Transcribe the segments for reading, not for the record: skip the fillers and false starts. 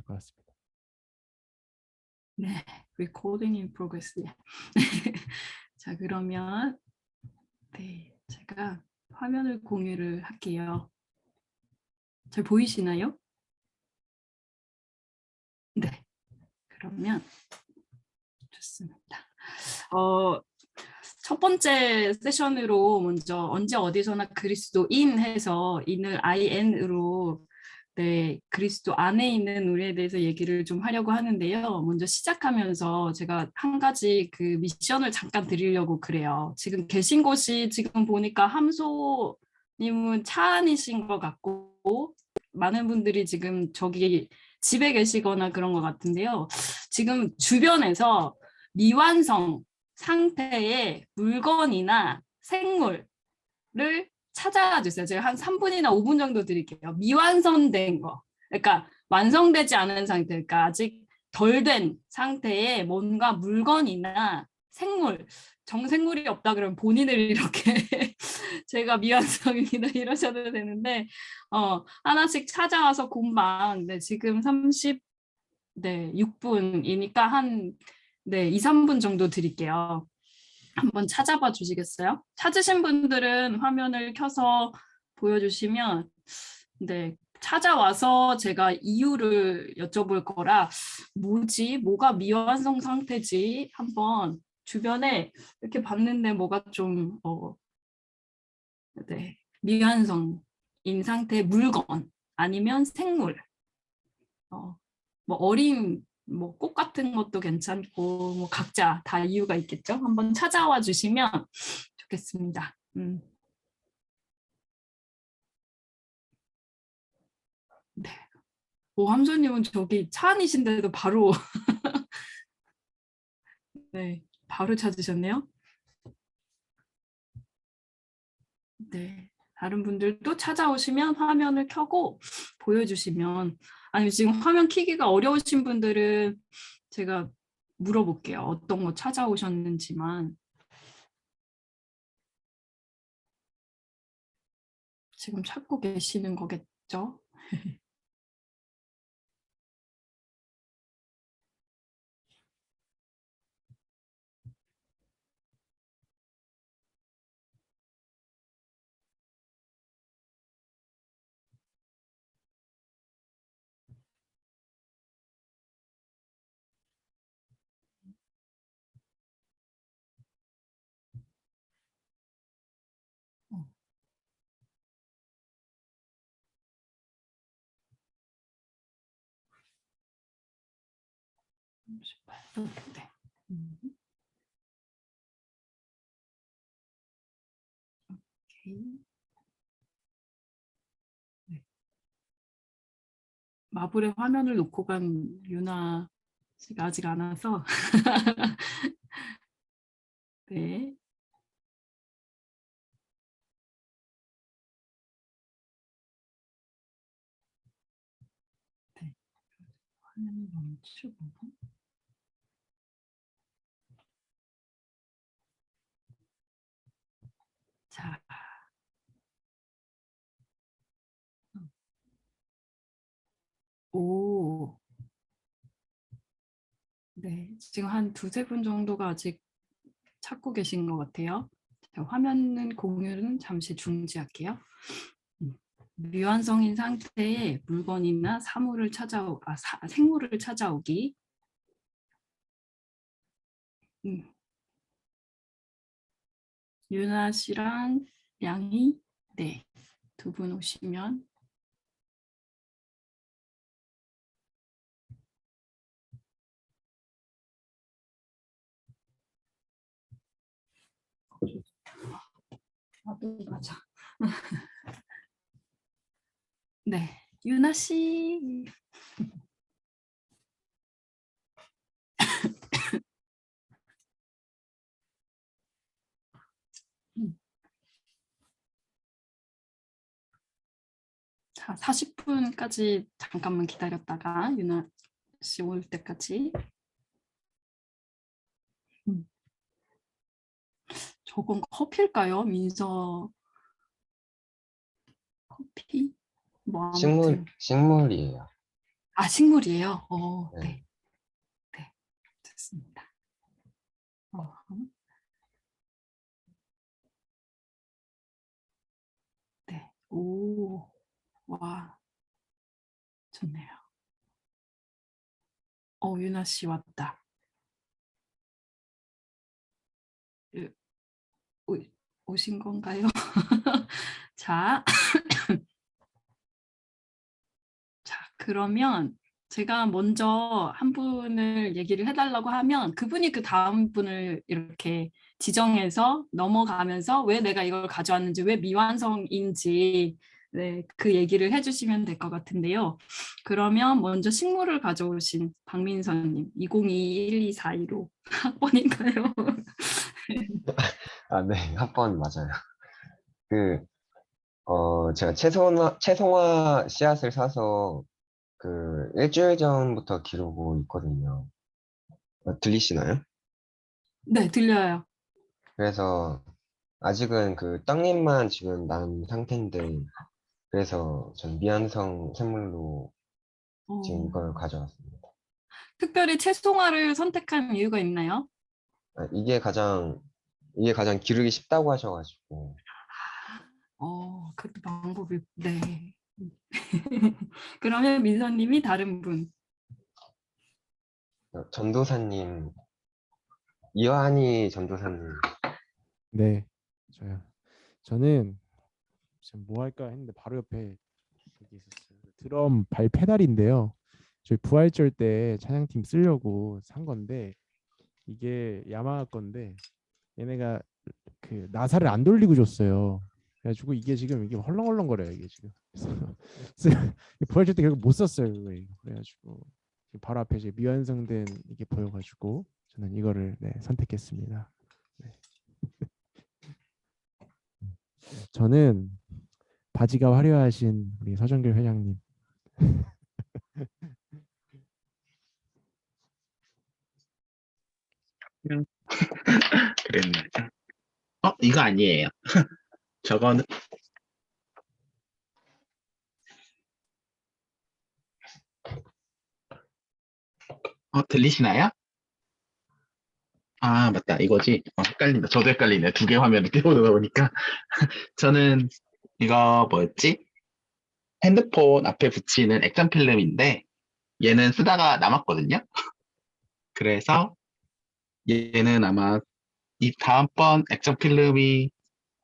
것 같습니다. 네, recording in progress. 자, 그러면 네, 제가 화면을 공유를 할게요. 잘 보이시나요? 네, 그러면 좋습니다. 첫 번째 세션으로 먼저 언제 어디서나 그리스도인 해서 인을 IN으로 네, 그리스도 안에 있는 우리에 대해서 얘기를 좀 하려고 하는데요. 먼저 시작하면서 제가 한 가지 그 미션을 잠깐 드리려고 그래요. 지금 계신 곳이 지금 보니까 함소님은 차 안이신 것 같고 많은 분들이 지금 저기 집에 계시거나 그런 것 같은데요. 지금 주변에서 미완성 상태의 물건이나 생물을 찾아와 주세요. 제가 한 3분이나 5분 정도 드릴게요. 미완성된 거. 그러니까 완성되지 않은 상태, 그러니까 아직 덜 된 상태의 뭔가 물건이나 생물, 정생물이 없다 그러면 본인을 이렇게 제가 미완성입니다 이러셔도 되는데 하나씩 찾아와서 금방 네, 지금 6분이니까 한 2, 3분 정도 드릴게요. 한번 찾아봐 주시겠어요? 찾으신 분들은 화면을 켜서 보여주시면 네, 찾아와서 제가 이유를 여쭤볼 거라 뭐지? 뭐가 미완성 상태지? 한번 주변에 이렇게 봤는데 뭐가 좀 네, 미완성인 상태의 물건 아니면 생물 뭐 어린 뭐 꽃 같은 것도 괜찮고 뭐 각자 다 이유가 있겠죠. 한번 찾아와 주시면 좋겠습니다. 네. 오, 함소님은 저기 차 안이신데도 바로 네, 바로 찾으셨네요. 네. 다른 분들도 찾아오시면 화면을 켜고 보여주시면 아니면 지금 화면 켜기가 어려우신 분들은 제가 물어볼게요. 어떤 거 찾아오셨는지만 지금 찾고 계시는 거겠죠? 네. 오케이. 네. 마블의 화면을 놓고 간 유나 씨가 아직 안 와서 네. 네. 화면을 멈추고 자. 오. 네. 지금 한 두세 분 정도가 아직 찾고 계신 것 같아요. 자, 화면 공유는 잠시 중지할게요. 미완성인 상태의 물건이나 사물을 생물을 찾아오기. 유나 씨랑 양이 네, 두 분 오시면 맞아. 네, 유나 씨. 자, 40분까지 잠깐만 기다렸다가 유나 씨 올 때까지. 저건 커피일까요? 민서 커피? 뭐 아무튼. 식물이에요. 아, 식물이에요? 네. 네. 네. 좋습니다. 어, 네. 오, 와, 좋네요. 유나 씨 왔다. 예, 오, 오신 건가요? 자, 자, 그러면 제가 먼저 한 분을 얘기를 해달라고 하면 그분이 그 다음 분을 이렇게 지정해서 넘어가면서 왜 내가 이걸 가져왔는지, 왜 미완성인지 네, 그 얘기를 해주시면 될 것 같은데요. 그러면 먼저 식물을 가져오신 박민서님, 2022-1242로 학번인가요? 아, 네, 학번 맞아요. 그, 제가 채송화 씨앗을 사서 그 일주일 전부터 기르고 있거든요. 들리시나요? 네, 들려요. 그래서 아직은 그 떡잎만 지금 난 상태인데, 그래서 전 미완성 생물로 지금 어, 이걸 가져왔습니다. 특별히 채송화를 선택한 이유가 있나요? 아, 이게 가장 기르기 쉽다고 하셔가지고, 그것도 방법이, 네. 그러면 민서님이 다른 분. 전도사님, 이완희 전도사님. 네, 저요. 저는 지금 뭐 할까 했는데 바로 옆에 저기 있었어요. 드럼 발 페달인데요. 저희 부활절 때 찬양팀 쓰려고 산 건데 이게 야마하 건데 얘네가 그 나사를 안 돌리고 줬어요. 그래가지고 이게 지금 이게 헐렁헐렁거려요 이게 지금. 그래서 부활절 때 결국 못 썼어요 그거. 그래가지고 지금 바로 앞에 이제 미완성된 이게 보여가지고 저는 이거를 네, 선택했습니다. 네. 저는 바지가 화려하신 우리 서정길 회장님. 그냥 그랬네. 이거 아니에요. 저거는 들리시나요? 아, 맞다. 이거지. 헷갈린다. 저도 헷갈리네. 두 개 화면을 띄워놓다 보니까. 저는 이거 뭐였지? 핸드폰 앞에 붙이는 액션 필름인데 얘는 쓰다가 남았거든요. 그래서 얘는 아마 이 다음번 액션 필름이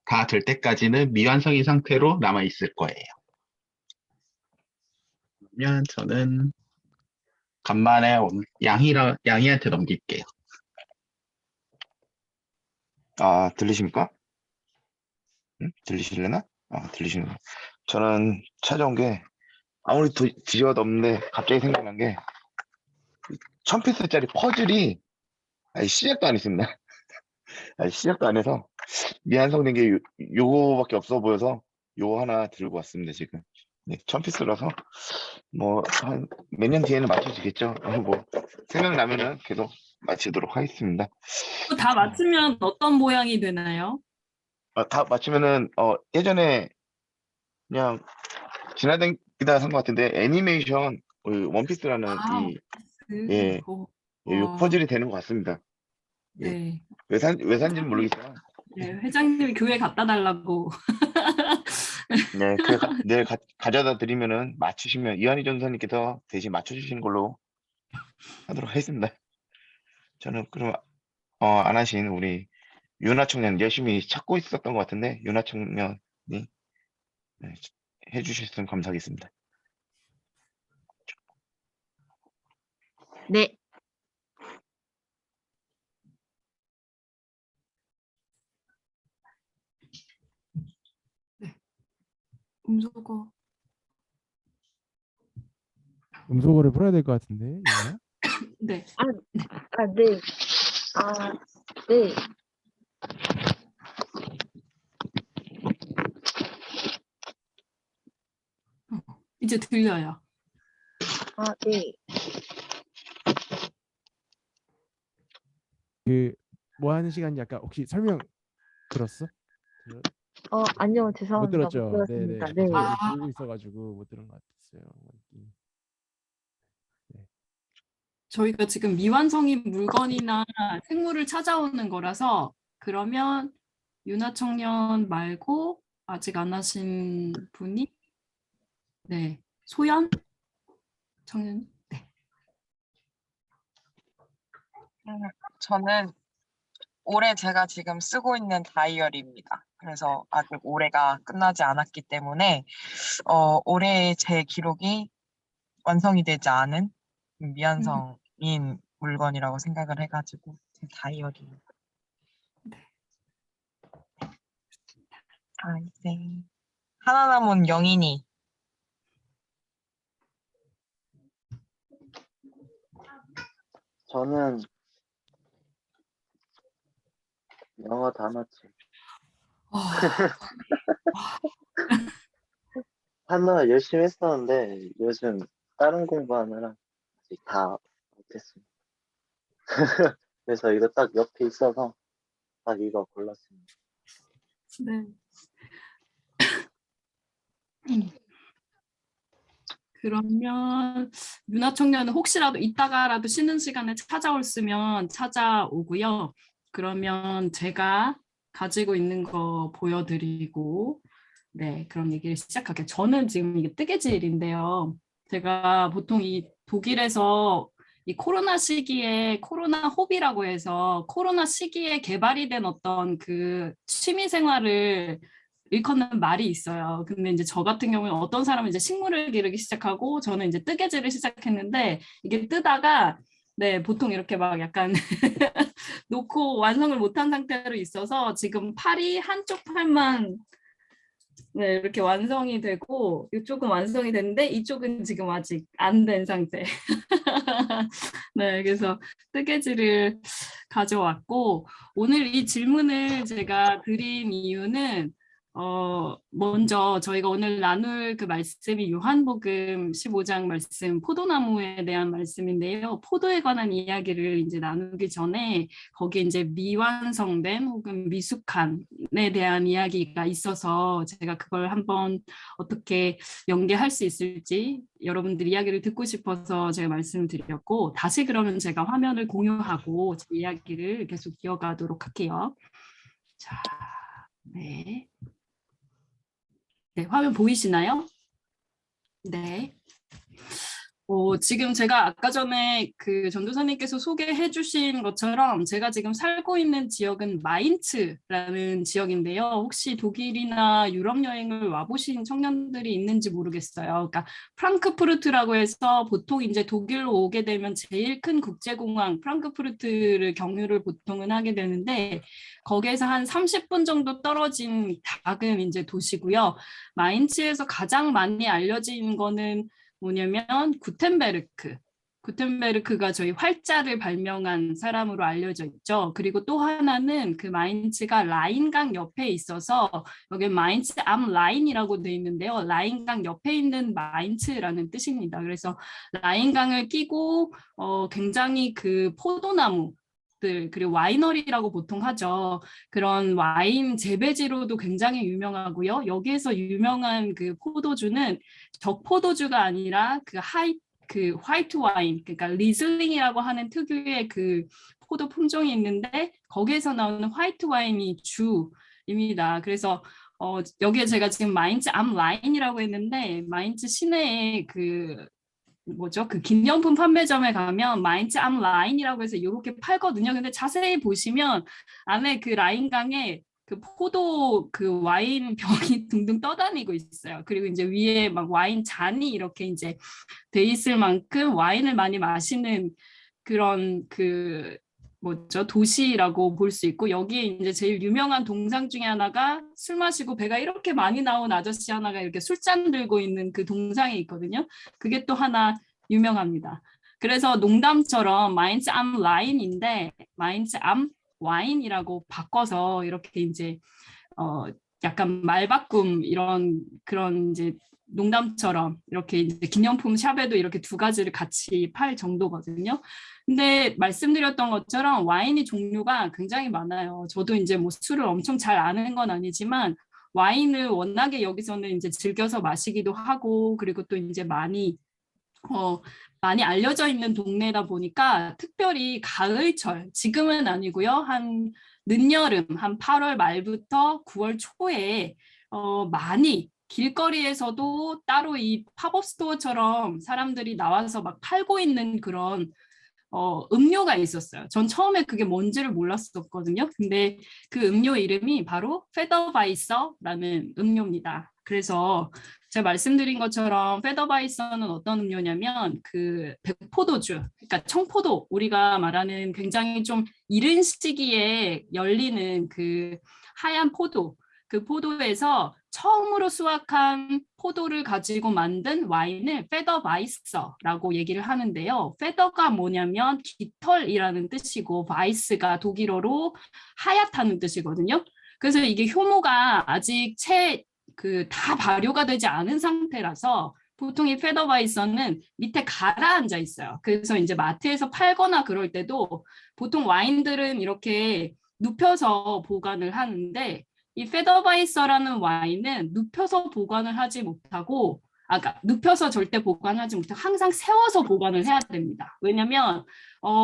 다 될 때까지는 미완성인 상태로 남아 있을 거예요. 그러면 저는 간만에 양이한테 넘길게요. 아, 들리십니까? 응? 들리실래나? 들리시는. 저는 찾아온 게 아무리 뒤져도 없는데 갑자기 생각난 게 1000피스짜리 퍼즐이 아니, 시작도 안 했습니다. 아니, 시작도 안 해서 미완성된 게 요거밖에 없어 보여서 요거 하나 들고 왔습니다, 지금. 네, 1000피스라서 뭐 한 몇 년 뒤에는 맞춰지겠죠. 뭐 생각나면은 계속 맞추도록 하겠습니다. 다 맞추면 어떤 모양이 되나요? 다 맞추면은 예전에 그냥 지나다니다 산 것 같은데 애니메이션 원피스라는 아, 이 예, 요 와, 퍼즐이 되는 것 같습니다. 예. 네. 왜 산지는 회장님, 모르겠지만 네, 회장님이 교회 갖다 달라고. 네, 내일 가져다 드리면은 맞추시면 이한희 전사님께서 대신 맞춰주시는 걸로 하도록 하겠습니다. 저는 그럼 안 하신 우리 윤아 청년 열심히 찾고 있었던 것 같은데 윤아 청년이 네, 해주셨으면 감사하겠습니다. 네, 네. 음소거. 음소거를 풀어야 될 것 같은데 이거야? 네. 네. 아, 네. 이제 들려요. 네. 그 뭐 하는 시간 약간 혹시 설명 들었어? 아니요, 못 죄송합니다. 못 들었죠? 네네. 들었습니다. 네. 계속 아, 여기 보고 있어가지고 못 들은 것 같았어요. 저희가 지금 미완성인 물건이나 생물을 찾아오는 거라서 그러면 유나 청년 말고 아직 안 하신 분이 네 소연 청년 네. 저는 올해 제가 지금 쓰고 있는 다이어리입니다. 그래서 아직 올해가 끝나지 않았기 때문에 올해 제 기록이 완성이 되지 않은 미완성인 물건이라고 생각을 해가지고 제 다이어리입니다. 아, 이제 하나 남은 영인이. 저는 영어 단어책 하나 열심히 했었는데 요즘 다른 공부하느라 아직 다 못했습니다. 그래서 이거 딱 옆에 있어서 딱 이거 골랐습니다. 네. 그러면 유나 청년은 혹시라도 이따가라도 쉬는 시간에 찾아올으면 찾아오고요. 그러면 제가 가지고 있는 거 보여드리고 네 그럼 얘기를 시작할게요. 저는 지금 이게 뜨개질인데요. 제가 보통 이 독일에서 이 코로나 시기에 코로나 호비라고 해서 코로나 시기에 개발이 된 어떤 그 취미 생활을 일컫는 말이 있어요. 근데 이제 저 같은 경우는 어떤 사람은 이제 식물을 기르기 시작하고 저는 이제 뜨개질을 시작했는데 이게 뜨다가 네 보통 이렇게 막 약간 놓고 완성을 못한 상태로 있어서 지금 팔이 한쪽 팔만 네 이렇게 완성이 되고 이쪽은 완성이 됐는데 이쪽은 지금 아직 안 된 상태. 네 그래서 뜨개질을 가져왔고 오늘 이 질문을 제가 드린 이유는 먼저 저희가 오늘 나눌 그 말씀이 요한복음 15장 말씀 포도나무에 대한 말씀인데요. 포도에 관한 이야기를 이제 나누기 전에 거기에 이제 미완성된 혹은 미숙한에 대한 이야기가 있어서 제가 그걸 한번 어떻게 연계할 수 있을지 여러분들 이야기를 듣고 싶어서 제가 말씀을 드렸고 다시 그러면 제가 화면을 공유하고 제 이야기를 계속 이어가도록 할게요. 자, 네. 네, 화면 보이시나요? 네. 지금 제가 아까 전에 그 전도사님께서 소개해 주신 것처럼 제가 지금 살고 있는 지역은 마인츠라는 지역인데요. 혹시 독일이나 유럽 여행을 와보신 청년들이 있는지 모르겠어요. 그러니까 프랑크푸르트라고 해서 보통 이제 독일로 오게 되면 제일 큰 국제공항 프랑크푸르트를 경유를 보통은 하게 되는데 거기에서 한 30분 정도 떨어진 작은 이제 도시고요. 마인츠에서 가장 많이 알려진 거는 뭐냐면 구텐베르크가 저희 활자를 발명한 사람으로 알려져 있죠. 그리고 또 하나는 그 마인츠가 라인강 옆에 있어서 여기 마인츠 암 라인이라고 돼 있는데요. 라인강 옆에 있는 마인츠라는 뜻입니다. 그래서 라인강을 끼고 굉장히 그 포도나무 그리고 와이너리라고 보통 하죠. 그런 와인 재배지로도 굉장히 유명하고요. 여기에서 유명한 그 포도주는 적포도주가 아니라 그 화이트 와인, 그러니까 리슬링이라고 하는 특유의 그 포도 품종이 있는데 거기에서 나오는 화이트 와인이 주입니다. 그래서 여기에 제가 지금 마인츠 암 라인이라고 했는데 마인츠 시내에 그 기념품 판매점에 가면 마인츠 암 라인이라고 해서 이렇게 팔거든요. 근데 자세히 보시면 안에 그 라인강에 그 포도 그 와인 병이 둥둥 떠다니고 있어요. 그리고 이제 위에 막 와인 잔이 이렇게 이제 돼 있을 만큼 와인을 많이 마시는 그런 도시라고 볼 수 있고 여기에 이제 제일 유명한 동상 중에 하나가 술 마시고 배가 이렇게 많이 나온 아저씨 하나가 이렇게 술잔 들고 있는 그 동상이 있거든요. 그게 또 하나 유명합니다. 그래서 농담처럼 마인츠 암 라인인데 마인츠 암 와인이라고 바꿔서 이렇게 이제 약간 말바꿈 그런 이제 농담처럼 이렇게 이제 기념품 샵에도 이렇게 두 가지를 같이 팔 정도거든요. 근데 말씀드렸던 것처럼 와인이 종류가 굉장히 많아요. 저도 이제 뭐 술을 엄청 잘 아는 건 아니지만 와인을 워낙에 여기서는 이제 즐겨서 마시기도 하고 그리고 또 이제 많이 많이 알려져 있는 동네다 보니까 특별히 가을철, 지금은 아니고요. 한 늦여름, 한 8월 말부터 9월 초에 많이 길거리에서도 따로 이 팝업 스토어처럼 사람들이 나와서 막 팔고 있는 그런 음료가 있었어요. 전 처음에 그게 뭔지를 몰랐었거든요. 근데 그 음료 이름이 바로 페더바이서라는 음료입니다. 그래서 제가 말씀드린 것처럼 페더바이서는 어떤 음료냐면 그 백포도주, 그러니까 청포도, 우리가 말하는 굉장히 좀 이른 시기에 열리는 그 하얀 포도, 그 포도에서 처음으로 수확한 포도를 가지고 만든 와인을 페더바이서라고 얘기를 하는데요. 페더가 뭐냐면 깃털이라는 뜻이고 바이스가 독일어로 하얗다는 뜻이거든요. 그래서 이게 효모가 아직 다 발효가 되지 않은 상태라서 보통 이 페더바이서는 밑에 가라앉아 있어요. 그래서 이제 마트에서 팔거나 그럴 때도 보통 와인들은 이렇게 눕혀서 보관을 하는데 이 페더바이서라는 와인은 눕혀서 보관을 하지 못하고 그러니까 눕혀서 절대 보관하지 못하고 항상 세워서 보관을 해야 됩니다. 왜냐면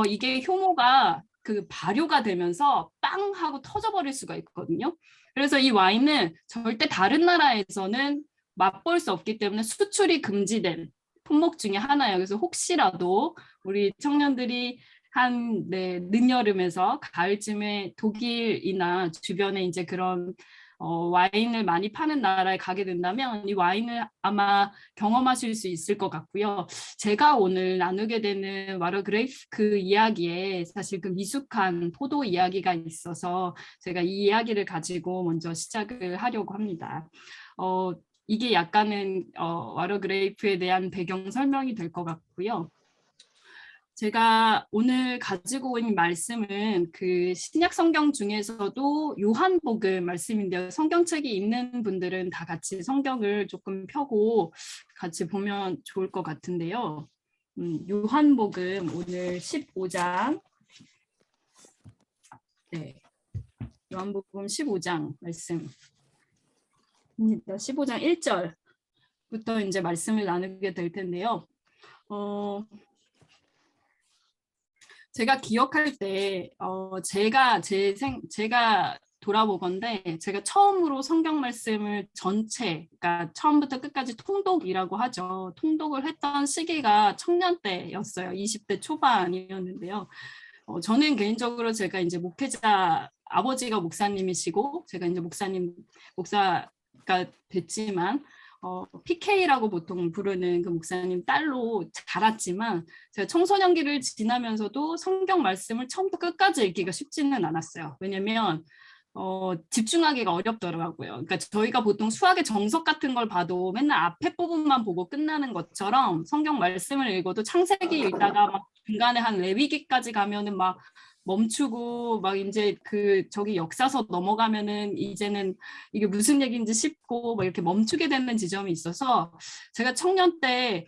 이게 효모가 그 발효가 되면서 빵 하고 터져버릴 수가 있거든요. 그래서 이 와인은 절대 다른 나라에서는 맛볼 수 없기 때문에 수출이 금지된 품목 중에 하나예요. 그래서 혹시라도 우리 청년들이 늦여름에서 가을쯤에 독일이나 주변에 이제 그런 와인을 많이 파는 나라에 가게 된다면 이 와인을 아마 경험하실 수 있을 것 같고요. 제가 오늘 나누게 되는 와르그레이프 그 이야기에 사실 그 미숙한 포도 이야기가 있어서 제가 이 이야기를 가지고 먼저 시작을 하려고 합니다. 이게 약간은 와르그레이프에 대한 배경 설명이 될 것 같고요. 제가 오늘 가지고 온 말씀은 그 신약 성경 중에서도 요한복음 말씀인데요. 성경책이 있는 분들은 다 같이 성경을 조금 펴고 같이 보면 좋을 것 같은데요. 요한복음 오늘 15장. 네. 요한복음 15장 말씀입니다. 15장 1절부터 이제 말씀을 나누게 될 텐데요. 제가 기억할 때 제가 돌아보건대 제가 처음으로 성경 말씀을 전체, 그러니까 처음부터 끝까지 통독이라고 하죠. 통독을 했던 시기가 청년 때였어요. 20대 초반이었는데요. 저는 개인적으로 제가 이제 목회자, 아버지가 목사님이시고 제가 이제 목사가 됐지만 PK라고 보통 부르는 그 목사님 딸로 자랐지만 제가 청소년기를 지나면서도 성경 말씀을 처음부터 끝까지 읽기가 쉽지는 않았어요. 왜냐면 집중하기가 어렵더라고요. 그러니까 저희가 보통 수학의 정석 같은 걸 봐도 맨날 앞에 부분만 보고 끝나는 것처럼 성경 말씀을 읽어도 창세기 읽다가 막 중간에 한 레위기까지 가면은 막 멈추고 막 이제 저기 역사서 넘어가면은 이제는 이게 무슨 얘기인지 싶고 막 이렇게 멈추게 되는 지점이 있어서 제가 청년 때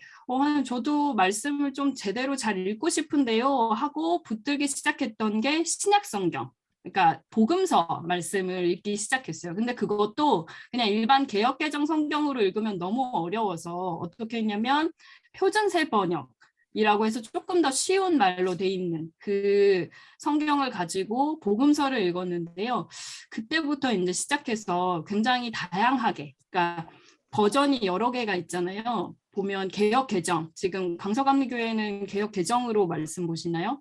저도 말씀을 좀 제대로 잘 읽고 싶은데요 하고 붙들기 시작했던 게 신약 성경. 그러니까 복음서 말씀을 읽기 시작했어요. 근데 그것도 그냥 일반 개역개정 성경으로 읽으면 너무 어려워서 어떻게 했냐면 표준세 번역이라고 해서 조금 더 쉬운 말로 돼 있는 그 성경을 가지고 복음서를 읽었는데요. 그때부터 이제 시작해서 굉장히 다양하게, 그러니까 버전이 여러 개가 있잖아요. 보면 개역개정, 지금 강서감리교회는 개역개정으로 말씀 보시나요?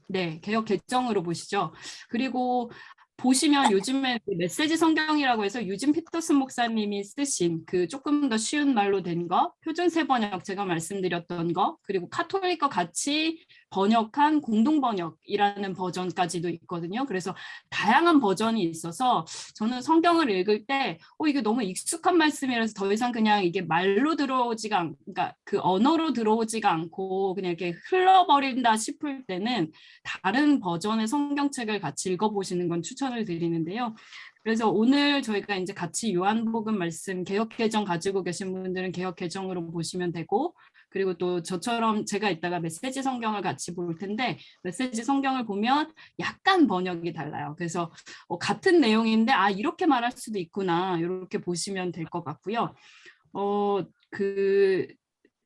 네, 개역 개정으로 보시죠. 그리고 보시면 요즘에 메시지 성경이라고 해서 유진 피터슨 목사님이 쓰신 그 조금 더 쉬운 말로 된 거, 표준세 번역 제가 말씀드렸던 거, 그리고 카톨릭과 같이 번역한 공동번역이라는 버전까지도 있거든요. 그래서 다양한 버전이 있어서 저는 성경을 읽을 때 이게 너무 익숙한 말씀이라서 더 이상 그냥 이게 말로 들어오지가 그러니까 그 언어로 들어오지가 않고 그냥 이렇게 흘러버린다 싶을 때는 다른 버전의 성경책을 같이 읽어보시는 건 추천을 드리는데요. 그래서 오늘 저희가 이제 같이 요한복음 말씀 개역개정 가지고 계신 분들은 개역개정으로 보시면 되고, 그리고 또 저처럼 제가 이따가 메시지 성경을 같이 볼 텐데 메시지 성경을 보면 약간 번역이 달라요. 그래서 같은 내용인데 이렇게 말할 수도 있구나 이렇게 보시면 될 것 같고요.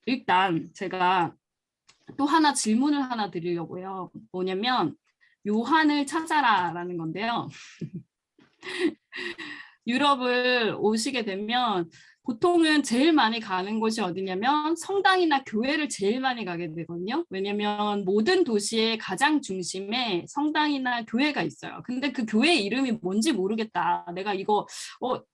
일단 제가 또 하나 질문을 하나 드리려고요. 뭐냐면 요한을 찾아라라는 건데요. 유럽을 오시게 되면 보통은 제일 많이 가는 곳이 어디냐면 성당이나 교회를 제일 많이 가게 되거든요. 왜냐면 모든 도시의 가장 중심에 성당이나 교회가 있어요. 근데 그 교회 이름이 뭔지 모르겠다. 내가 이거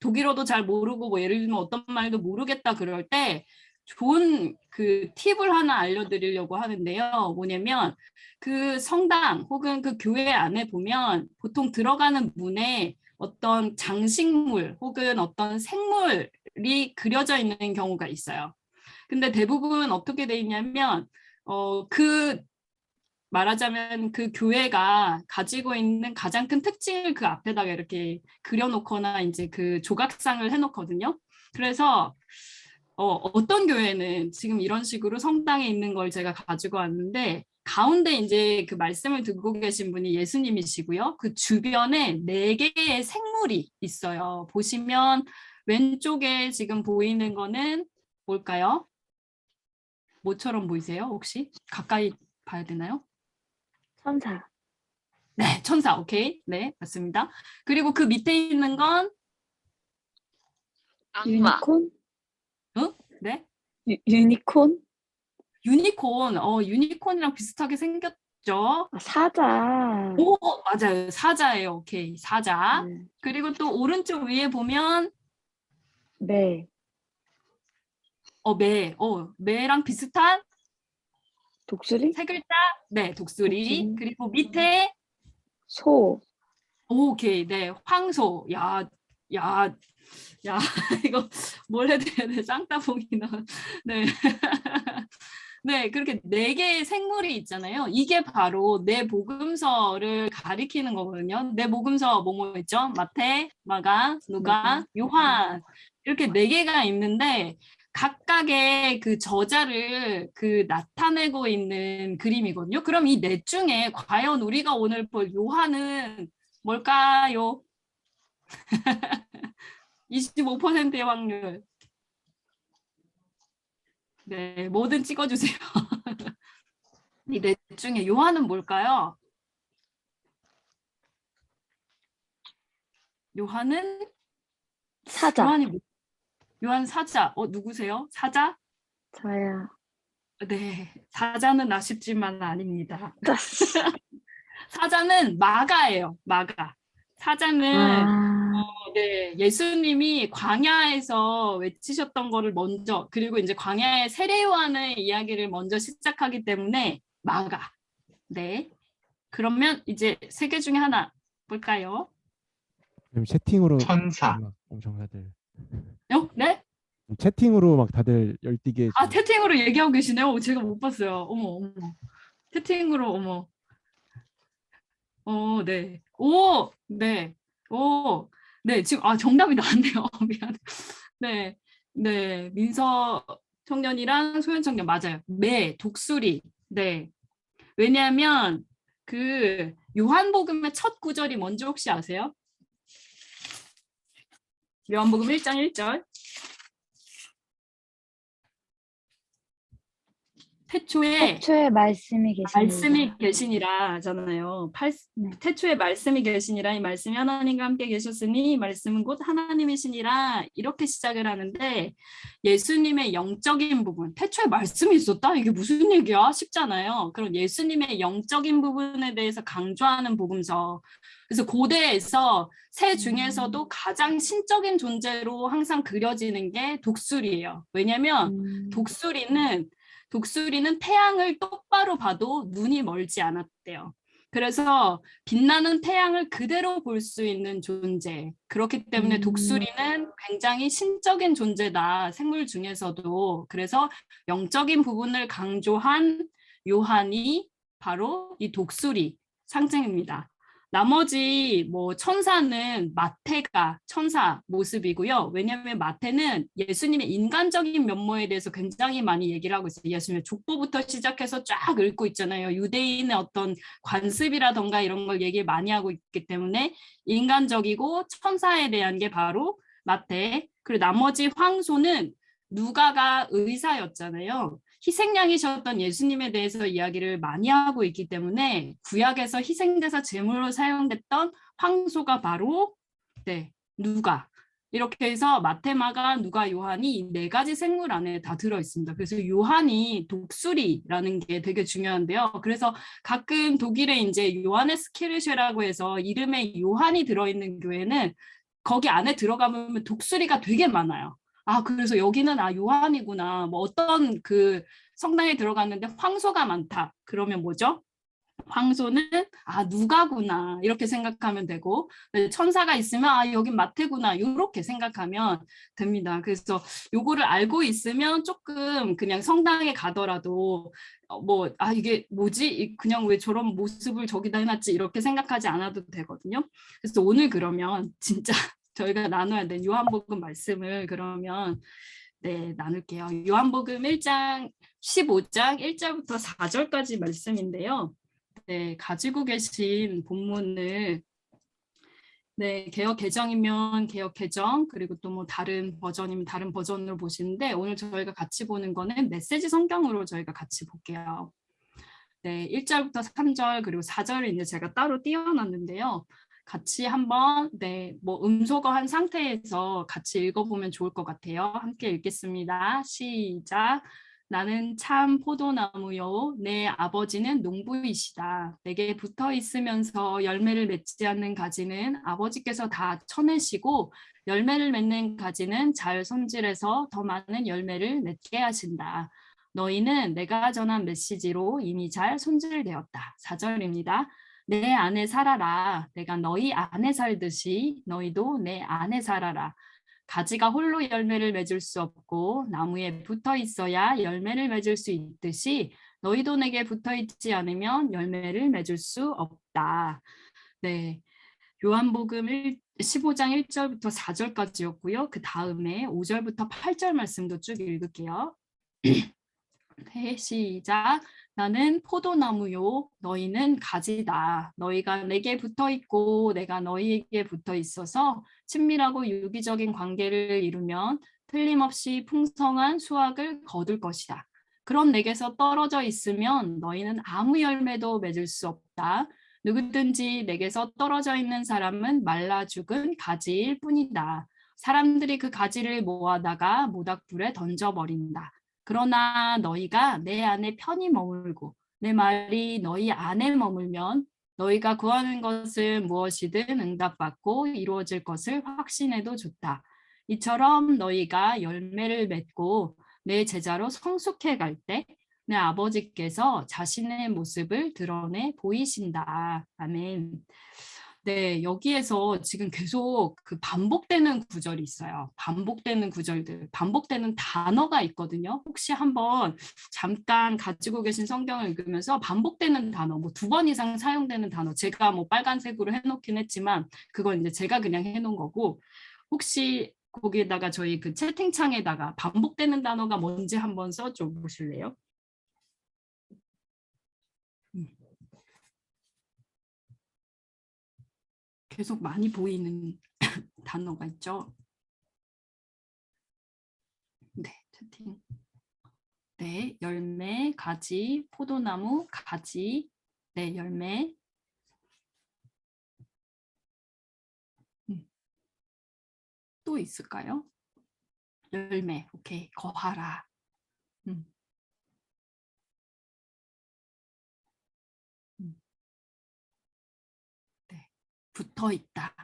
독일어도 잘 모르고 뭐 예를 들면 어떤 말도 모르겠다 그럴 때 좋은 그 팁을 하나 알려드리려고 하는데요. 뭐냐면 그 성당 혹은 그 교회 안에 보면 보통 들어가는 문에 어떤 장식물 혹은 어떤 생물이 그려져 있는 경우가 있어요. 근데 대부분 어떻게 돼 있냐면 그 말하자면 그 교회가 가지고 있는 가장 큰 특징을 그 앞에다가 이렇게 그려놓거나 이제 그 조각상을 해놓거든요. 그래서 어떤 교회는 지금 이런 식으로 성당에 있는 걸 제가 가지고 왔는데 가운데 이제 그 말씀을 듣고 계신 분이 예수님이시고요. 그 주변에 4개의 생물이 있어요. 보시면 왼쪽에 지금 보이는 거는 뭘까요? 뭐처럼 보이세요? 혹시? 가까이 봐야 되나요? 천사. 네, 천사. 오케이. 네, 맞습니다. 그리고 그 밑에 있는 건 유니콘? 네? 유니콘? 유니콘. 유니콘이랑 비슷하게 생겼죠? 사자. 오, 맞아요. 사자예요. 오케이. 사자. 네. 그리고 또 오른쪽 위에 보면 네. 매. 매랑 비슷한 독수리? 세 글자. 네, 독수리. 독수리. 그리고 밑에 소. 오케이. 네, 황소. 야, 이거 뭘 해드려야 돼? 쌍따봉이나. 네. 네, 그렇게 4개의 생물이 있잖아요. 이게 바로 내 복음서를 가리키는 거거든요. 내 복음서 뭐뭐 있죠? 마태, 마가, 누가, 요한. 이렇게 4개가 있는데 각각의 그 저자를 그 나타내고 있는 그림이거든요. 그럼 이 4 중에 과연 우리가 오늘 볼 요한은 뭘까요? 25%의 확률. 네, 뭐든 찍어주세요. 이 4 중에 요한은 뭘까요? 요한은 사자. 요한 사자. 누구세요? 사자? 저요. 네, 사자는 아쉽지만 아닙니다. 사자는 마가예요. 마가. 사자는 네, 예수님이 광야에서 외치셨던 거를 먼저 그리고 이제 광야의 세례요한의 이야기를 먼저 시작하기 때문에 마가. 네. 그러면 이제 3개 중에 하나 볼까요? 지금 채팅으로 천사. 막 엄청 다들 네? 채팅으로 막 다들 열띠게 아, 채팅으로 얘기하고 계시네요. 제가 못 봤어요. 어머. 채팅으로 어머. 네. 오, 네. 오, 네. 지금 정답이 나왔네요. 미안해. 네. 네. 민서 청년이랑 소연 청년 맞아요. 독수리. 네. 왜냐하면 그 요한복음의 첫 구절이 뭔지 혹시 아세요? 요한복음 1장 1절. 태초에 말씀이 계시니라잖아요. 태초에 말씀이 계시니라 이 말씀이 하나님과 함께 계셨으니 이 말씀은 곧 하나님이시니라 이렇게 시작을 하는데 예수님의 영적인 부분 태초에 말씀이 있었다? 이게 무슨 얘기야? 쉽잖아요. 그럼 예수님의 영적인 부분에 대해서 강조하는 복음서. 그래서 고대에서 새 중에서도 가장 신적인 존재로 항상 그려지는 게 독수리예요. 왜냐하면 독수리는 태양을 똑바로 봐도 눈이 멀지 않았대요. 그래서 빛나는 태양을 그대로 볼 수 있는 존재. 그렇기 때문에 독수리는 굉장히 신적인 존재다. 생물 중에서도. 그래서 영적인 부분을 강조한 요한이 바로 이 독수리 상징입니다. 나머지 뭐 천사는 마태가 천사 모습이고요. 왜냐하면 마태는 예수님의 인간적인 면모에 대해서 굉장히 많이 얘기를 하고 있어요. 예수님의 족보부터 시작해서 쫙 읽고 있잖아요. 유대인의 어떤 관습이라던가 이런 걸 얘기를 많이 하고 있기 때문에 인간적이고 천사에 대한 게 바로 마태. 그리고 나머지 황소는 누가가 의사였잖아요. 희생양이셨던 예수님에 대해서 이야기를 많이 하고 있기 때문에 구약에서 희생돼서 제물로 사용됐던 황소가 바로 누가. 이렇게 해서 마태, 마가, 누가, 요한이 이 4가지 생물 안에 다 들어있습니다. 그래서 요한이 독수리라는 게 되게 중요한데요. 그래서 가끔 독일에 이제 요하네스 키르쉐라고 해서 이름에 요한이 들어있는 교회는 거기 안에 들어가면 독수리가 되게 많아요. 그래서 여기는 요한이구나. 뭐 어떤 그 성당에 들어갔는데 황소가 많다. 그러면 뭐죠? 황소는 누가구나 이렇게 생각하면 되고, 천사가 있으면 여긴 마태구나 이렇게 생각하면 됩니다. 그래서 요거를 알고 있으면 조금 그냥 성당에 가더라도 이게 뭐지? 그냥 왜 저런 모습을 저기다 해놨지? 이렇게 생각하지 않아도 되거든요. 그래서 오늘 그러면 진짜 저희가 나눠야 될 요한복음 말씀을 그러면 나눌게요. 요한복음 1장 15장 1절부터 4절까지 말씀인데요. 가지고 계신 본문을 개역 개정이면 개역 개정, 그리고 또 뭐 다른 버전이면 다른 버전으로 보시는데, 오늘 저희가 같이 보는 거는 메시지 성경으로 저희가 같이 볼게요. 1절부터 3절 그리고 4절을 이제 제가 따로 띄워놨는데요. 같이 한번 뭐 음소거한 상태에서 같이 읽어보면 좋을 것 같아요. 함께 읽겠습니다. 시작. 나는 참 포도나무요 내 아버지는 농부이시다. 내게 붙어 있으면서 열매를 맺지 않는 가지는 아버지께서 다 쳐내시고, 열매를 맺는 가지는 잘 손질해서 더 많은 열매를 맺게 하신다. 너희는 내가 전한 메시지로 이미 잘 손질되었다. 4절입니다. 내 안에 살아라. 내가 너희 안에 살듯이 너희도 내 안에 살아라. 가지가 홀로 열매를 맺을 수 없고 나무에 붙어 있어야 열매를 맺을 수 있듯이 너희도 내게 붙어 있지 않으면 열매를 맺을 수 없다. 요한복음 15장 1절부터 4절까지였고요. 그 다음에 5절부터 8절 말씀도 쭉 읽을게요. 시작. 나는 포도나무요 너희는 가지다. 너희가 내게 붙어 있고 내가 너희에게 붙어 있어서 친밀하고 유기적인 관계를 이루면 틀림없이 풍성한 수확을 거둘 것이다. 그런 내게서 떨어져 있으면 너희는 아무 열매도 맺을 수 없다. 누구든지 내게서 떨어져 있는 사람은 말라 죽은 가지일 뿐이다. 사람들이 그 가지를 모아다가 모닥불에 던져버린다. 그러나 너희가 내 안에 편히 머물고 내 말이 너희 안에 머물면 너희가 구하는 것은 무엇이든 응답받고 이루어질 것을 확신해도 좋다. 이처럼 너희가 열매를 맺고 내 제자로 성숙해 갈 때 내 아버지께서 자신의 모습을 드러내 보이신다. 아멘. 여기에서 지금 계속 그 반복되는 구절이 있어요. 반복되는 구절들, 반복되는 단어가 있거든요. 혹시 한번 잠깐 가지고 계신 성경을 읽으면서 반복되는 단어, 뭐 2번 이상 사용되는 단어, 제가 뭐 빨간색으로 해놓긴 했지만 그건 이제 제가 그냥 해놓은 거고, 혹시 거기에다가 저희 그 채팅창에다가 반복되는 단어가 뭔지 한번 써줘 보실래요? 계속 많이 보이는 단어가 있죠. 채팅. 열매, 가지, 포도나무, 가지, 열매. 또 있을까요? 열매, 오케이, 거하라. 붙어 있다.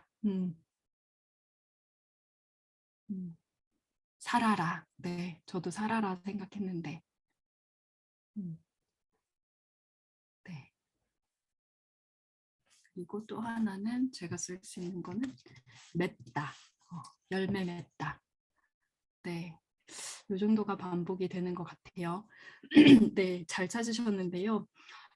살아라. 저도 살아라 생각했는데. 그리고 또 하나는 제가 쓸 수 있는 거는 맺다. 열매 맺다. 이 정도가 반복이 되는 것 같아요. 잘 찾으셨는데요.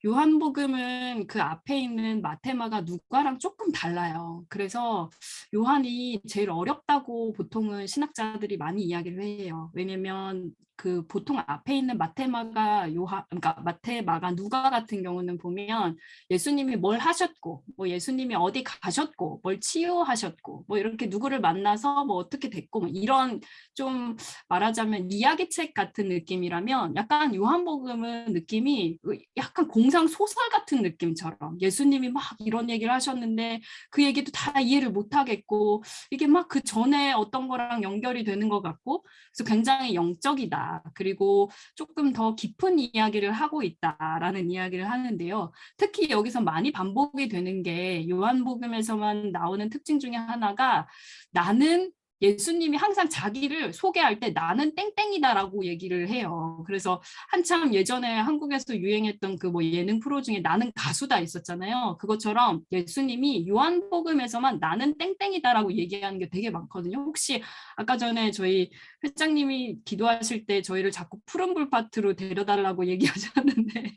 요한복음은 그 앞에 있는 마테마가 누가랑 조금 달라요. 그래서 요한이 제일 어렵다고 보통은 신학자들이 많이 이야기를 해요. 왜냐면 그 보통 앞에 있는 마테마가 그러니까 마테마가 누가 같은 경우는 보면 예수님이 뭘 하셨고, 뭐 예수님이 어디 가셨고, 뭘 치유하셨고, 뭐 이렇게 누구를 만나서 뭐 어떻게 됐고, 뭐 이런 좀 말하자면 이야기책 같은 느낌이라면, 약간 요한복음은 느낌이 약간 공상 소설 같은 느낌처럼 예수님이 막 이런 얘기를 하셨는데 그 얘기도 다 이해를 못 하겠고, 이게 막 그 전에 어떤 거랑 연결이 되는 것 같고, 그래서 굉장히 영적이다. 그리고 조금 더 깊은 이야기를 하고 있다라는 이야기를 하는데요. 특히 여기서 많이 반복이 되는 게 요한복음에서만 나오는 특징 중에 하나가, 나는, 예수님이 항상 자기를 소개할 때 나는 땡땡이다라고 얘기를 해요. 그래서 한참 예전에 한국에서 유행했던 그 뭐 예능 프로 중에 나는 가수다 있었잖아요. 그것처럼 예수님이 요한복음에서만 나는 땡땡이다라고 얘기하는 게 되게 많거든요. 혹시 아까 전에 저희 회장님이 기도하실 때 저희를 자꾸 푸른불 파트로 데려달라고 얘기하셨는데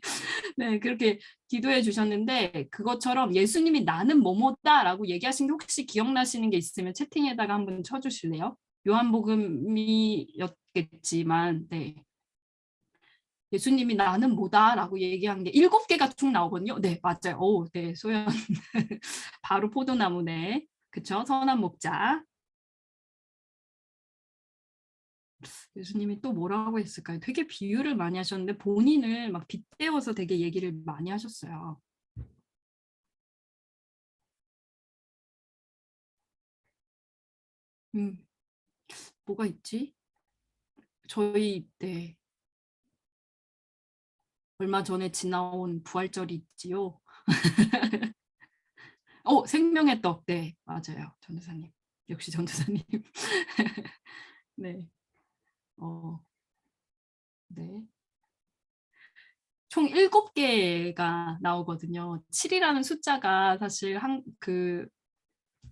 네, 그렇게 기도해 주셨는데, 그것처럼 예수님이 나는 뭐뭐다라고 얘기하신 게 혹시 기억나시는 게 있으면 채팅에다가 한번 쳐주실래요? 요한복음이었겠지만, 네. 예수님이 나는 뭐다라고 얘기한 게 7개가 쭉 나오거든요. 네, 맞아요. 오, 네, 소연. 바로 포도나무네. 그쵸? 선한 목자. 예수님이 또 뭐라고 했을까요? 되게 비유를 많이 하셨는데 본인을 막 빗대어서 되게 얘기를 많이 하셨어요. 뭐가 있지? 네. 얼마 전에 지나온 부활절이 있지요. 생명의 떡. 네, 맞아요. 전도사님. 역시 전도사님. 네. 네. 총 7개가 나오거든요. 7이라는 숫자가 사실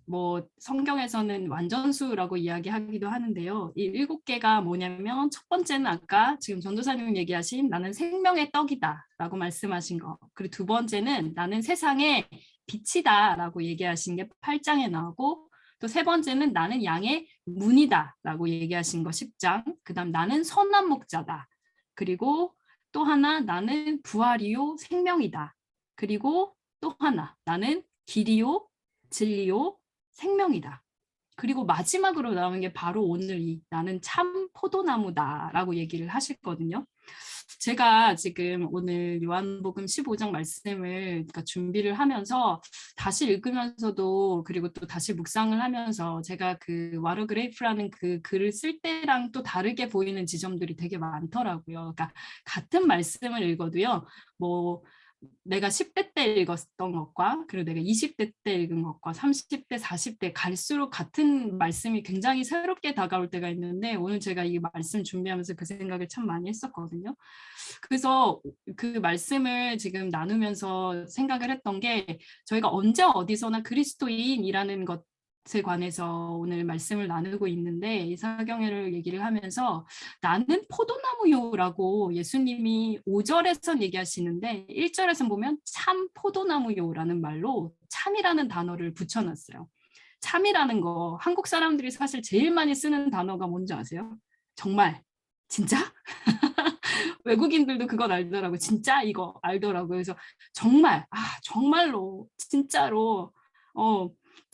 뭐 성경에서는 완전수라고 이야기하기도 하는데요. 이 7개가 뭐냐면, 첫 번째는 아까 지금 전도사님 얘기하신 나는 생명의 떡이다 라고 말씀하신 거, 그리고 두 번째는 나는 세상의 빛이다 라고 얘기하신 게 8장에 나오고, 또 세 번째는 나는 양의 문이다 라고 얘기하신 거 10장, 그 다음 나는 선한 목자다, 그리고 또 하나 나는 부활이요 생명이다, 그리고 또 하나 나는 길이요 진리요 생명이다. 그리고 마지막으로 나오는 게 바로 오늘 이 나는 참 포도나무다라고 얘기를 하셨거든요. 제가 지금 오늘 요한복음 15장 말씀을 그러니까 준비를 하면서 다시 읽으면서도, 그리고 또 다시 묵상을 하면서 제가 그 와르 그레이프라는 그 글을 쓸 때랑 또 다르게 보이는 지점들이 되게 많더라고요. 그러니까 같은 말씀을 읽어도요, 뭐 내가 10대 때 읽었던 것과 그리고 내가 20대 때 읽은 것과 30대, 40대 갈수록 같은 말씀이 굉장히 새롭게 다가올 때가 있는데, 오늘 제가 이 말씀 준비하면서 그 생각을 참 많이 했었거든요. 그래서 그 말씀을 지금 나누면서 생각을 했던 게, 저희가 언제 어디서나 그리스도인이라는 것에 관해서 오늘 말씀을 나누고 있는데, 이사경회를 얘기를 하면서 나는 포도나무요라고 예수님이 5절에선 얘기하시는데 1절에선 보면 참 포도나무요라는 말로 참이라는 단어를 붙여놨어요. 참이라는 거, 한국 사람들이 사실 제일 많이 쓰는 단어가 뭔지 아세요? 정말, 진짜? 외국인들도 그건 알더라고요. 진짜 이거 알더라고요. 그래서 정말, 정말로, 진짜로,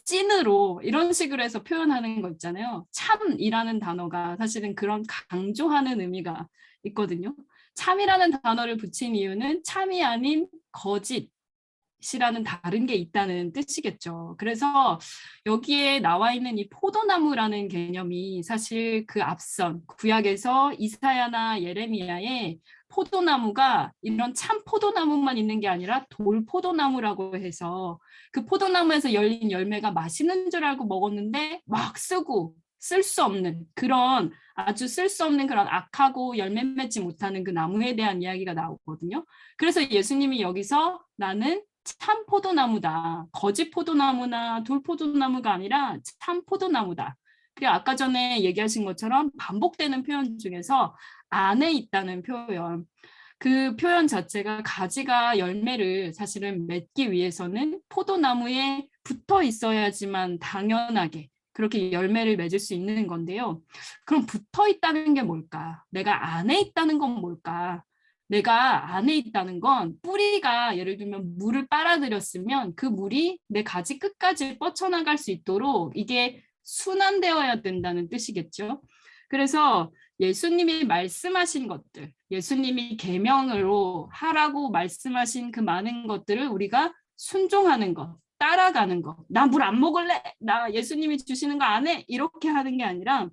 찐으로 이런 식으로 해서 표현하는 거 있잖아요. 참이라는 단어가 사실은 그런 강조하는 의미가 있거든요. 참이라는 단어를 붙인 이유는 참이 아닌 거짓이라는 다른 게 있다는 뜻이겠죠. 그래서 여기에 나와 있는 이 포도나무라는 개념이 사실 그 앞선 구약에서 이사야나 예레미야에 포도나무가 이런 참 포도나무만 있는 게 아니라 돌포도나무라고 해서 그 포도나무에서 열린 열매가 맛있는 줄 알고 먹었는데 막 쓰고 쓸 수 없는 그런, 아주 쓸 수 없는 그런 악하고 열매 맺지 못하는 그 나무에 대한 이야기가 나오거든요. 그래서 예수님이 여기서 나는 참 포도나무다, 거짓 포도나무나 돌 포도나무가 아니라 참 포도나무다. 그리고 아까 전에 얘기하신 것처럼 반복되는 표현 중에서 안에 있다는 표현, 그 표현 자체가 가지가 열매를 사실은 맺기 위해서는 포도나무에 붙어 있어야지만 당연하게 그렇게 열매를 맺을 수 있는 건데요. 그럼 붙어 있다는 게 뭘까? 내가 안에 있다는 건 뭘까? 내가 안에 있다는 건 뿌리가 예를 들면 물을 빨아들였으면 그 물이 내 가지 끝까지 뻗쳐나갈 수 있도록 이게 순환되어야 된다는 뜻이겠죠. 그래서 예수님이 말씀하신 것들, 예수님이 계명으로 하라고 말씀하신 그 많은 것들을 우리가 순종하는 것, 따라가는 것. 나 물 안 먹을래. 나 예수님이 주시는 거 안 해. 이렇게 하는 게 아니라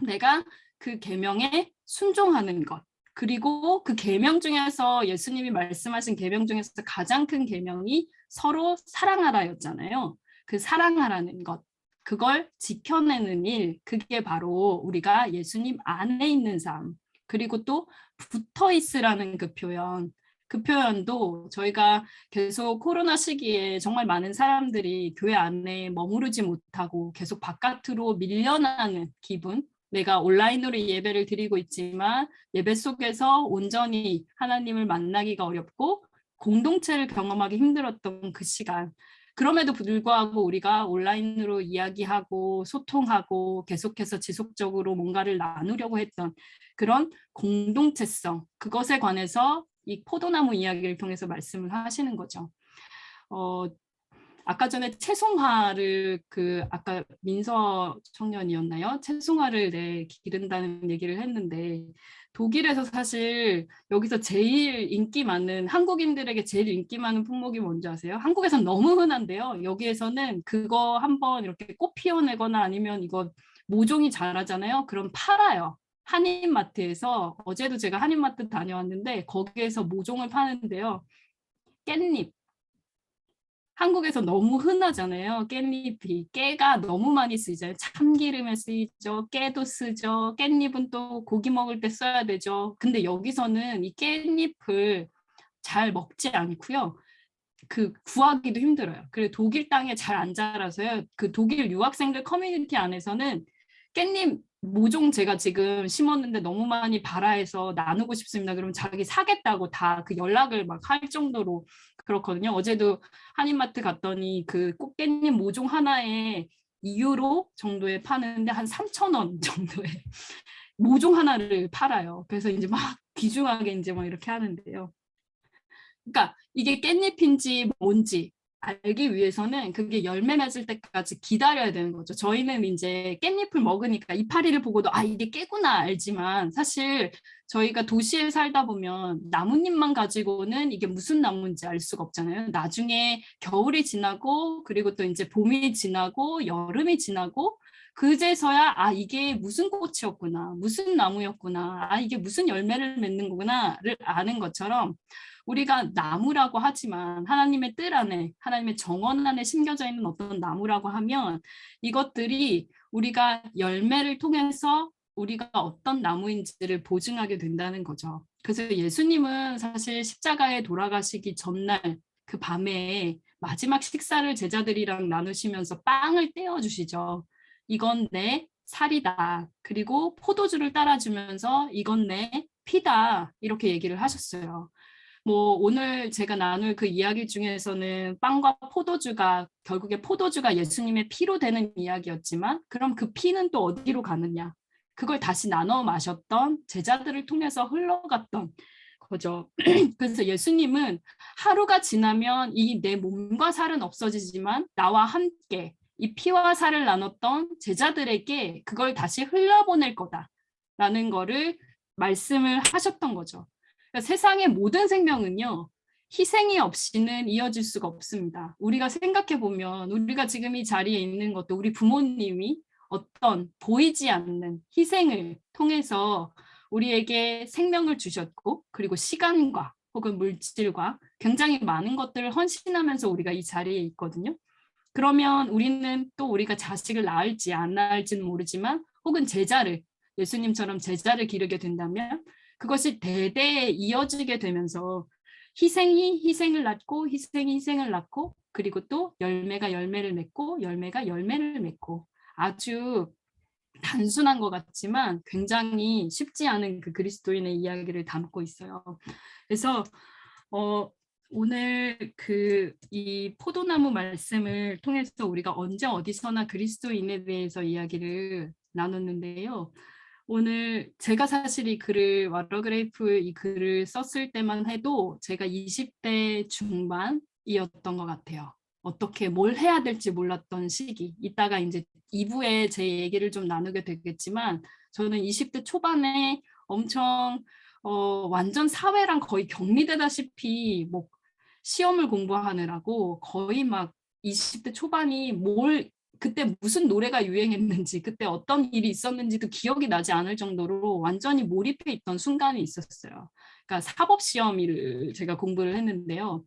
내가 그 계명에 순종하는 것. 그리고 그 계명 중에서 예수님이 말씀하신 계명 중에서 가장 큰 계명이 서로 사랑하라였잖아요. 그 사랑하라는 것. 그걸 지켜내는 일, 그게 바로 우리가 예수님 안에 있는 삶. 그리고 또 붙어 있으라는 그 표현. 그 표현도 저희가 계속 코로나 시기에 정말 많은 사람들이 교회 안에 머무르지 못하고 계속 바깥으로 밀려나는 기분, 내가 온라인으로 예배를 드리고 있지만 예배 속에서 온전히 하나님을 만나기가 어렵고 공동체를 경험하기 힘들었던 그 시간. 그럼에도 불구하고 우리가 온라인으로 이야기하고 소통하고 계속해서 지속적으로 뭔가를 나누려고 했던 그런 공동체성, 그것에 관해서 이 포도나무 이야기를 통해서 말씀을 하시는 거죠. 아까 전에 채송화를 아까 민서 청년이었나요? 채송화를 기른다는 얘기를 했는데 독일에서 사실 여기서 제일 인기 많은 한국인들에게 제일 인기 많은 품목이 뭔지 아세요? 한국에선 너무 흔한데요. 여기에서는 그거 한번 이렇게 꽃 피워내거나 아니면 이거 모종이 자라잖아요. 그럼 팔아요. 한인마트에서 어제도 제가 한인마트 다녀왔는데 거기에서 모종을 파는데요. 깻잎. 한국에서 너무 흔하잖아요. 깻잎이. 깨가 너무 많이 쓰이잖아요. 참기름에 쓰이죠. 깨도 쓰죠. 깻잎은 또 고기 먹을 때 써야 되죠. 근데 여기서는 이 깻잎을 잘 먹지 않고요. 구하기도 힘들어요. 그리고 독일 땅에 잘 안 자라서요. 그 독일 유학생들 커뮤니티 안에서는 깻잎 모종 제가 지금 심었는데 너무 많이 발아해서 나누고 싶습니다. 그러면 자기 사겠다고 다 그 연락을 막 할 정도로 그렇거든요. 어제도 한인마트 갔더니 그 꽃깻잎 모종 하나에 2유로 정도에 파는데 한 3,000원 정도에 모종 하나를 팔아요. 그래서 이제 막 귀중하게 이제 막 이렇게 하는데요. 그러니까 이게 깻잎인지 뭔지 알기 위해서는 그게 열매 맺을 때까지 기다려야 되는 거죠. 저희는 이제 깻잎을 먹으니까 이파리를 보고도 아 이게 깨구나 알지만 사실 저희가 도시에 살다 보면 나뭇잎만 가지고는 이게 무슨 나무인지 알 수가 없잖아요. 나중에 겨울이 지나고 그리고 또 이제 봄이 지나고 여름이 지나고 그제서야 아 이게 무슨 꽃이었구나 무슨 나무였구나 아 이게 무슨 열매를 맺는 거구나를 아는 것처럼 우리가 나무라고 하지만 하나님의 뜻 안에 하나님의 정원 안에 심겨져 있는 어떤 나무라고 하면 이것들이 우리가 열매를 통해서 우리가 어떤 나무인지를 보증하게 된다는 거죠. 그래서 예수님은 사실 십자가에 돌아가시기 전날 그 밤에 마지막 식사를 제자들이랑 나누시면서 빵을 떼어주시죠. 이건 내 살이다. 그리고 포도주를 따라주면서 이건 내 피다. 이렇게 얘기를 하셨어요. 뭐 오늘 제가 나눌 그 이야기 중에서는 빵과 포도주가 결국에 포도주가 예수님의 피로 되는 이야기였지만 그럼 그 피는 또 어디로 가느냐? 그걸 다시 나눠 마셨던 제자들을 통해서 흘러갔던 거죠. 그래서 예수님은 하루가 지나면 이 내 몸과 살은 없어지지만 나와 함께 이 피와 살을 나눴던 제자들에게 그걸 다시 흘려보낼 거다라는 거를 말씀을 하셨던 거죠. 그러니까 세상의 모든 생명은요. 희생이 없이는 이어질 수가 없습니다. 우리가 생각해 보면 우리가 지금 이 자리에 있는 것도 우리 부모님이 어떤 보이지 않는 희생을 통해서 우리에게 생명을 주셨고 그리고 시간과 혹은 물질과 굉장히 많은 것들을 헌신하면서 우리가 이 자리에 있거든요. 그러면 우리는 또 우리가 자식을 낳을지 안 낳을지는 모르지만 혹은 제자를 예수님처럼 제자를 기르게 된다면 그것이 대대에 이어지게 되면서 희생이 희생을 낳고 희생이 희생을 낳고 그리고 또 열매가 열매를 맺고 열매가 열매를 맺고 아주 단순한 것 같지만 굉장히 쉽지 않은 그 그리스도인의 이야기를 담고 있어요. 그래서 오늘 이 포도나무 말씀을 통해서 우리가 언제 어디서나 그리스도인에 대해서 이야기를 나눴는데요. 오늘 제가 사실 이 글을 와러그레이프 이 글을 썼을 때만 해도 제가 20대 중반이었던 것 같아요. 어떻게 뭘 해야 될지 몰랐던 시기. 이따가 이제 2부에 제 얘기를 좀 나누게 되겠지만 저는 20대 초반에 엄청 완전 사회랑 거의 격리되다시피 뭐 시험을 공부하느라고 거의 막 20대 초반이 그때 무슨 노래가 유행했는지 그때 어떤 일이 있었는지도 기억이 나지 않을 정도로 완전히 몰입해 있던 순간이 있었어요. 그러니까 사법시험을 제가 공부를 했는데요.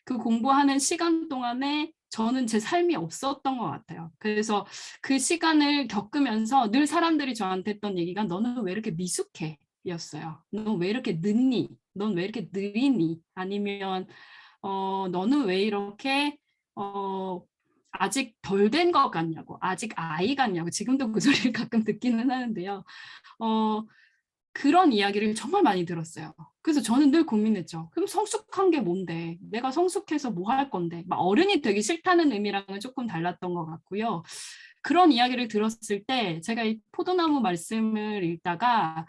그 공부하는 시간 동안에 저는 제 삶이 없었던 것 같아요. 그래서 그 시간을 겪으면서 늘 사람들이 저한테 했던 얘기가 너는 왜 이렇게 미숙해? 였어요. 넌 왜 이렇게 늦니? 넌 왜 이렇게 느리니? 아니면 너는 왜 이렇게 아직 덜 된 것 같냐고, 아직 아이 같냐고, 지금도 그 소리를 가끔 듣기는 하는데요. 그런 이야기를 정말 많이 들었어요. 그래서 저는 늘 고민했죠. 그럼 성숙한 게 뭔데? 내가 성숙해서 뭐 할 건데? 막 어른이 되기 싫다는 의미랑은 조금 달랐던 것 같고요. 그런 이야기를 들었을 때 제가 이 포도나무 말씀을 읽다가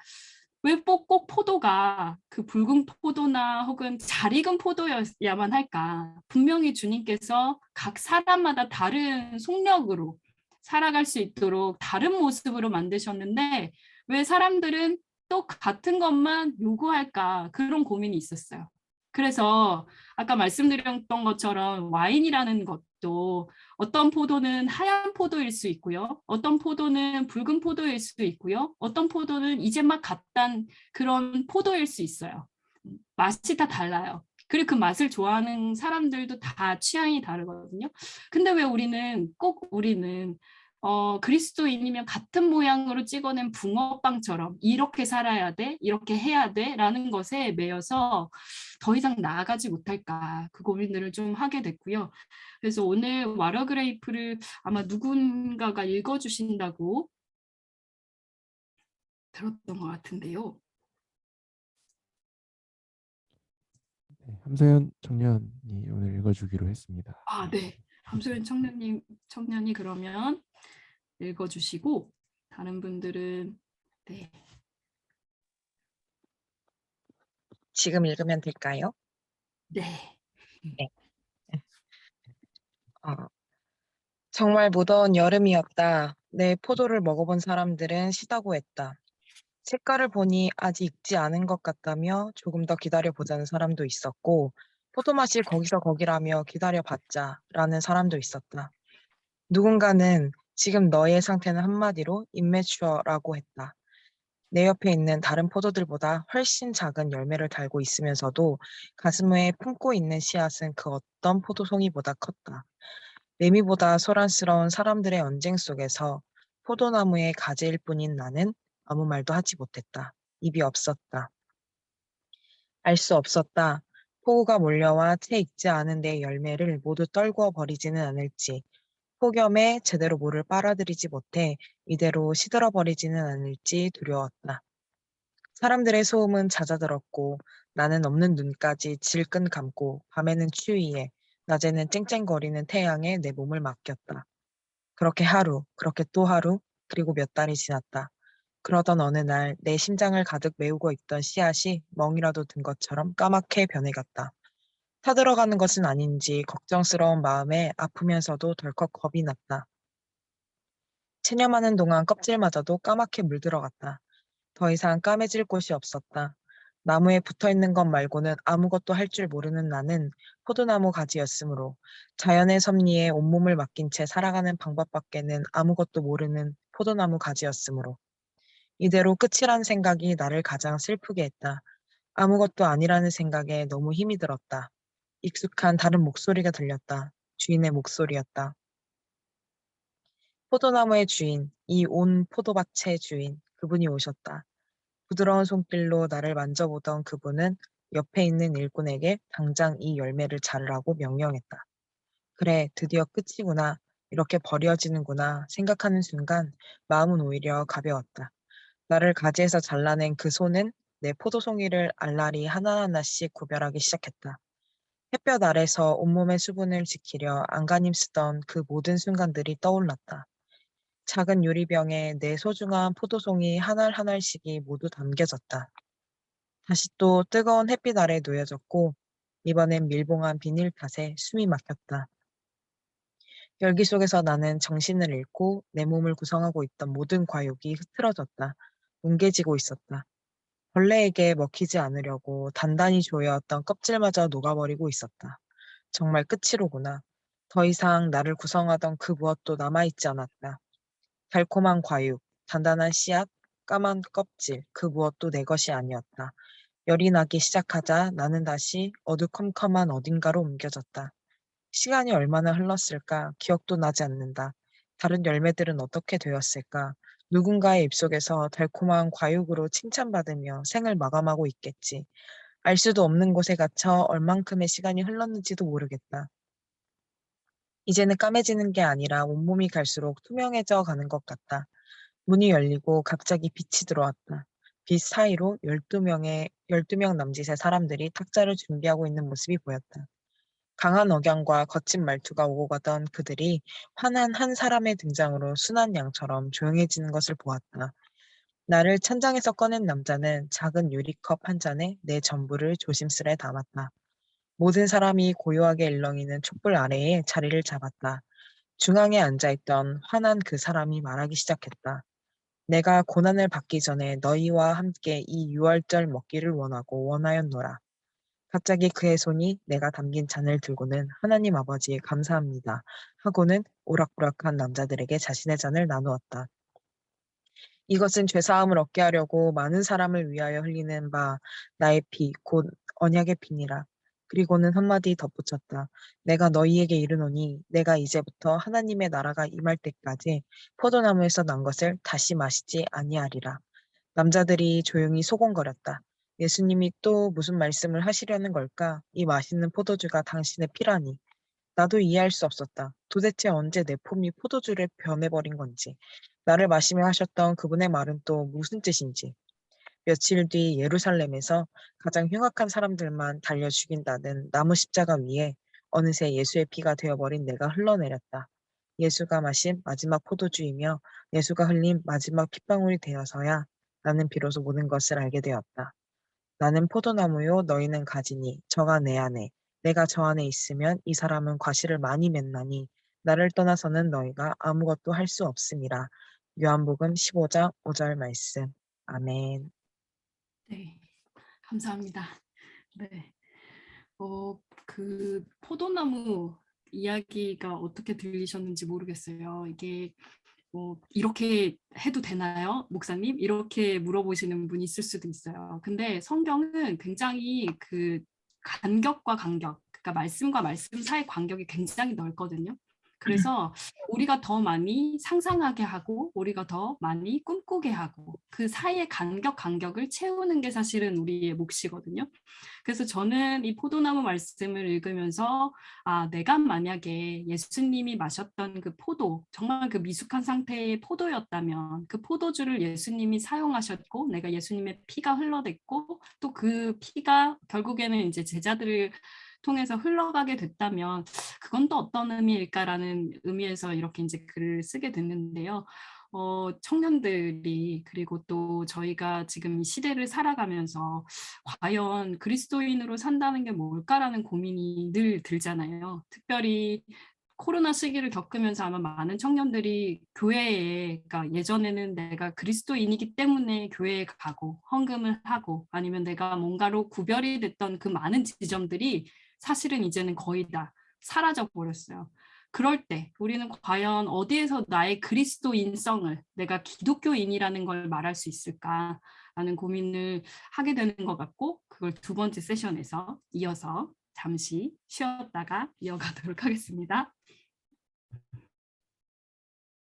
왜 꼭 포도가 그 붉은 포도나 혹은 잘 익은 포도여야만 할까? 분명히 주님께서 각 사람마다 다른 속력으로 살아갈 수 있도록 다른 모습으로 만드셨는데 왜 사람들은 또 같은 것만 요구할까? 그런 고민이 있었어요. 그래서 아까 말씀드렸던 것처럼 와인이라는 것도 어떤 포도는 하얀 포도일 수 있고요. 어떤 포도는 붉은 포도일 수도 있고요. 어떤 포도는 이제 막 갓단 그런 포도일 수 있어요. 맛이 다 달라요. 그리고 그 맛을 좋아하는 사람들도 다 취향이 다르거든요. 근데 왜 우리는 그리스도인이면 같은 모양으로 찍어낸 붕어빵처럼 이렇게 살아야 돼, 이렇게 해야 돼 라는 것에 매여서 더 이상 나아가지 못할까 그 고민들을 좀 하게 됐고요. 그래서 오늘 와러그레이프를 아마 누군가가 읽어주신다고 들었던 것 같은데요. 네, 함서연 청년이 오늘 읽어주기로 했습니다. 아, 네. 함소연 청년이 그러면 읽어주시고 다른 분들은 네. 지금 읽으면 될까요? 네. 네. 정말 무더운 여름이었다. 내 포도를 먹어본 사람들은 시다고 했다. 색깔을 보니 아직 익지 않은 것 같다며 조금 더 기다려보자는 사람도 있었고, 포도 맛이 거기서 거기라며 기다려봤자라는 사람도 있었다. 누군가는 지금 너의 상태는 한마디로 immature라고 했다. 내 옆에 있는 다른 포도들보다 훨씬 작은 열매를 달고 있으면서도 가슴에 품고 있는 씨앗은 그 어떤 포도송이보다 컸다. 매미보다 소란스러운 사람들의 언쟁 속에서 포도나무의 가지일 뿐인 나는 아무 말도 하지 못했다. 입이 없었다. 알 수 없었다. 폭우가 몰려와 채 익지 않은 내 열매를 모두 떨구어 버리지는 않을지, 폭염에 제대로 물을 빨아들이지 못해 이대로 시들어 버리지는 않을지 두려웠다. 사람들의 소음은 잦아들었고 나는 없는 눈까지 질끈 감고 밤에는 추위에 낮에는 쨍쨍거리는 태양에 내 몸을 맡겼다. 그렇게 하루, 그렇게 또 하루, 그리고 몇 달이 지났다. 그러던 어느 날 내 심장을 가득 메우고 있던 씨앗이 멍이라도 든 것처럼 까맣게 변해갔다. 타들어가는 것은 아닌지 걱정스러운 마음에 아프면서도 덜컥 겁이 났다. 체념하는 동안 껍질마저도 까맣게 물들어갔다. 더 이상 까매질 곳이 없었다. 나무에 붙어있는 것 말고는 아무것도 할 줄 모르는 나는 포도나무 가지였으므로 자연의 섭리에 온몸을 맡긴 채 살아가는 방법밖에는 아무것도 모르는 포도나무 가지였으므로 이대로 끝이란 생각이 나를 가장 슬프게 했다. 아무것도 아니라는 생각에 너무 힘이 들었다. 익숙한 다른 목소리가 들렸다. 주인의 목소리였다. 포도나무의 주인, 이 온 포도밭의 주인, 그분이 오셨다. 부드러운 손길로 나를 만져보던 그분은 옆에 있는 일꾼에게 당장 이 열매를 자르라고 명령했다. 그래, 드디어 끝이구나. 이렇게 버려지는구나 생각하는 순간 마음은 오히려 가벼웠다. 나를 가지에서 잘라낸 그 손은 내 포도송이를 알알이 하나하나씩 구별하기 시작했다. 햇볕 아래서 온몸의 수분을 지키려 안간힘 쓰던 그 모든 순간들이 떠올랐다. 작은 유리병에 내 소중한 포도송이 한 알 한 알씩이 모두 담겨졌다. 다시 또 뜨거운 햇빛 아래 놓여졌고 이번엔 밀봉한 비닐 탓에 숨이 막혔다. 열기 속에서 나는 정신을 잃고 내 몸을 구성하고 있던 모든 과육이 흐트러졌다. 뭉개지고 있었다. 벌레에게 먹히지 않으려고 단단히 조여왔던 껍질마저 녹아버리고 있었다. 정말 끝이로구나. 더 이상 나를 구성하던 그 무엇도 남아있지 않았다. 달콤한 과육, 단단한 씨앗, 까만 껍질, 그 무엇도 내 것이 아니었다. 열이 나기 시작하자 나는 다시 어두컴컴한 어딘가로 옮겨졌다. 시간이 얼마나 흘렀을까 기억도 나지 않는다. 다른 열매들은 어떻게 되었을까? 누군가의 입속에서 달콤한 과육으로 칭찬받으며 생을 마감하고 있겠지. 알 수도 없는 곳에 갇혀 얼만큼의 시간이 흘렀는지도 모르겠다. 이제는 까매지는 게 아니라 온몸이 갈수록 투명해져 가는 것 같다. 문이 열리고 갑자기 빛이 들어왔다. 빛 사이로 12명 남짓의 사람들이 탁자를 준비하고 있는 모습이 보였다. 강한 억양과 거친 말투가 오고 가던 그들이 환한 한 사람의 등장으로 순한 양처럼 조용해지는 것을 보았다. 나를 찬장에서 꺼낸 남자는 작은 유리컵 한 잔에 내 전부를 조심스레 담았다. 모든 사람이 고요하게 일렁이는 촛불 아래에 자리를 잡았다. 중앙에 앉아있던 환한 그 사람이 말하기 시작했다. 내가 고난을 받기 전에 너희와 함께 이 유월절 먹기를 원하고 원하였노라. 갑자기 그의 손이 내가 담긴 잔을 들고는 하나님 아버지에 감사합니다 하고는 오락부락한 남자들에게 자신의 잔을 나누었다. 이것은 죄사함을 얻게 하려고 많은 사람을 위하여 흘리는 바 나의 피, 곧 언약의 피니라. 그리고는 한마디 덧붙였다. 내가 너희에게 이르노니 내가 이제부터 하나님의 나라가 임할 때까지 포도나무에서 난 것을 다시 마시지 아니하리라. 남자들이 조용히 소곤거렸다. 예수님이 또 무슨 말씀을 하시려는 걸까? 이 맛있는 포도주가 당신의 피라니. 나도 이해할 수 없었다. 도대체 언제 내 폼이 포도주를 변해버린 건지. 나를 마시며 하셨던 그분의 말은 또 무슨 뜻인지. 며칠 뒤 예루살렘에서 가장 흉악한 사람들만 달려 죽인다는 나무 십자가 위에 어느새 예수의 피가 되어버린 내가 흘러내렸다. 예수가 마신 마지막 포도주이며 예수가 흘린 마지막 핏방울이 되어서야 나는 비로소 모든 것을 알게 되었다. 나는 포도나무요 너희는 가지니 저가 내 안에 내가 저 안에 있으면 이 사람은 과실을 많이 맺나니 나를 떠나서는 너희가 아무것도 할 수 없음이라. 요한복음 15장 5절 말씀. 아멘. 네, 감사합니다. 네, 그 포도나무 이야기가 어떻게 들리셨는지 모르겠어요. 이게 이렇게 해도 되나요, 목사님? 이렇게 물어보시는 분이 있을 수도 있어요. 근데 성경은 굉장히 그 간격과 간격, 그러니까 말씀과 말씀 사이 간격이 굉장히 넓거든요. 그래서 우리가 더 많이 상상하게 하고 우리가 더 많이 꿈꾸게 하고 그 사이의 간격을 채우는 게 사실은 우리의 몫이거든요. 그래서 저는 이 포도나무 말씀을 읽으면서 내가 만약에 예수님이 마셨던 그 포도, 정말 그 미숙한 상태의 포도였다면 그 포도주를 예수님이 사용하셨고 내가 예수님의 피가 흘러댔고 또 그 피가 결국에는 이제 제자들을 통해서 흘러가게 됐다면 그건 또 어떤 의미일까라는 의미에서 이렇게 이제 글을 쓰게 됐는데요. 청년들이 그리고 또 저희가 지금 이 시대를 살아가면서 과연 그리스도인으로 산다는 게 뭘까라는 고민이 늘 들잖아요. 특별히 코로나 시기를 겪으면서 아마 많은 청년들이 교회에, 그러니까 예전에는 내가 그리스도인이기 때문에 교회에 가고 헌금을 하고 아니면 내가 뭔가로 구별이 됐던 그 많은 지점들이 사실은 이제는 거의 다 사라져 버렸어요. 그럴 때 우리는 과연 어디에서 나의 그리스도인성을 내가 기독교인이라는 걸 말할 수 있을까라는 고민을 하게 되는 것 같고 그걸 두 번째 세션에서 이어서 잠시 쉬었다가 이어가도록 하겠습니다.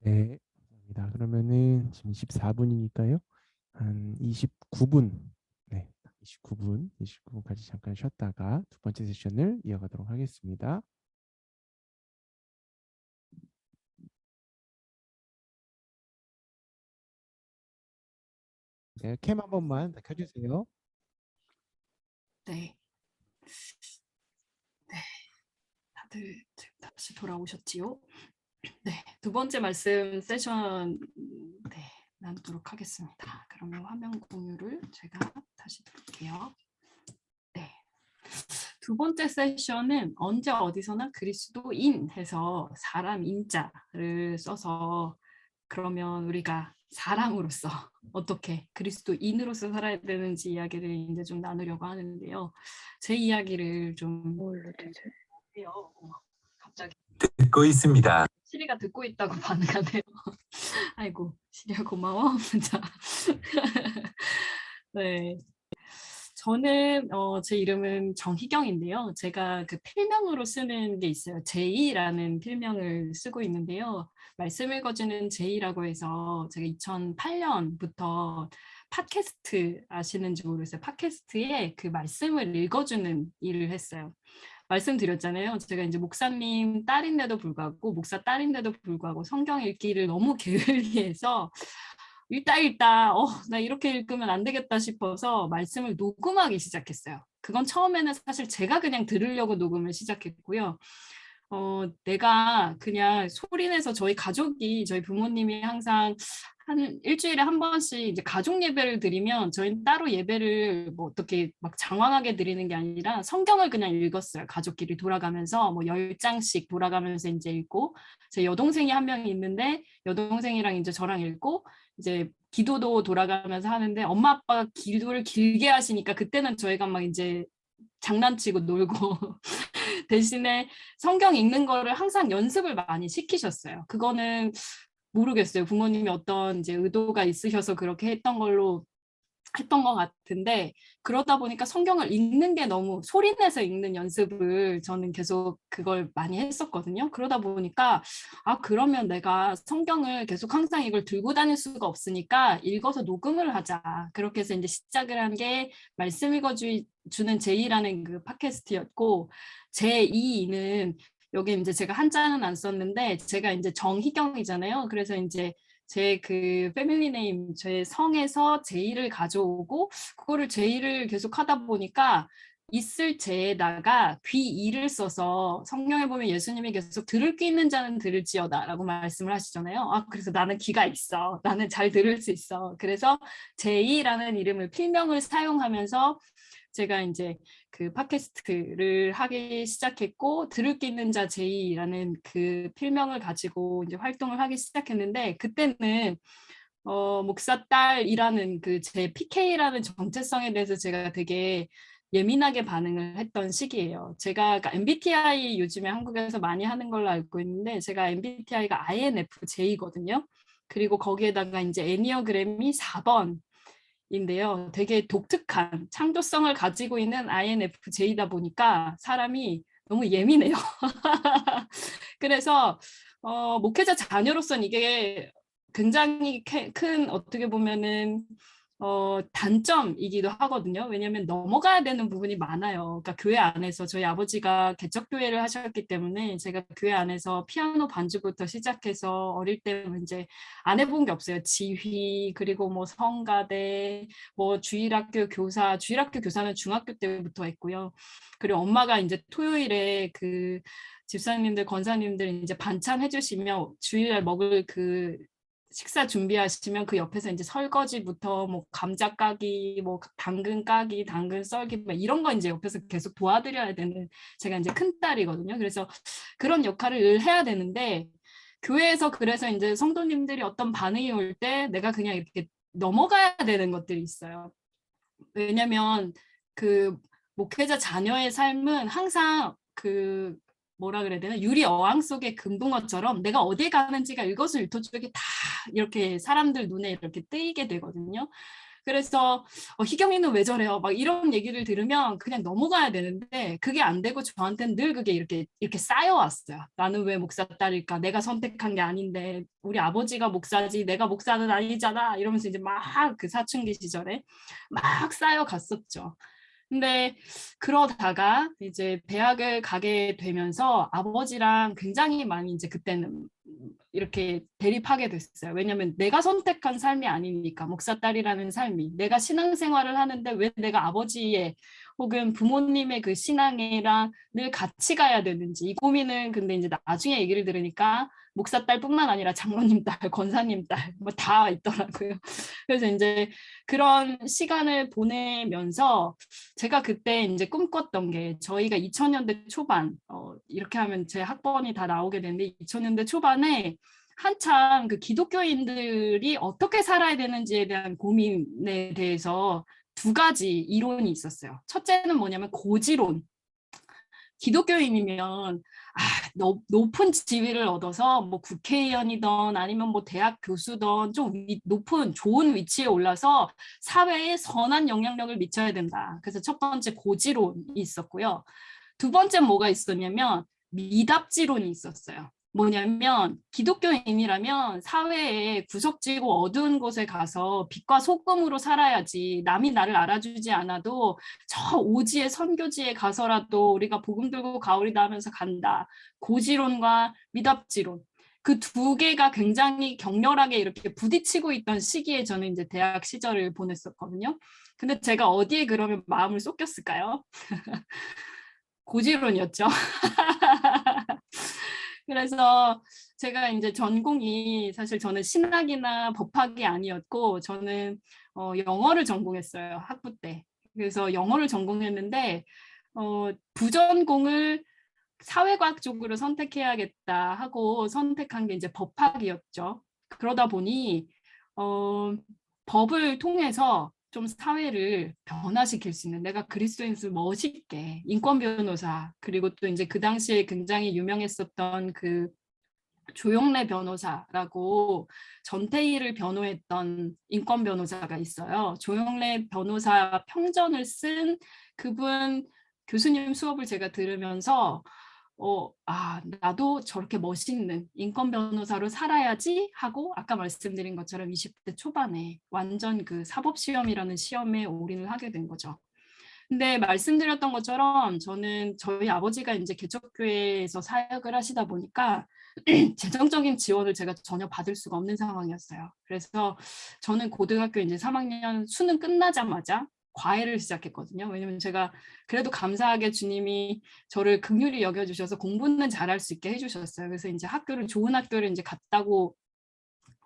네, 감사합니다. 그러면은 지금 24분이니까요. 한 29분, 네, 29분까지 잠깐 쉬었다가 두 번째 세션을 이어가도록 하겠습니다. 네, 캠 한 번만 다 켜주세요. 네. 다들 다시 돌아오셨지요? 네, 두 번째 말씀 세션 나누도록 하겠습니다. 그러면 화면 공유를 제가 다시 드릴게요. 네. 두 번째 세션은 언제 어디서나 그리스도인 해서 사람 인자를 써서 그러면 우리가 사람으로서 어떻게 그리스도인으로서 살아야 되는지 이야기를 이제 좀 나누려고 하는데요. 제 이야기를 좀 뭘로 되지? 해요. 갑자기 듣고 있습니다. 시리가 듣고 있다고 반응하네요. 아이고 시리야 고마워. 진짜. 네. 저는 제 이름은 정희경인데요. 제가 그 필명으로 쓰는 게 있어요. 제이라는 필명을 쓰고 있는데요. 말씀 읽어주는 제이라고 해서 제가 2008년부터 팟캐스트 아시는지 모르겠어요. 팟캐스트에 그 말씀을 읽어주는 일을 했어요. 말씀드렸잖아요. 제가 이제 목사님 딸인데도 불구하고 목사 딸인데도 불구하고 성경 읽기를 너무 게을리해서 읽다 나 이렇게 읽으면 안 되겠다 싶어서 말씀을 녹음하기 시작했어요. 그건 처음에는 사실 제가 그냥 들으려고 녹음을 시작했고요. 내가 그냥 소리내서 저희 부모님이 항상 한 일주일에 한 번씩 이제 가족 예배를 드리면 저희는 따로 예배를 뭐 어떻게 막 장황하게 드리는 게 아니라 성경을 그냥 읽었어요. 가족끼리 돌아가면서 뭐 10장씩 돌아가면서 이제 읽고 제 여동생이 한 명이 있는데 여동생이랑 이제 저랑 읽고 이제 기도도 돌아가면서 하는데 엄마 아빠가 기도를 길게 하시니까 그때는 저희가 막 이제 장난치고 놀고 대신에 성경 읽는 거를 항상 연습을 많이 시키셨어요. 그거는 모르겠어요. 부모님이 어떤 이제 의도가 있으셔서 그렇게 했던 것 같은데 그러다 보니까 성경을 읽는 게 너무 소리내서 읽는 연습을 저는 계속 그걸 많이 했었거든요. 그러다 보니까 그러면 내가 성경을 계속 항상 이걸 들고 다닐 수가 없으니까 읽어서 녹음을 하자. 그렇게 해서 이제 시작을 한 게 말씀 읽어주는 제이라는 그 팟캐스트였고 제2는 여기 이제 제가 한자는 안 썼는데 제가 이제 정희경이잖아요. 그래서 이제 제 그 패밀리 네임 제 성에서 제이를 가져오고 그거를 제이를 계속 하다 보니까 있을 제에다가 귀이를 써서 성경에 보면 예수님이 계속 들을 귀 있는 자는 들을지어다라고 말씀을 하시잖아요. 그래서 나는 귀가 있어. 나는 잘 들을 수 있어. 그래서 제이라는 이름을 필명을 사용하면서 제가 이제 그 팟캐스트를 하기 시작했고 들을 게 있는 자 제이라는 그 필명을 가지고 이제 활동을 하기 시작했는데 그때는 목사 딸이라는 그 제 PK라는 정체성에 대해서 제가 되게 예민하게 반응을 했던 시기예요. 제가 그러니까 MBTI 요즘에 한국에서 많이 하는 걸로 알고 있는데 제가 MBTI가 INFJ거든요. 그리고 거기에다가 이제 애니어그램이 4번 인데요. 되게 독특한 창조성을 가지고 있는 INFJ다 보니까 사람이 너무 예민해요. 그래서 목회자 자녀로서는 이게 굉장히 큰 어떻게 보면은 단점이기도 하거든요. 왜냐하면 넘어가야 되는 부분이 많아요. 그러니까 교회 안에서 저희 아버지가 개척교회를 하셨기 때문에 제가 교회 안에서 피아노 반주부터 시작해서 어릴 때 이제 안 해본 게 없어요. 지휘 그리고 뭐 성가대, 뭐 주일학교 교사는 중학교 때부터 했고요. 그리고 엄마가 이제 토요일에 그 집사님들 권사님들 이제 반찬 해주시면 주일날 먹을 그 식사 준비하시면 그 옆에서 이제 설거지부터 뭐 감자 까기, 뭐 당근 까기, 당근 썰기 뭐 이런 거 이제 옆에서 계속 도와드려야 되는 제가 이제 큰 딸이거든요. 그래서 그런 역할을 해야 되는데 교회에서 그래서 이제 성도님들이 어떤 반응이 올 때 내가 그냥 이렇게 넘어가야 되는 것들이 있어요. 왜냐면 그 목회자 자녀의 삶은 항상 그 뭐라 그래야 되나 유리 어항 속의 금붕어처럼 내가 어디 가는지가 일거수일투족이 다 이렇게 사람들 눈에 이렇게 뜨이게 되거든요. 그래서 희경이는 왜 저래요? 막 이런 얘기를 들으면 그냥 넘어가야 되는데 그게 안 되고 저한테는 늘 그게 이렇게 쌓여왔어요. 나는 왜 목사 딸일까? 내가 선택한 게 아닌데 우리 아버지가 목사지 내가 목사는 아니잖아. 이러면서 이제 막 그 사춘기 시절에 막 쌓여갔었죠. 근데 그러다가 이제 대학을 가게 되면서 아버지랑 굉장히 많이 이제 그때는 이렇게 대립하게 됐어요. 왜냐하면 내가 선택한 삶이 아니니까 목사 딸이라는 삶이 내가 신앙생활을 하는데 왜 내가 아버지의 혹은 부모님의 그 신앙이랑 늘 같이 가야 되는지 이 고민을 근데 이제 나중에 얘기를 들으니까 목사 딸뿐만 아니라 장로님 딸, 권사님 딸 뭐 다 있더라고요. 그래서 이제 그런 시간을 보내면서 제가 그때 이제 꿈꿨던 게 저희가 2000년대 초반 이렇게 하면 제 학번이 다 나오게 되는데 2000년대 초반에 한참 그 기독교인들이 어떻게 살아야 되는지에 대한 고민에 대해서 두 가지 이론이 있었어요. 첫째는 뭐냐면 고지론. 기독교인이면 높은 지위를 얻어서 뭐 국회의원이든 아니면 뭐 대학 교수든 좀 높은 좋은 위치에 올라서 사회에 선한 영향력을 미쳐야 된다. 그래서 첫 번째 고지론이 있었고요. 두 번째 뭐가 있었냐면 미답지론이 있었어요. 뭐냐면 기독교인이라면 사회에 구석지고 어두운 곳에 가서 빛과 소금으로 살아야지 남이 나를 알아주지 않아도 저 오지의 선교지에 가서라도 우리가 복음 들고 가오리다 하면서 간다. 고지론과 미답지론. 그 두 개가 굉장히 격렬하게 이렇게 부딪히고 있던 시기에 저는 이제 대학 시절을 보냈었거든요. 근데 제가 어디에 그러면 마음을 쏟겼을까요? 고지론이었죠. 그래서 제가 이제 전공이 사실 저는 신학이나 법학이 아니었고 저는 영어를 전공했어요. 학부 때. 그래서 영어를 전공했는데 부전공을 사회과학 쪽으로 선택해야겠다 하고 선택한 게 이제 법학이었죠. 그러다 보니 법을 통해서 좀 사회를 변화시킬 수 있는 내가 그리스도인을 멋있게 인권 변호사 그리고 또 이제 그 당시에 굉장히 유명했었던 그 조영래 변호사라고 전태일을 변호했던 인권 변호사가 있어요. 조영래 변호사 평전을 쓴 그분 교수님 수업을 제가 들으면서 나도 저렇게 멋있는 인권 변호사로 살아야지 하고 아까 말씀드린 것처럼 20대 초반에 완전 그 사법시험이라는 시험에 올인을 하게 된 거죠. 근데 말씀드렸던 것처럼 저는 저희 아버지가 이제 개척교회에서 사역을 하시다 보니까 재정적인 지원을 제가 전혀 받을 수가 없는 상황이었어요. 그래서 저는 고등학교 이제 3학년 수능 끝나자마자 과외를 시작했거든요. 왜냐면 제가 그래도 감사하게 주님이 저를 긍휼히 여겨주셔서 공부는 잘할 수 있게 해주셨어요. 그래서 이제 좋은 학교를 이제 갔다고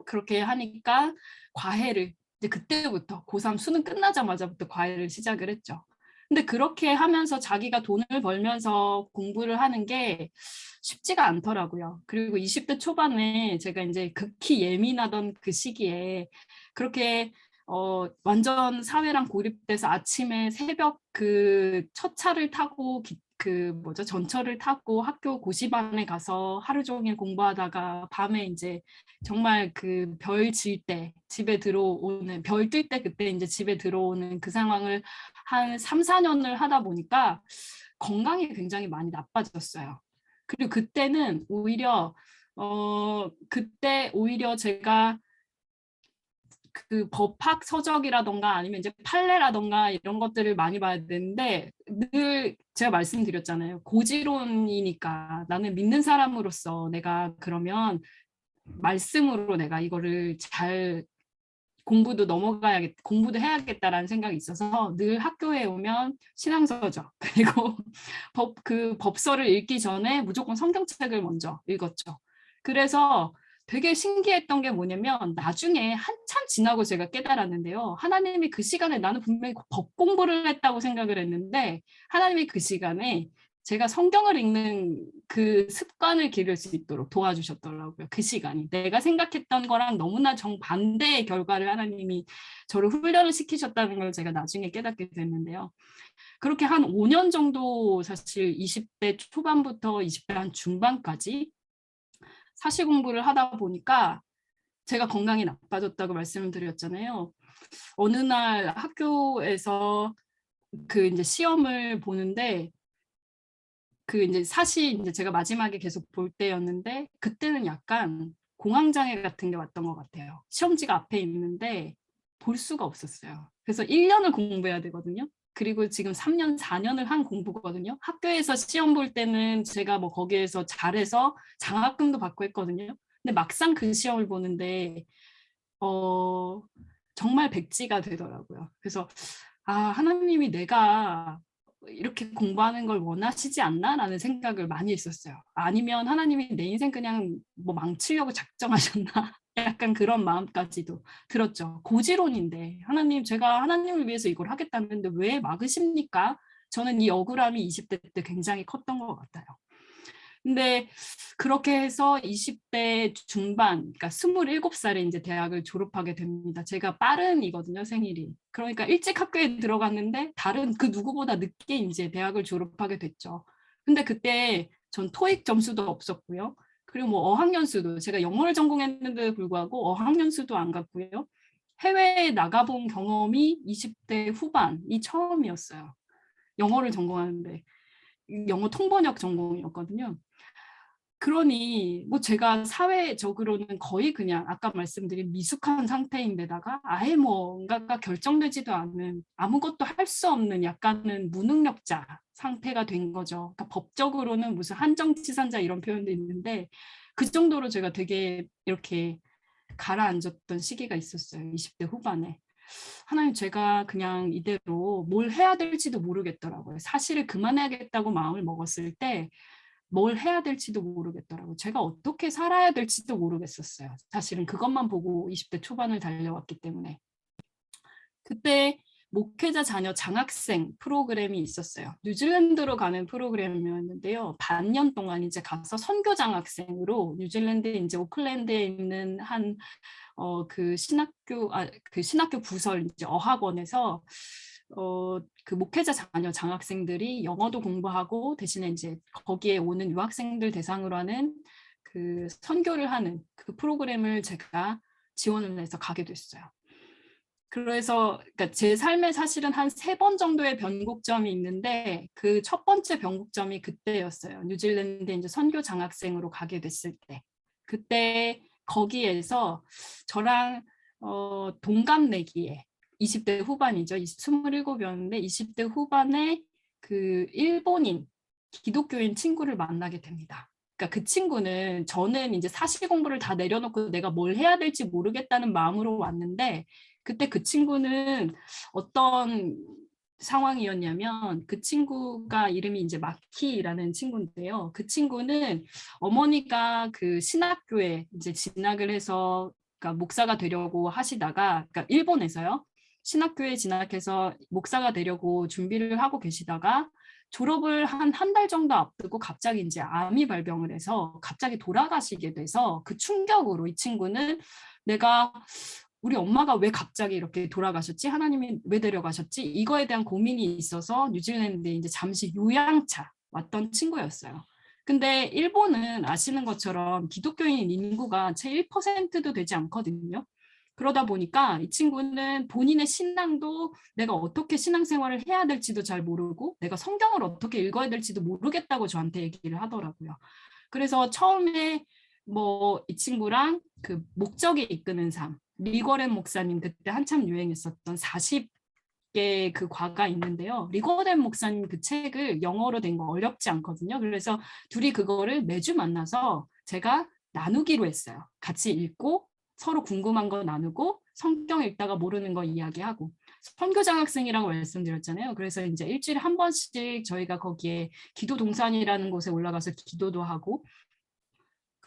그렇게 하니까 과외를 이제 그때부터 고3 수능 끝나자마자부터 과외를 시작을 했죠. 근데 그렇게 하면서 자기가 돈을 벌면서 공부를 하는 게 쉽지가 않더라고요. 그리고 20대 초반에 제가 이제 극히 예민하던 그 시기에 그렇게 완전 사회랑 고립돼서 아침에 새벽 그 첫 차를 타고 전철을 타고 학교 고시반에 가서 하루 종일 공부하다가 밤에 이제 정말 그 별 질 때 집에 들어오는 별 뜰 때 그때 이제 집에 들어오는 그 상황을 한 3, 4년을 하다 보니까 건강이 굉장히 많이 나빠졌어요. 그리고 그때는 오히려 제가 그 법학 서적이라던가 아니면 이제 판례라던가 이런 것들을 많이 봐야 되는데 늘 제가 말씀드렸잖아요. 고지론이니까 나는 믿는 사람으로서 내가 그러면 말씀으로 내가 이거를 잘 공부도 해야겠다라는 생각이 있어서 늘 학교에 오면 신앙서적 그리고 법서를 읽기 전에 무조건 성경책을 먼저 읽었죠. 그래서 되게 신기했던 게 뭐냐면 나중에 한참 지나고 제가 깨달았는데요. 하나님이 그 시간에 나는 분명히 법 공부를 했다고 생각을 했는데 하나님이 그 시간에 제가 성경을 읽는 그 습관을 기를 수 있도록 도와주셨더라고요. 그 시간이. 내가 생각했던 거랑 너무나 정반대의 결과를 하나님이 저를 훈련을 시키셨다는 걸 제가 나중에 깨닫게 됐는데요. 그렇게 한 5년 정도 사실 20대 초반부터 20대 한 중반까지 사시 공부를 하다 보니까 제가 건강이 나빠졌다고 말씀을 드렸잖아요. 어느 날 학교에서 그 이제 시험을 보는데 그 이제 이제 제가 마지막에 계속 볼 때였는데 그때는 약간 공황장애 같은 게 왔던 것 같아요. 시험지가 앞에 있는데 볼 수가 없었어요. 그래서 1년을 공부해야 되거든요. 그리고 지금 3년, 4년을 한 공부거든요. 학교에서 시험 볼 때는 제가 뭐 거기에서 잘해서 장학금도 받고 했거든요. 근데 막상 그 시험을 보는데 정말 백지가 되더라고요. 그래서 하나님이 내가 이렇게 공부하는 걸 원하시지 않나라는 생각을 많이 했었어요. 아니면 하나님이 내 인생 그냥 뭐 망치려고 작정하셨나? 약간 그런 마음까지도 들었죠. 고지론인데 하나님, 제가 하나님을 위해서 이걸 하겠다는데 왜 막으십니까? 저는 이 억울함이 20대 때 굉장히 컸던 것 같아요. 근데 그렇게 해서 20대 중반, 그러니까 27살에 이제 대학을 졸업하게 됩니다. 제가 빠른이거든요, 생일이. 그러니까 일찍 학교에 들어갔는데 다른 그 누구보다 늦게 이제 대학을 졸업하게 됐죠. 근데 그때 전 토익 점수도 없었고요. 그리고 뭐 어학연수도 제가 영어를 전공했는데도 불구하고 어학연수도 안 갔고요. 해외에 나가본 경험이 20대 후반이 처음이었어요. 영어를 전공하는데 영어 통번역 전공이었거든요. 그러니 뭐 제가 사회적으로는 거의 그냥 아까 말씀드린 미숙한 상태인데다가 아예 뭔가가 결정되지도 않은 아무것도 할 수 없는 약간은 무능력자 상태가 된 거죠. 그러니까 법적으로는 무슨 한정치산자 이런 표현도 있는데 그 정도로 제가 되게 이렇게 가라앉았던 시기가 있었어요. 20대 후반에. 하나님, 제가 그냥 이대로 뭘 해야 될지도 모르겠더라고요. 사실을 그만해야겠다고 마음을 먹었을 때 뭘 해야 될지도 모르겠더라고요. 제가 어떻게 살아야 될지도 모르겠었어요. 사실은 그것만 보고 20대 초반을 달려왔기 때문에. 그때 목회자 자녀 장학생 프로그램이 있었어요. 뉴질랜드로 가는 프로그램이었는데요. 반년 동안 이제 가서 선교 장학생으로 뉴질랜드 이제 오클랜드에 있는 한 그 신학교 부설 이제 어학원에서 그 목회자 자녀 장학생들이 영어도 공부하고 대신에 이제 거기에 오는 유학생들 대상으로 하는 그 선교를 하는 그 프로그램을 제가 지원을 해서 가게 됐어요. 그래서 그러니까 제 삶에 사실은 한 3번 정도의 변곡점이 있는데 그 첫 번째 변곡점이 그때였어요. 뉴질랜드 이제 선교 장학생으로 가게 됐을 때. 그때 거기에서 저랑 동갑내기에 20대 후반이죠. 27이었는데 20대 후반에 그 일본인 기독교인 친구를 만나게 됩니다. 그러니까 그 친구는 저는 이제 사실 공부를 다 내려놓고 내가 뭘 해야 될지 모르겠다는 마음으로 왔는데 그때 그 친구는 어떤 상황이었냐면 그 친구가 이름이 이제 마키라는 친구인데요. 그 친구는 어머니가 그 신학교에 이제 진학을 해서 그러니까 목사가 되려고 하시다가 그러니까 일본에서요. 신학교에 진학해서 목사가 되려고 준비를 하고 계시다가 졸업을 한 달 정도 앞두고 갑자기 이제 암이 발병을 해서 갑자기 돌아가시게 돼서 그 충격으로 이 친구는 내가 우리 엄마가 왜 갑자기 이렇게 돌아가셨지? 하나님이 왜 데려가셨지? 이거에 대한 고민이 있어서 뉴질랜드에 이제 잠시 요양차 왔던 친구였어요. 근데 일본은 아시는 것처럼 기독교인 인구가 채 1%도 되지 않거든요. 그러다 보니까 이 친구는 본인의 신앙도 내가 어떻게 신앙생활을 해야 될지도 잘 모르고 내가 성경을 어떻게 읽어야 될지도 모르겠다고 저한테 얘기를 하더라고요. 그래서 처음에 뭐 이 친구랑 그 목적이 이끄는 삶, 리거렌 목사님 그때 한참 유행했었던 40개 그 과가 있는데요. 리거렌 목사님 그 책을 영어로 된 거 어렵지 않거든요. 그래서 둘이 그거를 매주 만나서 제가 나누기로 했어요. 같이 읽고 서로 궁금한 거 나누고 성경 읽다가 모르는 거 이야기하고 선교장학생이라고 말씀드렸잖아요. 그래서 이제 일주일에 한 번씩 저희가 거기에 기도 동산이라는 곳에 올라가서 기도도 하고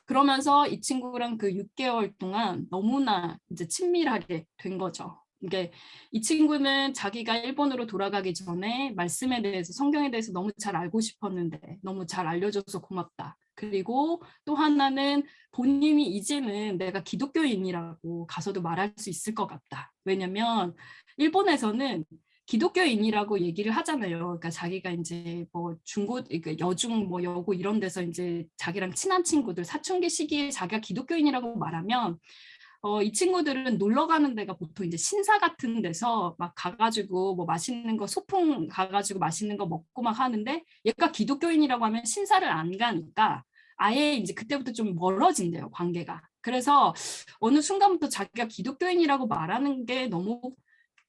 그러면서 이 친구랑 그 6개월 동안 너무나 이제 친밀하게 된 거죠. 이게 이 친구는 자기가 일본으로 돌아가기 전에 말씀에 대해서 성경에 대해서 너무 잘 알고 싶었는데 너무 잘 알려줘서 고맙다. 그리고 또 하나는 본인이 이제는 내가 기독교인이라고 가서도 말할 수 있을 것 같다. 왜냐면 일본에서는 기독교인이라고 얘기를 하잖아요. 그러니까 자기가 이제 뭐 중고, 여중, 뭐 여고 이런 데서 이제 자기랑 친한 친구들 사춘기 시기에 자기가 기독교인이라고 말하면 이 친구들은 놀러 가는 데가 보통 이제 신사 같은 데서 막 가가지고 뭐 맛있는 거 소풍 가가지고 맛있는 거 먹고 막 하는데 얘가 기독교인이라고 하면 신사를 안 가니까 아예 이제 그때부터 좀 멀어진대요, 관계가. 그래서 어느 순간부터 자기가 기독교인이라고 말하는 게 너무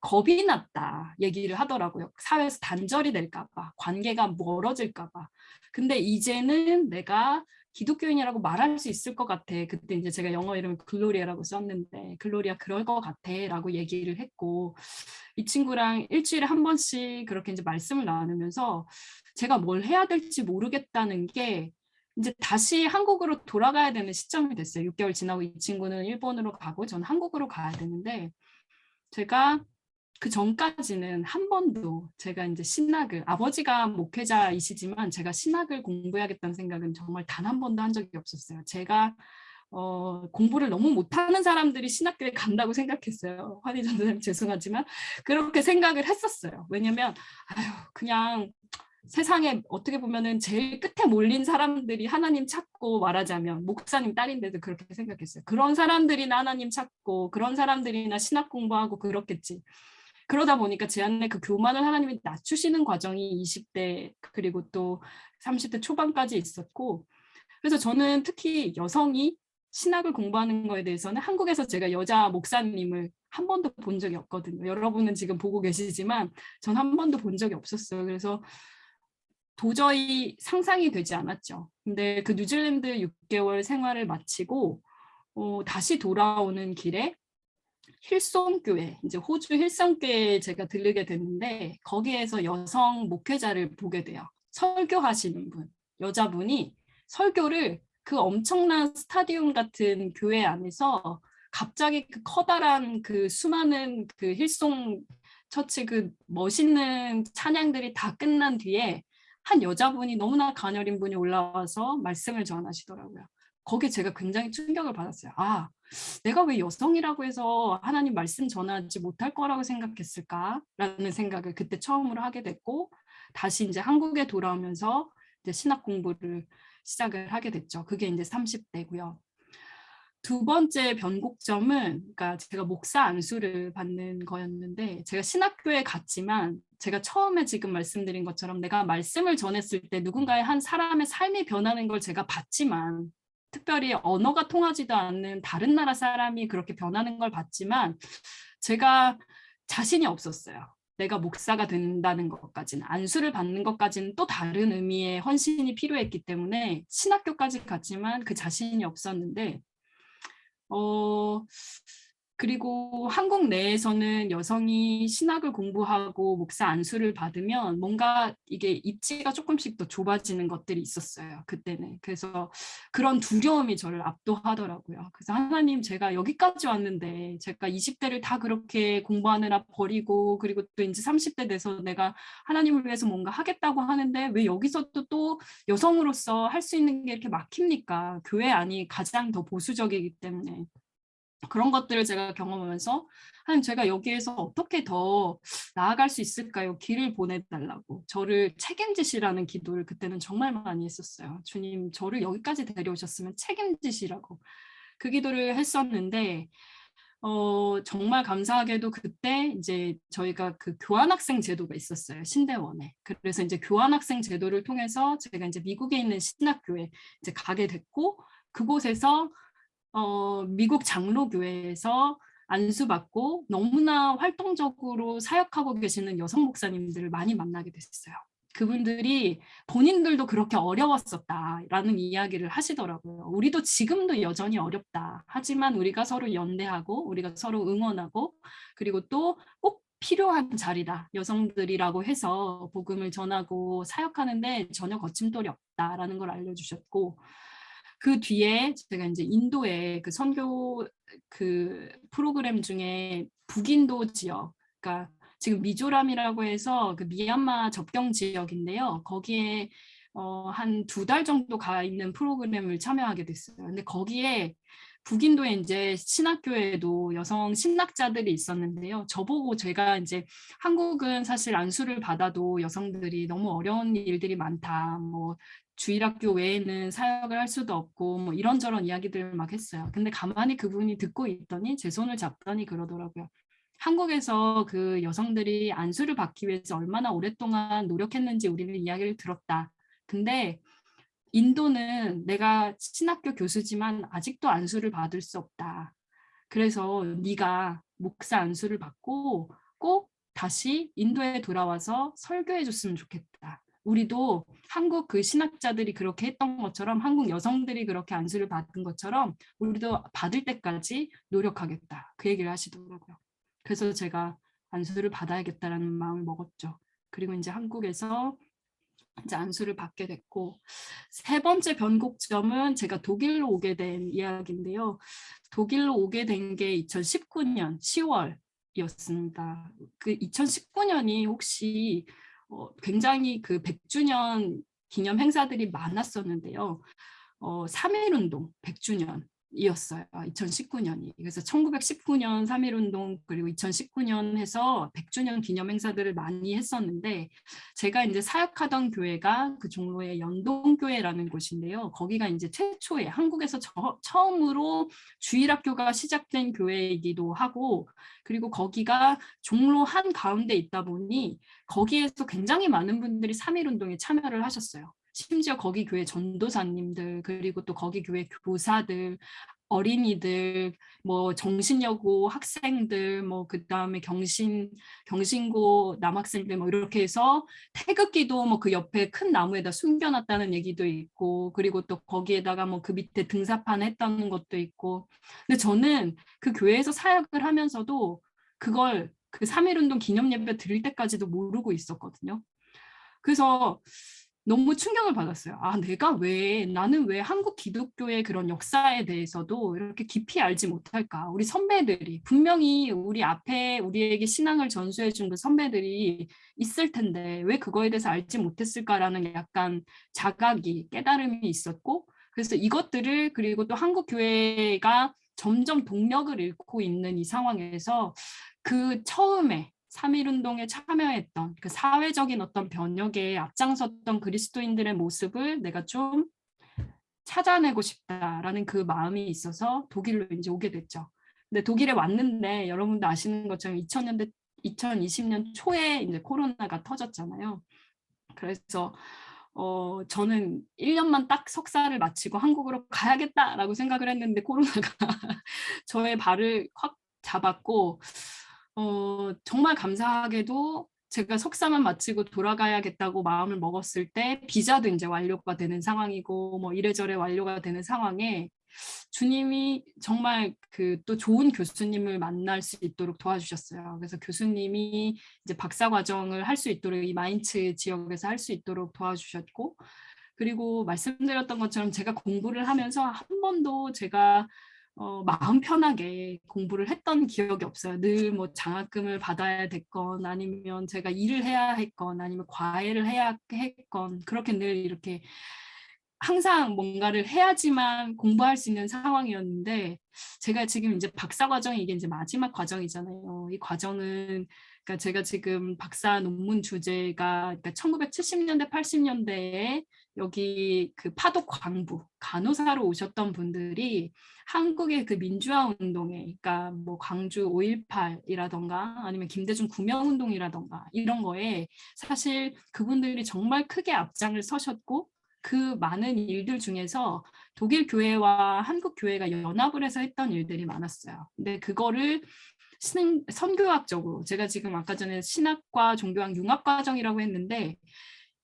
겁이 났다 얘기를 하더라고요. 사회에서 단절이 될까 봐, 관계가 멀어질까 봐. 근데 이제는 내가 기독교인이라고 말할 수 있을 것 같아. 그때 이제 제가 영어 이름을 글로리아라고 썼는데 글로리아 그럴 것 같아라고 얘기를 했고 이 친구랑 일주일에 한 번씩 그렇게 이제 말씀을 나누면서 제가 뭘 해야 될지 모르겠다는 게 이제 다시 한국으로 돌아가야 되는 시점이 됐어요. 6개월 지나고 이 친구는 일본으로 가고 저는 한국으로 가야 되는데 제가 그 전까지는 한 번도 제가 이제 신학을 아버지가 목회자이시지만 제가 신학을 공부해야겠다는 생각은 정말 단 한 번도 한 적이 없었어요. 제가 공부를 너무 못하는 사람들이 신학교에 간다고 생각했어요. 환희 전도사님 죄송하지만 그렇게 생각을 했었어요. 왜냐면 아유 그냥 세상에 어떻게 보면은 제일 끝에 몰린 사람들이 하나님 찾고 말하자면 목사님 딸인데도 그렇게 생각했어요. 그런 사람들이나 하나님 찾고 그런 사람들이나 신학 공부하고 그렇겠지. 그러다 보니까 제 안에 그 교만을 하나님이 낮추시는 과정이 20대 그리고 또 30대 초반까지 있었고 그래서 저는 특히 여성이 신학을 공부하는 거에 대해서는 한국에서 제가 여자 목사님을 한 번도 본 적이 없거든요. 여러분은 지금 보고 계시지만 전 한 번도 본 적이 없었어요. 그래서 도저히 상상이 되지 않았죠. 근데 그 뉴질랜드 6개월 생활을 마치고 다시 돌아오는 길에 힐송교회, 이제 호주 힐송교회에 제가 들르게 됐는데 거기에서 여성 목회자를 보게 돼요. 설교하시는 분, 여자분이 설교를 그 엄청난 스타디움 같은 교회 안에서 갑자기 그 커다란 그 수많은 그 힐송 처치 그 멋있는 찬양들이 다 끝난 뒤에 한 여자분이 너무나 가녀린 분이 올라와서 말씀을 전하시더라고요. 거기에 제가 굉장히 충격을 받았어요. 아, 내가 왜 여성이라고 해서 하나님 말씀 전하지 못할 거라고 생각했을까라는 생각을 그때 처음으로 하게 됐고 다시 이제 한국에 돌아오면서 이제 신학 공부를 시작을 하게 됐죠. 그게 이제 30대고요. 두 번째 변곡점은 그러니까 제가 목사 안수를 받는 거였는데 제가 신학교에 갔지만 제가 처음에 지금 말씀드린 것처럼 내가 말씀을 전했을 때 누군가의 한 사람의 삶이 변하는 걸 제가 봤지만 특별히 언어가 통하지도 않는 다른 나라 사람이 그렇게 변하는 걸 봤지만 제가 자신이 없었어요. 내가 목사가 된다는 것까지는 안수를 받는 것까지는 또 다른 의미의 헌신이 필요했기 때문에 신학교까지 갔지만 그 자신이 없었는데 그리고 한국 내에서는 여성이 신학을 공부하고 목사 안수를 받으면 뭔가 이게 입지가 조금씩 더 좁아지는 것들이 있었어요. 그때는. 그래서 그런 두려움이 저를 압도하더라고요. 그래서 하나님 제가 여기까지 왔는데 제가 20대를 다 그렇게 공부하느라 버리고 그리고 또 이제 30대 돼서 내가 하나님을 위해서 뭔가 하겠다고 하는데 왜 여기서도 또 여성으로서 할 수 있는 게 이렇게 막힙니까? 교회 안이 가장 더 보수적이기 때문에. 그런 것들을 제가 경험하면서 하나님 제가 여기에서 어떻게 더 나아갈 수 있을까요? 길을 보내달라고 저를 책임지시라는 기도를 그때는 정말 많이 했었어요. 주님 저를 여기까지 데려오셨으면 책임지시라고 그 기도를 했었는데 정말 감사하게도 그때 이제 저희가 그 교환학생 제도가 있었어요. 신대원에. 그래서 이제 교환학생 제도를 통해서 제가 이제 미국에 있는 신학교에 이제 가게 됐고 그곳에서 미국 장로교회에서 안수받고 너무나 활동적으로 사역하고 계시는 여성 목사님들을 많이 만나게 됐어요. 그분들이 본인들도 그렇게 어려웠었다라는 이야기를 하시더라고요. 우리도 지금도 여전히 어렵다. 하지만 우리가 서로 연대하고 우리가 서로 응원하고 그리고 또 꼭 필요한 자리다. 여성들이라고 해서 복음을 전하고 사역하는데 전혀 거침돌이 없다라는 걸 알려주셨고 그 뒤에 제가 이제 인도의 그 선교 그 프로그램 중에 북인도 지역, 그러니까 지금 미조람이라고 해서 그 미얀마 접경 지역인데요. 거기에 한 2달 정도 가 있는 프로그램을 참여하게 됐어요. 근데 거기에 북인도에 이제 신학교에도 여성 신학자들이 있었는데요. 저보고 제가 이제 한국은 사실 안수를 받아도 여성들이 너무 어려운 일들이 많다. 뭐 주일학교 외에는 사역을 할 수도 없고 뭐 이런저런 이야기들을 막 했어요. 근데 가만히 그분이 듣고 있더니 제 손을 잡더니 그러더라고요. 한국에서 그 여성들이 안수를 받기 위해서 얼마나 오랫동안 노력했는지 우리는 이야기를 들었다. 근데 인도는 내가 신학교 교수지만 아직도 안수를 받을 수 없다. 그래서 네가 목사 안수를 받고 꼭 다시 인도에 돌아와서 설교해 줬으면 좋겠다. 우리도 한국 그 신학자들이 그렇게 했던 것처럼 한국 여성들이 그렇게 안수를 받은 것처럼 우리도 받을 때까지 노력하겠다. 그 얘기를 하시더라고요. 그래서 제가 안수를 받아야겠다라는 마음을 먹었죠. 그리고 이제 한국에서 이제 안수를 받게 됐고, 세 번째 변곡점은 제가 독일로 오게 된 이야기인데요. 독일로 오게 된 게 2019년 10월이었습니다. 그 2019년이 혹시 굉장히 그 100주년 기념 행사들이 많았었는데요. 3.1운동 100주년이었어요. 2019년이. 그래서 1919년 3.1운동 그리고 2019년 해서 100주년 기념 행사들을 많이 했었는데, 제가 이제 사역하던 교회가 그 종로의 연동교회라는 곳인데요. 거기가 이제 최초의 한국에서 처음으로 주일학교가 시작된 교회이기도 하고, 그리고 거기가 종로 한 가운데 있다 보니 거기에서 굉장히 많은 분들이 3.1운동에 참여를 하셨어요. 심지어 거기 교회 전도사님들, 그리고 또 거기 교회 교사들, 어린이들, 뭐 정신여고 학생들, 뭐 그다음에 경신고 남학생들 뭐 이렇게 해서 태극기도 뭐 그 옆에 큰 나무에다 숨겨놨다는 얘기도 있고, 그리고 또 거기에다가 뭐 그 밑에 등사판 했다는 것도 있고. 근데 저는 그 교회에서 사역을 하면서도 그걸 그 3.1운동 기념예배 드릴 때까지도 모르고 있었거든요. 그래서 너무 충격을 받았어요. 나는 왜 한국 기독교의 그런 역사에 대해서도 이렇게 깊이 알지 못할까? 우리 선배들이 분명히 우리 앞에 우리에게 신앙을 전수해 준 그 선배들이 있을 텐데 왜 그거에 대해서 알지 못했을까라는 약간 자각이, 깨달음이 있었고, 그래서 이것들을, 그리고 또 한국 교회가 점점 동력을 잃고 있는 이 상황에서 그 처음에 3.1운동에 참여했던 그 사회적인 어떤 변혁에 앞장섰던 그리스도인들의 모습을 내가 좀 찾아내고 싶다라는 그 마음이 있어서 독일로 이제 오게 됐죠. 근데 독일에 왔는데 여러분도 아시는 것처럼 2020년 초에 이제 코로나가 터졌잖아요. 그래서 저는 1년만 딱 석사를 마치고 한국으로 가야겠다라고 생각을 했는데 코로나가 저의 발을 확 잡았고, 정말 감사하게도 제가 석사만 마치고 돌아가야겠다고 마음을 먹었을 때 비자도 이제 완료가 되는 상황이고 뭐 이래저래 완료가 되는 상황에 주님이 정말 그 또 좋은 교수님을 만날 수 있도록 도와주셨어요. 그래서 교수님이 이제 박사 과정을 할 수 있도록 이 마인츠 지역에서 할 수 있도록 도와주셨고, 그리고 말씀드렸던 것처럼 제가 공부를 하면서 한 번도 제가 마음 편하게 공부를 했던 기억이 없어요. 늘 뭐 장학금을 받아야 됐건 아니면 제가 일을 해야 했건 아니면 과외를 해야 했건 그렇게 늘 이렇게 항상 뭔가를 해야지만 공부할 수 있는 상황이었는데, 제가 지금 이제 박사 과정이 이게 이제 마지막 과정이잖아요. 이 과정은 그러니까 제가 지금 박사 논문 주제가 그러니까 1970년대 80년대에 여기 그 파독 광부 간호사로 오셨던 분들이 한국의 그 민주화 운동에, 그러니까 뭐 광주 5.18이라던가 아니면 김대중 구명운동이라던가 이런 거에 사실 그분들이 정말 크게 앞장을 서셨고, 그 많은 일들 중에서 독일 교회와 한국 교회가 연합을 해서 했던 일들이 많았어요. 근데 그거를 선교학적으로, 제가 지금 아까 전에 신학과 종교학 융합과정이라고 했는데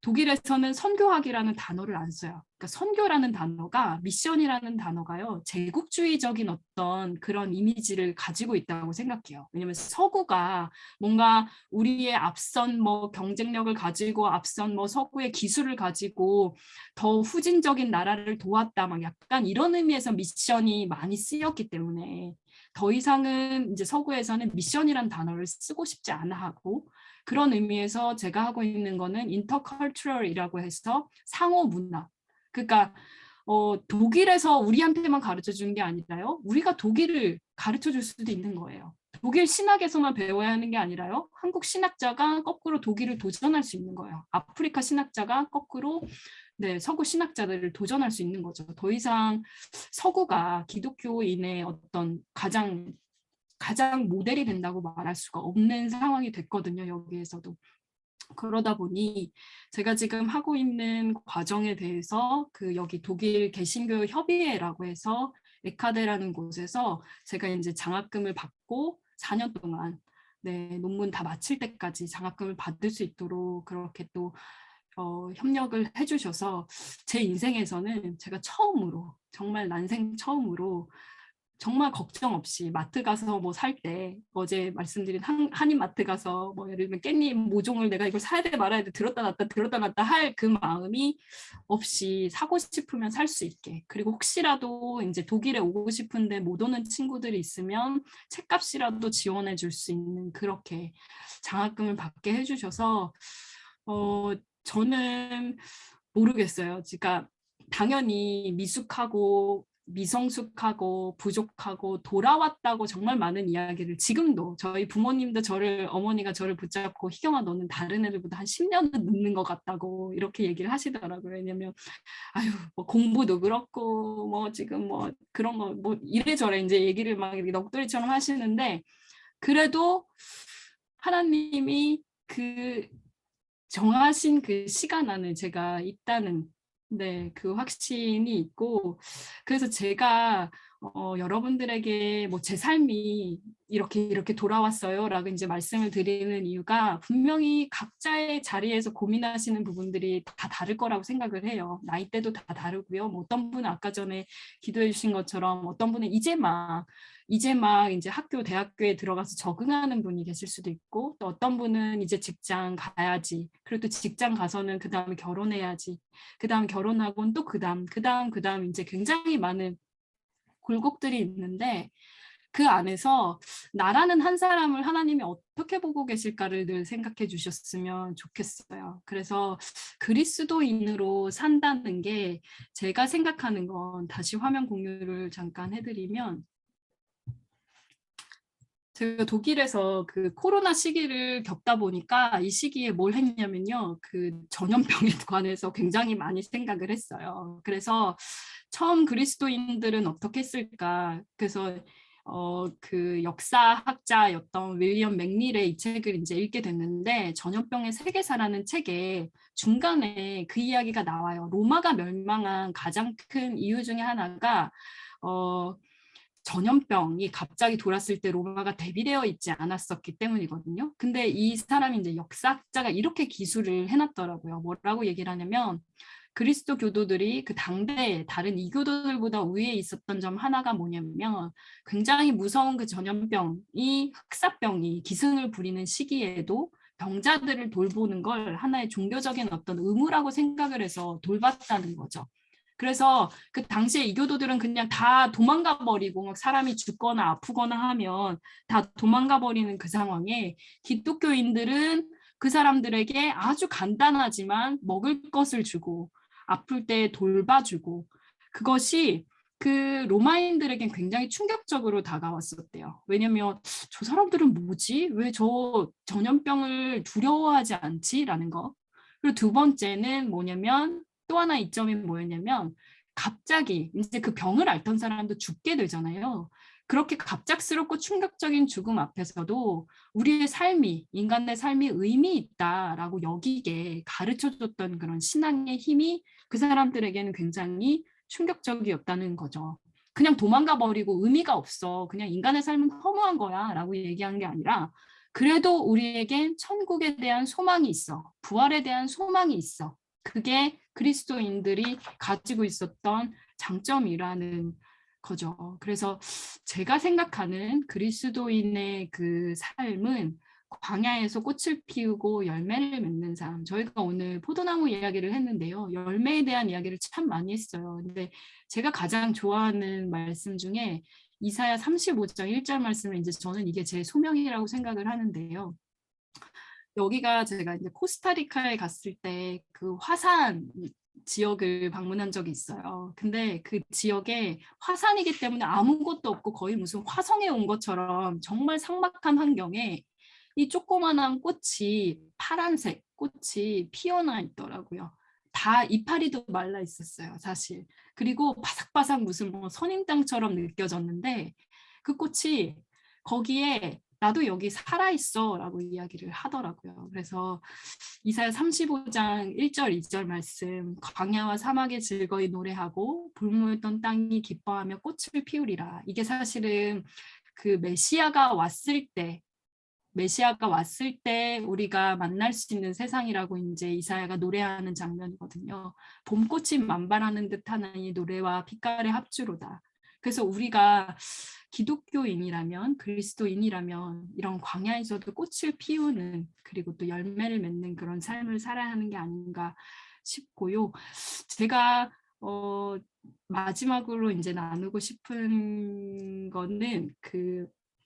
독일에서는 선교학이라는 단어를 안 써요. 그러니까 선교라는 단어가, 미션이라는 단어가요, 제국주의적인 어떤 그런 이미지를 가지고 있다고 생각해요. 왜냐면 서구가 뭔가 우리의 앞선 뭐 경쟁력을 가지고 앞선 뭐 서구의 기술을 가지고 더 후진적인 나라를 도왔다, 막 약간 이런 의미에서 미션이 많이 쓰였기 때문에 더 이상은 이제 서구에서는 미션이란 단어를 쓰고 싶지 않아 하고, 그런 의미에서 제가 하고 있는 거는 인터컬처럴이라고 해서 상호 문화. 그러니까 독일에서 우리한테만 가르쳐 주는 게 아니라요, 우리가 독일을 가르쳐 줄 수도 있는 거예요. 독일 신학에서만 배워야 하는 게 아니라요, 한국 신학자가 거꾸로 독일을 도전할 수 있는 거예요. 아프리카 신학자가 거꾸로 서구 신학자들을 도전할 수 있는 거죠. 더 이상 서구가 기독교인의 어떤 가장 모델이 된다고 말할 수가 없는 상황이 됐거든요, 여기에서도. 그러다 보니 제가 지금 하고 있는 과정에 대해서 그 여기 독일 개신교 협의회라고 해서 에카데라는 곳에서 제가 이제 장학금을 받고 4년 동안 논문 다 마칠 때까지 장학금을 받을 수 있도록 그렇게 또 협력을 해주셔서 제 인생에서는 제가 처음으로 정말 난생 처음으로 정말 걱정 없이 마트 가서 뭐 살 때 어제 말씀드린 한인마트 가서 뭐 예를 들면 깻잎 모종을 내가 이걸 사야 돼 말아야 돼 들었다 놨다 할 그 마음이 없이 사고 싶으면 살 수 있게, 그리고 혹시라도 이제 독일에 오고 싶은데 못 오는 친구들이 있으면 책값이라도 지원해 줄 수 있는 그렇게 장학금을 받게 해주셔서 저는 모르겠어요. 그러니까 당연히 미숙하고 미성숙하고 부족하고 돌아왔다고 정말 많은 이야기를 지금도 저희 부모님도 어머니가 저를 붙잡고 희경아 너는 다른 애들보다 한 10년은 늦는 것 같다고 이렇게 얘기를 하시더라고요. 왜냐면 아유 뭐 공부도 그렇고 뭐 지금 뭐 그런 거 뭐 이래저래 이제 얘기를 막 이렇게 넋두리처럼 하시는데, 그래도 하나님이 그 정하신 그 시간 안에 제가 있다는 그 확신이 있고, 그래서 제가 여러분들에게 뭐 제 삶이 이렇게 돌아왔어요라고 이제 말씀을 드리는 이유가 분명히 각자의 자리에서 고민하시는 부분들이 다 다를 거라고 생각을 해요. 나이대도 다 다르고요. 뭐 어떤 분은 아까 전에 기도해 주신 것처럼 어떤 분은 이제 막 이제 학교, 대학교에 들어가서 적응하는 분이 계실 수도 있고, 또 어떤 분은 이제 직장 가야지, 그리고 또 직장 가서는 그 다음에 결혼해야지, 그 다음 결혼하고는 또 그 다음 이제 굉장히 많은 굴곡들이 있는데, 그 안에서 나라는 한 사람을 하나님이 어떻게 보고 계실까를 늘 생각해 주셨으면 좋겠어요. 그래서 그리스도인으로 산다는 게 제가 생각하는 건, 다시 화면 공유를 잠깐 해드리면, 제가 독일에서 그 코로나 시기를 겪다 보니까 이 시기에 뭘 했냐면요. 그 전염병에 관해서 굉장히 많이 생각을 했어요. 그래서 처음 그리스도인들은 어떻게 했을까. 그래서 그 역사학자였던 윌리엄 맥닐의 이 책을 이제 읽게 됐는데, 전염병의 세계사라는 책에 중간에 그 이야기가 나와요. 로마가 멸망한 가장 큰 이유 중에 하나가 전염병이 갑자기 돌았을 때 로마가 대비되어 있지 않았었기 때문이거든요. 근데 이 사람이 이제 역사학자가 이렇게 기술을 해놨더라고요. 뭐라고 얘기를 하냐면, 그리스도 교도들이 그 당대에 다른 이교도들보다 우위에 있었던 점 하나가 뭐냐면, 굉장히 무서운 그 전염병이, 흑사병이 기승을 부리는 시기에도 병자들을 돌보는 걸 하나의 종교적인 어떤 의무라고 생각을 해서 돌봤다는 거죠. 그래서 그 당시에 이교도들은 그냥 다 도망가 버리고, 막 사람이 죽거나 아프거나 하면 다 도망가 버리는 그 상황에 기독교인들은 그 사람들에게 아주 간단하지만 먹을 것을 주고 아플 때 돌봐주고, 그것이 그 로마인들에겐 굉장히 충격적으로 다가왔었대요. 왜냐면 저 사람들은 뭐지? 왜 저 전염병을 두려워하지 않지? 라는 거. 그리고 두 번째는 뭐냐면, 또 하나 이점이 뭐였냐면, 갑자기 이제 그 병을 앓던 사람도 죽게 되잖아요. 그렇게 갑작스럽고 충격적인 죽음 앞에서도 우리의 삶이, 인간의 삶이 의미 있다라고 여기게 가르쳐줬던 그런 신앙의 힘이 그 사람들에게는 굉장히 충격적이었다는 거죠. 그냥 도망가 버리고 의미가 없어, 그냥 인간의 삶은 허무한 거야 라고 얘기한 게 아니라, 그래도 우리에겐 천국에 대한 소망이 있어, 부활에 대한 소망이 있어. 그게 그리스도인들이 가지고 있었던 장점이라는 거죠. 그래서 제가 생각하는 그리스도인의 그 삶은 광야에서 꽃을 피우고 열매를 맺는 삶. 저희가 오늘 포도나무 이야기를 했는데요. 열매에 대한 이야기를 참 많이 했어요. 근데 제가 가장 좋아하는 말씀 중에 이사야 35장 1절 말씀을, 이제 저는 이게 제 소명이라고 생각을 하는데요. 여기가 제가 이제 코스타리카에 갔을 때 그 화산 지역을 방문한 적이 있어요. 근데 그 지역에 화산이기 때문에 아무것도 없고 거의 무슨 화성에 온 것처럼 정말 삭막한 환경에 이 조그만한 꽃이, 파란색 꽃이 피어나 있더라고요. 다 이파리도 말라 있었어요, 사실. 그리고 바삭바삭 무슨 뭐 선인장처럼 느껴졌는데, 그 꽃이 거기에 나도 여기 살아있어 라고 이야기를 하더라고요. 그래서 이사야 35장 1절 2절 말씀, 광야와 사막에 즐거이 노래하고 불모였던 땅이 기뻐하며 꽃을 피우리라. 이게 사실은 그 메시아가 왔을 때 메시아가 왔을 때 우리가 만날 수 있는 세상이라고 이제 이사야가 노래하는 장면이거든요. 봄꽃이 만발하는 듯한 이 노래와 빛깔의 합주로다. 그래서 우리가 기독교인이라면, 그리스도인이라면 이런 광야에서도 꽃을 피우는, 그리고 또 열매를 맺는 그런 삶을 살아야 하는 게 아닌가 싶고요. 제가 마지막으로 이제 나누고 싶은 거는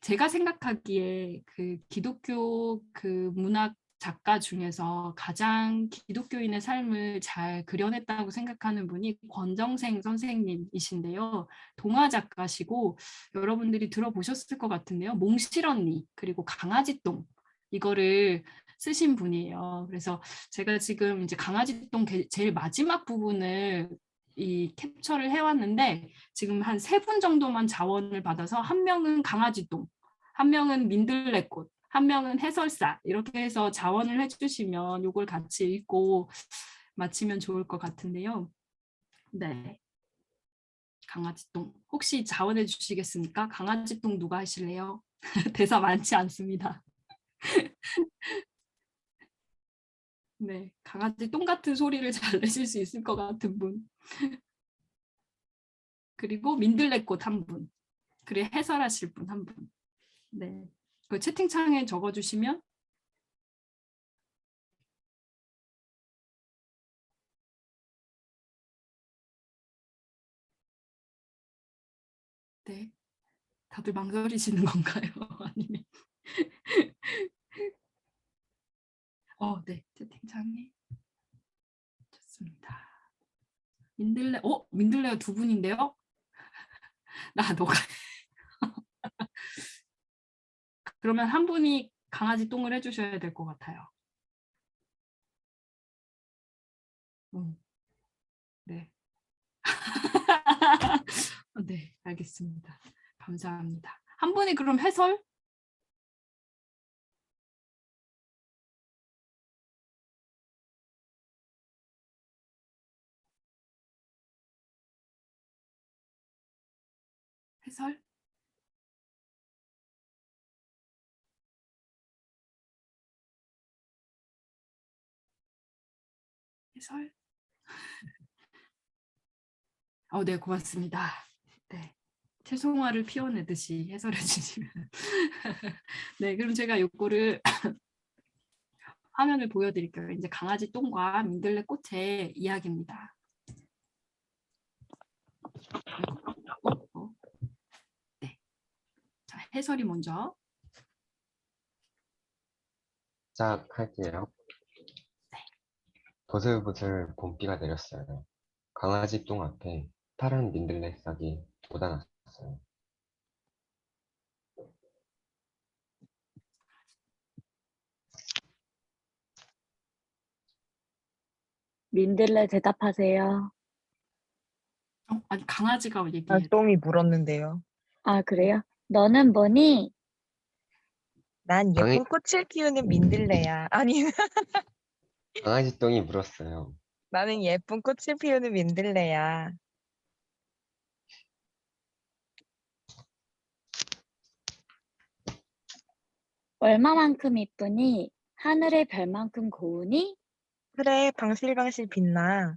제가 생각하기에 그 기독교 그 문학 작가 중에서 가장 기독교인의 삶을 잘 그려냈다고 생각하는 분이 권정생 선생님이신데요. 동화 작가시고 여러분들이 들어보셨을 것 같은데요. 몽실언니 그리고 강아지똥 이거를 쓰신 분이에요. 그래서 제가 지금 이제 강아지똥 제일 마지막 부분을 이 캡처를 해왔는데 지금 한 3분 정도만 자원을 받아서 한 명은 강아지똥, 한 명은 민들레꽃, 한 명은 해설사 이렇게 해서 자원을 해주시면 이걸 같이 읽고 마치면 좋을 것 같은데요. 네, 강아지똥 혹시 자원해 주시겠습니까? 강아지똥 누가 하실래요? 대사 많지 않습니다. 네, 강아지 똥 같은 소리를 잘 내실 수 있을 것 같은 분. 그리고 민들레꽃 한 분. 그리고 해설하실 분 한 분. 네, 그 채팅창에 적어주시면 네, 다들 망설이시는 건가요? 아니면 네, 채팅창에 좋습니다. 민들레가 2분인데요? 너가 그러면 한 분이 강아지 똥을 해주셔야 될 것 같아요. 네. 네, 알겠습니다. 감사합니다. 한 분이 그럼 해설? 해설? 해설? 네, 고맙습니다. 네. 채송화를 피워내듯이 해설해 주시면. 네, 그럼 제가 요거를 화면을 보여드릴게요. 이제 강아지 똥과 민들레 꽃의 이야기입니다. 네. 자, 해설이 먼저. 시작할게요. 네. 보슬보슬 봄비가 내렸어요. 강아지 똥 앞에 파란 민들레 싹이 돋아났어요. 민들레 대답하세요. 아니 강아지가 얘기해. 똥이 물었는데요. 아, 그래요? 너는 뭐니? 난 강이- 예쁜 꽃을 피우는 민들레야. 아니, 강아지 똥이 물었어요. 나는 예쁜 꽃을 피우는 민들레야. 얼마만큼 이쁘니? 하늘의 별만큼 고우니? 그래, 방실방실 빛나.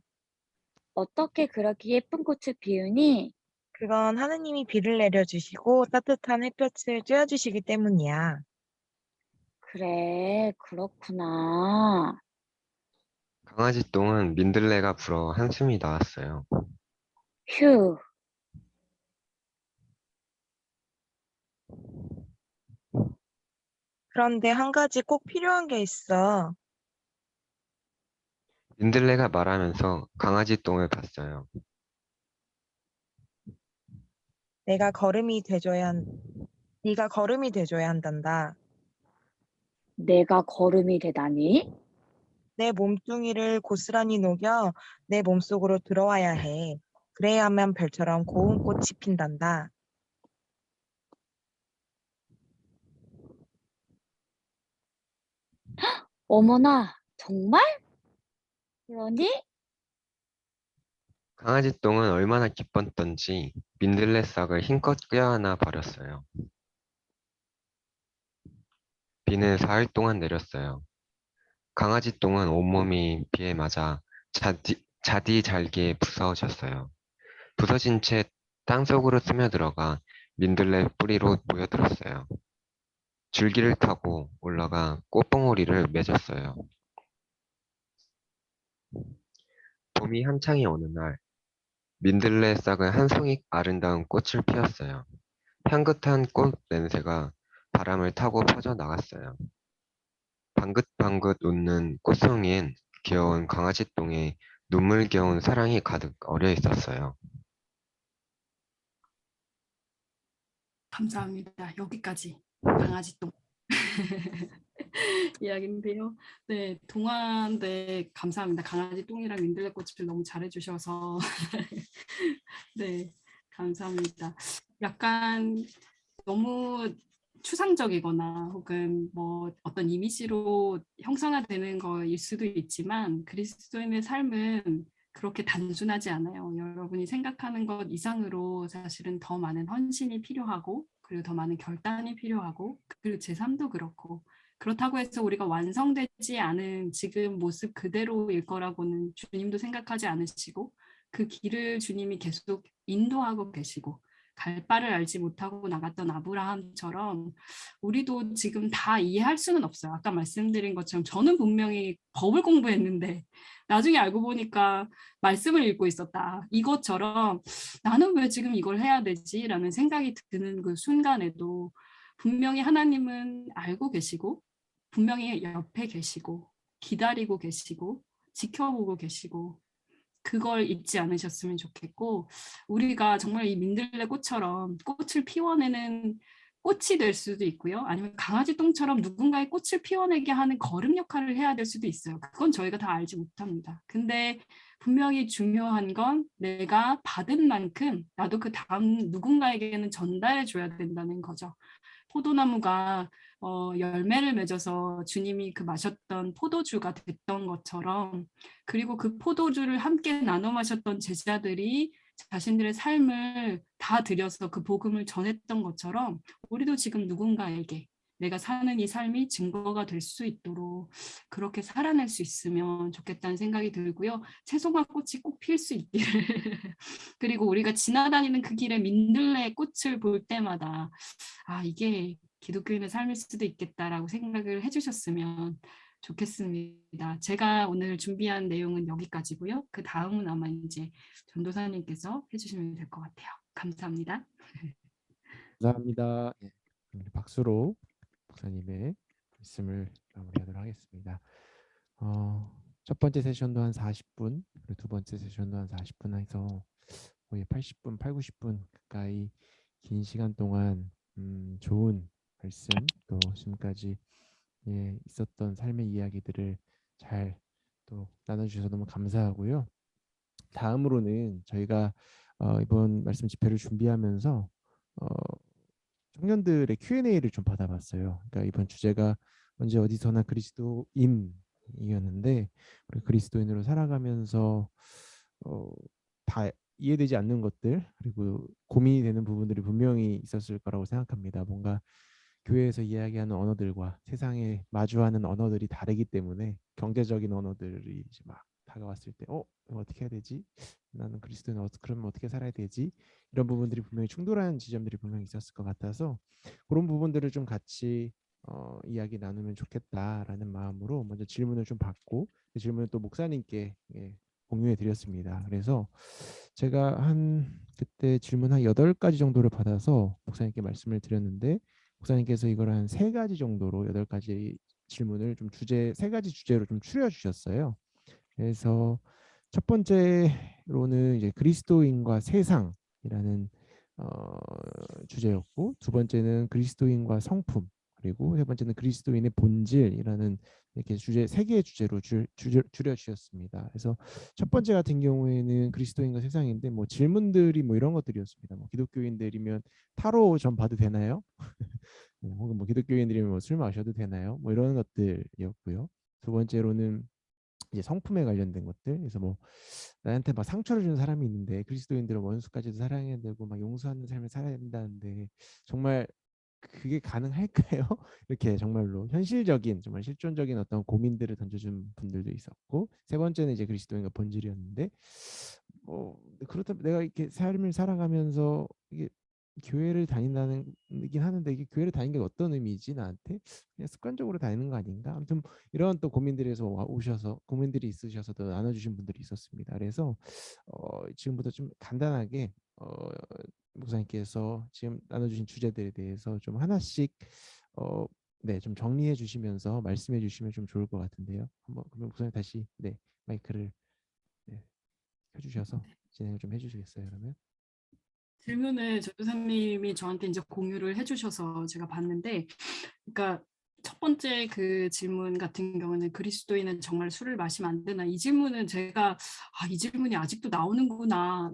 어떻게 그렇게 예쁜 꽃을 피우니? 그건 하느님이 비를 내려주시고 따뜻한 햇볕을 쬐어주시기 때문이야. 그래, 그렇구나. 강아지 똥은 민들레가 불어 한숨이 나왔어요. 휴, 그런데 한 가지 꼭 필요한 게 있어. 민들레가 말하면서 강아지 똥을 봤어요. 네가 걸음이 돼줘야 한단다. 내가 걸음이 되다니? 내 몸뚱이를 고스란히 녹여 내 몸속으로 들어와야 해. 그래야만 별처럼 고운 꽃이 핀단다. 어머나, 정말? 그러니? 강아지 똥은 얼마나 기뻤던지 민들레 싹을 힘껏 껴안아 버렸어요. 비는 4일 동안 내렸어요. 강아지 똥은 온몸이 비에 맞아 자디 잘기에 부서졌어요. 부서진 채 땅속으로 스며들어가 민들레 뿌리로 모여들었어요. 줄기를 타고 올라가 꽃봉오리를 맺었어요. 봄이 한창이 오는 날, 민들레 싹은 한 송이 아름다운 꽃을 피웠어요. 향긋한 꽃 냄새가 바람을 타고 퍼져나갔어요. 방긋방긋 웃는 꽃송이엔 귀여운 강아지 똥에 눈물겨운 사랑이 가득 어려 있었어요. 감사합니다. 여기까지 강아지 똥 이야기인데요. 네, 동화인데 감사합니다. 강아지 똥이랑 민들레 꽃을 너무 잘해주셔서 네, 감사합니다. 약간 너무 추상적이거나 혹은 뭐 어떤 이미지로 형상화되는 거일 수도 있지만 그리스도인의 삶은 그렇게 단순하지 않아요. 여러분이 생각하는 것 이상으로 사실은 더 많은 헌신이 필요하고 그리고 더 많은 결단이 필요하고 그리고 제 삶도 그렇고 그렇다고 해서 우리가 완성되지 않은 지금 모습 그대로일 거라고는 주님도 생각하지 않으시고 그 길을 주님이 계속 인도하고 계시고 갈 바를 알지 못하고 나갔던 아브라함처럼 우리도 지금 다 이해할 수는 없어요. 아까 말씀드린 것처럼 저는 분명히 법을 공부했는데 나중에 알고 보니까 말씀을 읽고 있었다. 이것처럼 나는 왜 지금 이걸 해야 되지? 라는 생각이 드는 그 순간에도 분명히 하나님은 알고 계시고 분명히 옆에 계시고 기다리고 계시고 지켜보고 계시고 그걸 잊지 않으셨으면 좋겠고 우리가 정말 이 민들레 꽃처럼 꽃을 피워내는 꽃이 될 수도 있고요. 아니면 강아지 똥처럼 누군가의 꽃을 피워내게 하는 거름 역할을 해야 될 수도 있어요. 그건 저희가 다 알지 못합니다. 근데 분명히 중요한 건 내가 받은 만큼 나도 그 다음 누군가에게는 전달해 줘야 된다는 거죠. 포도나무가 열매를 맺어서 주님이 그 마셨던 포도주가 됐던 것처럼 그리고 그 포도주를 함께 나눠 마셨던 제자들이 자신들의 삶을 다 들여서 그 복음을 전했던 것처럼 우리도 지금 누군가에게 내가 사는 이 삶이 증거가 될 수 있도록 그렇게 살아낼 수 있으면 좋겠다는 생각이 들고요. 채송화 꽃이 꼭 필 수 있기를 그리고 우리가 지나다니는 그 길에 민들레 꽃을 볼 때마다 아 이게 기독교인의 삶일 수도 있겠다라고 생각을 해주셨으면 좋겠습니다. 제가 오늘 준비한 내용은 여기까지고요. 그 다음은 아마 이제 전도사님께서 해주시면 될 것 같아요. 감사합니다. 감사합니다. 예, 우리 박수로 목사님의 말씀을 마무리하도록 하겠습니다. 첫 번째 세션도 한 40분, 그리고 두 번째 세션도 한 40분 해서 거의 80분, 8, 90분 가까이 긴 시간 동안 좋은 말씀 또 지금까지 있었던 삶의 이야기들을 잘 또 나눠주셔서 너무 감사하고요. 다음으로는 저희가 이번 말씀 집회를 준비하면서 청년들의 Q&A를 좀 받아봤어요. 그러니까 이번 주제가 언제 어디서나 그리스도인이었는데 우리 그리스도인으로 살아가면서 다 이해되지 않는 것들 그리고 고민이 되는 부분들이 분명히 있었을 거라고 생각합니다. 뭔가 교회에서 이야기하는 언어들과 세상에 마주하는 언어들이 다르기 때문에 경제적인 언어들이 이제 막 다가왔을 때 이거 어떻게 해야 되지? 나는 그리스도인 그러면 어떻게 살아야 되지? 이런 부분들이 분명히 충돌하는 지점들이 분명히 있었을 것 같아서 그런 부분들을 좀 같이 이야기 나누면 좋겠다라는 마음으로 먼저 질문을 좀 받고 그 질문을 또 목사님께 공유해 드렸습니다. 그래서 제가 그때 질문 한 8가지 정도를 받아서 목사님께 말씀을 드렸는데 목사님께서 이걸 한 3가지 정도로 8가지 질문을 좀 3가지 주제로 좀 추려 주셨어요. 그래서 첫 번째로는 이제 그리스도인과 세상이라는 주제였고 두 번째는 그리스도인과 성품 그리고 세 번째는 그리스도인의 본질이라는 이렇게 3개의 주제로 줄여 주셨습니다. 그래서 첫 번째 같은 경우에는 그리스도인과 세상인데 뭐 질문들이 뭐 이런 것들이었습니다. 뭐 기독교인들이면 타로 좀 봐도 되나요? 혹은 뭐 기독교인들이면 뭐 술 마셔도 되나요? 뭐 이런 것들이었고요. 두 번째로는 이제 성품에 관련된 것들. 그래서 뭐 나한테 막 상처를 준 사람이 있는데 그리스도인들은 원수까지도 사랑해야 되고 막 용서하는 삶을 살아야 된다는데 정말 그게 가능할까요? 이렇게 정말로 현실적인 정말 실존적인 어떤 고민들을 던져준 분들도 있었고, 세 번째는 이제 그리스도인과 본질이었는데, 그렇다면 내가 이렇게 삶을 살아가면서 이게 교회를 다닌다는긴 하는데, 이게 교회를 다니는 게 어떤 의미지 나한테? 그냥 습관적으로 다니는 거 아닌가? 아무튼 이런 또 고민들에서 오셔서 고민들이 있으셔서 또 나눠주신 분들이 있었습니다. 그래서 지금부터 좀 간단하게 목사님께서 지금 나눠주신 주제들에 대해서 좀 하나씩 네, 좀 정리해 주시면서 말씀해 주시면 좀 좋을 것 같은데요. 한번 그러면 목사님 다시 네, 마이크를 네, 켜주셔서 진행을 좀 해주시겠어요, 그러면? 질문을 전도사님이 저한테 이제 공유를 해주셔서 제가 봤는데, 그러니까 첫 번째 그 질문 같은 경우는 그리스도인은 정말 술을 마시면 안 되나? 이 질문은 제가 이 질문이 아직도 나오는구나.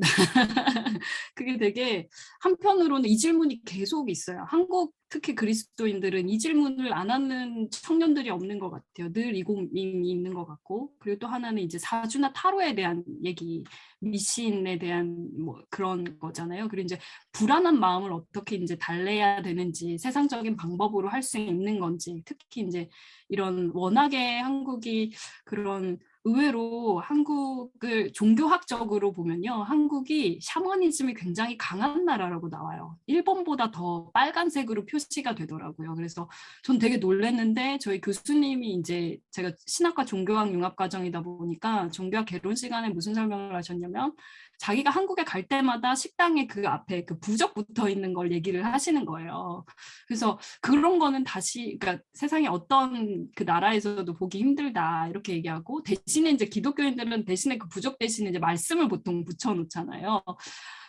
그게 되게 한편으로는 이 질문이 계속 있어요. 한국 특히 그리스도인들은 이 질문을 안 하는 청년들이 없는 것 같아요. 늘 이 고민이 있는 것 같고, 그리고 또 하나는 이제 사주나 타로에 대한 얘기, 미신에 대한 뭐 그런 거잖아요. 그리고 이제 불안한 마음을 어떻게 이제 달래야 되는지, 세상적인 방법으로 할 수 있는 건지, 특히 이제 이런 워낙에 한국이 그런 의외로 한국을 종교학적으로 보면요, 한국이 샤머니즘이 굉장히 강한 나라라고 나와요. 일본보다 더 빨간색으로 표시가 되더라고요. 그래서 전 되게 놀랐는데, 저희 교수님이 이제 제가 신학과 종교학 융합 과정이다 보니까 종교학 개론 시간에 무슨 설명을 하셨냐면, 자기가 한국에 갈 때마다 식당에 그 앞에 그 부적 붙어 있는 걸 얘기를 하시는 거예요. 그래서 그런 거는 다시, 그러니까 세상에 어떤 그 나라에서도 보기 힘들다 이렇게 얘기하고, 대신에 이제 기독교인들은 대신에 그 부적 대신에 이제 말씀을 보통 붙여 놓잖아요.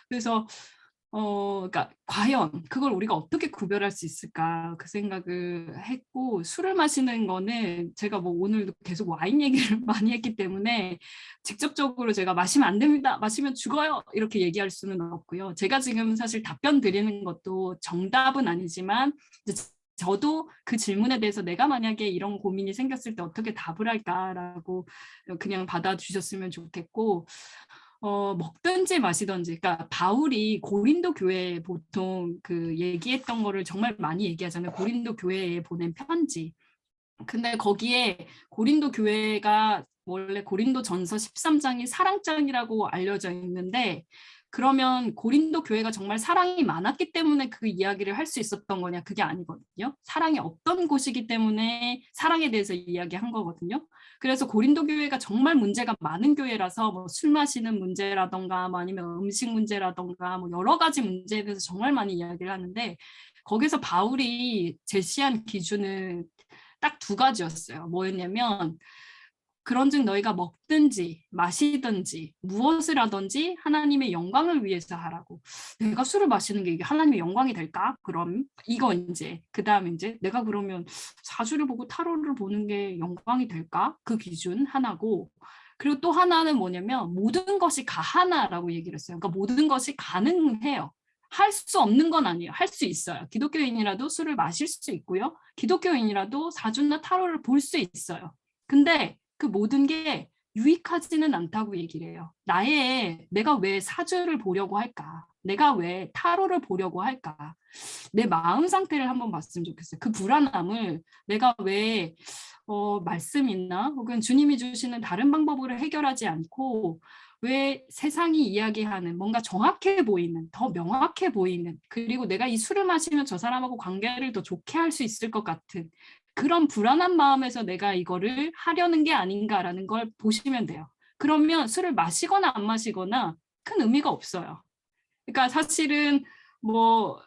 그래서 그러니까 과연 그걸 우리가 어떻게 구별할 수 있을까 그 생각을 했고, 술을 마시는 거는 제가 뭐 오늘도 계속 와인 얘기를 많이 했기 때문에 직접적으로 제가 마시면 안 됩니다, 마시면 죽어요 이렇게 얘기할 수는 없고요. 제가 지금 사실 답변 드리는 것도 정답은 아니지만 이제 저도 그 질문에 대해서 내가 만약에 이런 고민이 생겼을 때 어떻게 답을 할까라고 그냥 받아주셨으면 좋겠고, 먹든지 마시든지, 그러니까 바울이 고린도 교회에 보통 그 얘기했던 거를 정말 많이 얘기하잖아요. 고린도 교회에 보낸 편지. 근데 거기에 고린도 교회가 원래 고린도전서 13장이 사랑장이라고 알려져 있는데, 그러면 고린도 교회가 정말 사랑이 많았기 때문에 그 이야기를 할 수 있었던 거냐? 그게 아니거든요. 사랑이 없던 곳이기 때문에 사랑에 대해서 이야기한 거거든요. 그래서 고린도 교회가 정말 문제가 많은 교회라서 뭐 술 마시는 문제라던가 뭐 아니면 음식 문제라던가 뭐 여러 가지 문제에 대해서 정말 많이 이야기를 하는데, 거기서 바울이 제시한 기준은 딱 두 가지였어요. 뭐였냐면, 그런즉 너희가 먹든지 마시든지 무엇을 하든지 하나님의 영광을 위해서 하라고. 내가 술을 마시는 게 이게 하나님의 영광이 될까? 그럼 이거 이제 그다음에 이제 내가 그러면 사주를 보고 타로를 보는 게 영광이 될까? 그 기준 하나고, 그리고 또 하나는 뭐냐면 모든 것이 가하나라고 얘기를 했어요. 그러니까 모든 것이 가능해요. 할 수 없는 건 아니에요. 할 수 있어요. 기독교인이라도 술을 마실 수 있고요. 기독교인이라도 사주나 타로를 볼 수 있어요. 근데 그 모든 게 유익하지는 않다고 얘기를 해요. 내가 왜 사주를 보려고 할까? 내가 왜 타로를 보려고 할까? 내 마음 상태를 한번 봤으면 좋겠어요. 그 불안함을 내가 왜 말씀이나 혹은 주님이 주시는 다른 방법으로 해결하지 않고, 왜 세상이 이야기하는 뭔가 정확해 보이는, 더 명확해 보이는, 그리고 내가 이 술을 마시면 저 사람하고 관계를 더 좋게 할 수 있을 것 같은 그런 불안한 마음에서 내가 이거를 하려는 게 아닌가라는 걸 보시면 돼요. 그러면 술을 마시거나 안 마시거나 큰 의미가 없어요. 그러니까 사실은 뭐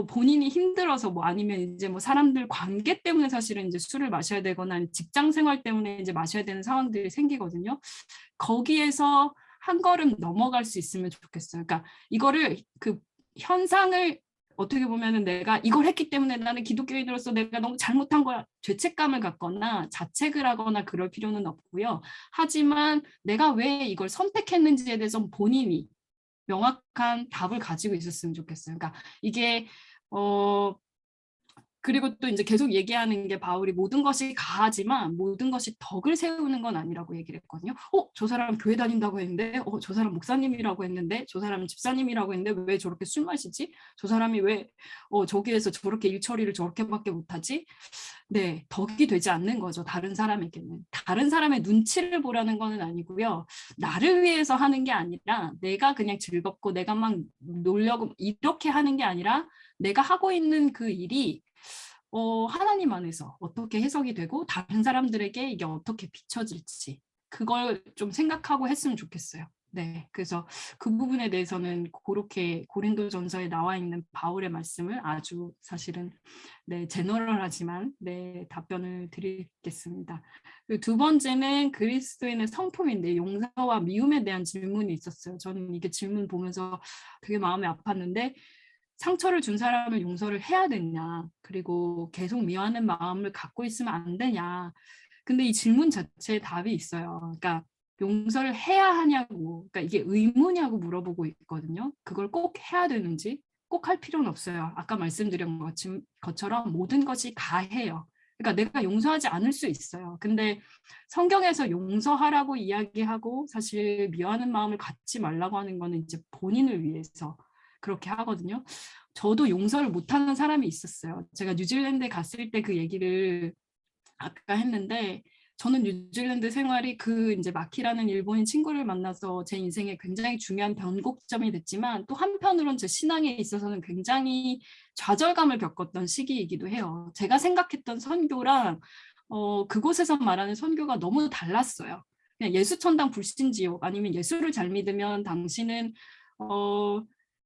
본인이 힘들어서 뭐 아니면 이제 뭐 사람들 관계 때문에 사실은 이제 술을 마셔야 되거나 직장 생활 때문에 이제 마셔야 되는 상황들이 생기거든요. 거기에서 한 걸음 넘어갈 수 있으면 좋겠어요. 그러니까 이거를 그 현상을 어떻게 보면은 내가 이걸 했기 때문에 나는 기독교인으로서 내가 너무 잘못한 거야, 죄책감을 갖거나 자책을 하거나 그럴 필요는 없고요. 하지만 내가 왜 이걸 선택했는지에 대해서 본인이 명확한 답을 가지고 있었으면 좋겠어요. 그러니까 이게 그리고 또 이제 계속 얘기하는 게 바울이 모든 것이 가하지만 모든 것이 덕을 세우는 건 아니라고 얘기를 했거든요. 저 사람 교회 다닌다고 했는데, 저 사람 목사님이라고 했는데, 저 사람 집사님이라고 했는데 왜 저렇게 술 마시지? 저 사람이 왜 저기에서 저렇게 일 처리를 저렇게밖에 못하지? 네, 덕이 되지 않는 거죠. 다른 사람에게는. 다른 사람의 눈치를 보라는 거는 아니고요. 나를 위해서 하는 게 아니라 내가 그냥 즐겁고 내가 막 놀려고 이렇게 하는 게 아니라 내가 하고 있는 그 일이 하나님 안에서 어떻게 해석이 되고 다른 사람들에게 이게 어떻게 비춰질지 그걸 좀 생각하고 했으면 좋겠어요. 네, 그래서 그 부분에 대해서는 그렇게 고린도전서에 나와 있는 바울의 말씀을 아주 사실은 네, 제너럴하지만 네, 답변을 드리겠습니다. 그리고 두 번째는 그리스도인의 성품인데 용서와 미움에 대한 질문이 있었어요. 저는 이게 질문 보면서 되게 마음이 아팠는데 상처를 준 사람을 용서를 해야 되냐, 그리고 계속 미워하는 마음을 갖고 있으면 안 되냐. 근데 이 질문 자체에 답이 있어요. 그러니까 용서를 해야 하냐고, 그러니까 이게 의무냐고 물어보고 있거든요. 그걸 꼭 해야 되는지 꼭 할 필요는 없어요. 아까 말씀드린 것처럼 모든 것이 가해요. 그러니까 내가 용서하지 않을 수 있어요. 근데 성경에서 용서하라고 이야기하고 사실 미워하는 마음을 갖지 말라고 하는 거는 이제 본인을 위해서 그렇게 하거든요. 저도 용서를 못하는 사람이 있었어요. 제가 뉴질랜드에 갔을 때 그 얘기를 아까 했는데 저는 뉴질랜드 생활이 그 이제 마키라는 일본인 친구를 만나서 제 인생에 굉장히 중요한 변곡점이 됐지만 또 한편으로는 제 신앙에 있어서는 굉장히 좌절감을 겪었던 시기이기도 해요. 제가 생각했던 선교랑 그곳에서 말하는 선교가 너무 달랐어요. 그냥 예수천당 불신지옥 아니면 예수를 잘 믿으면 당신은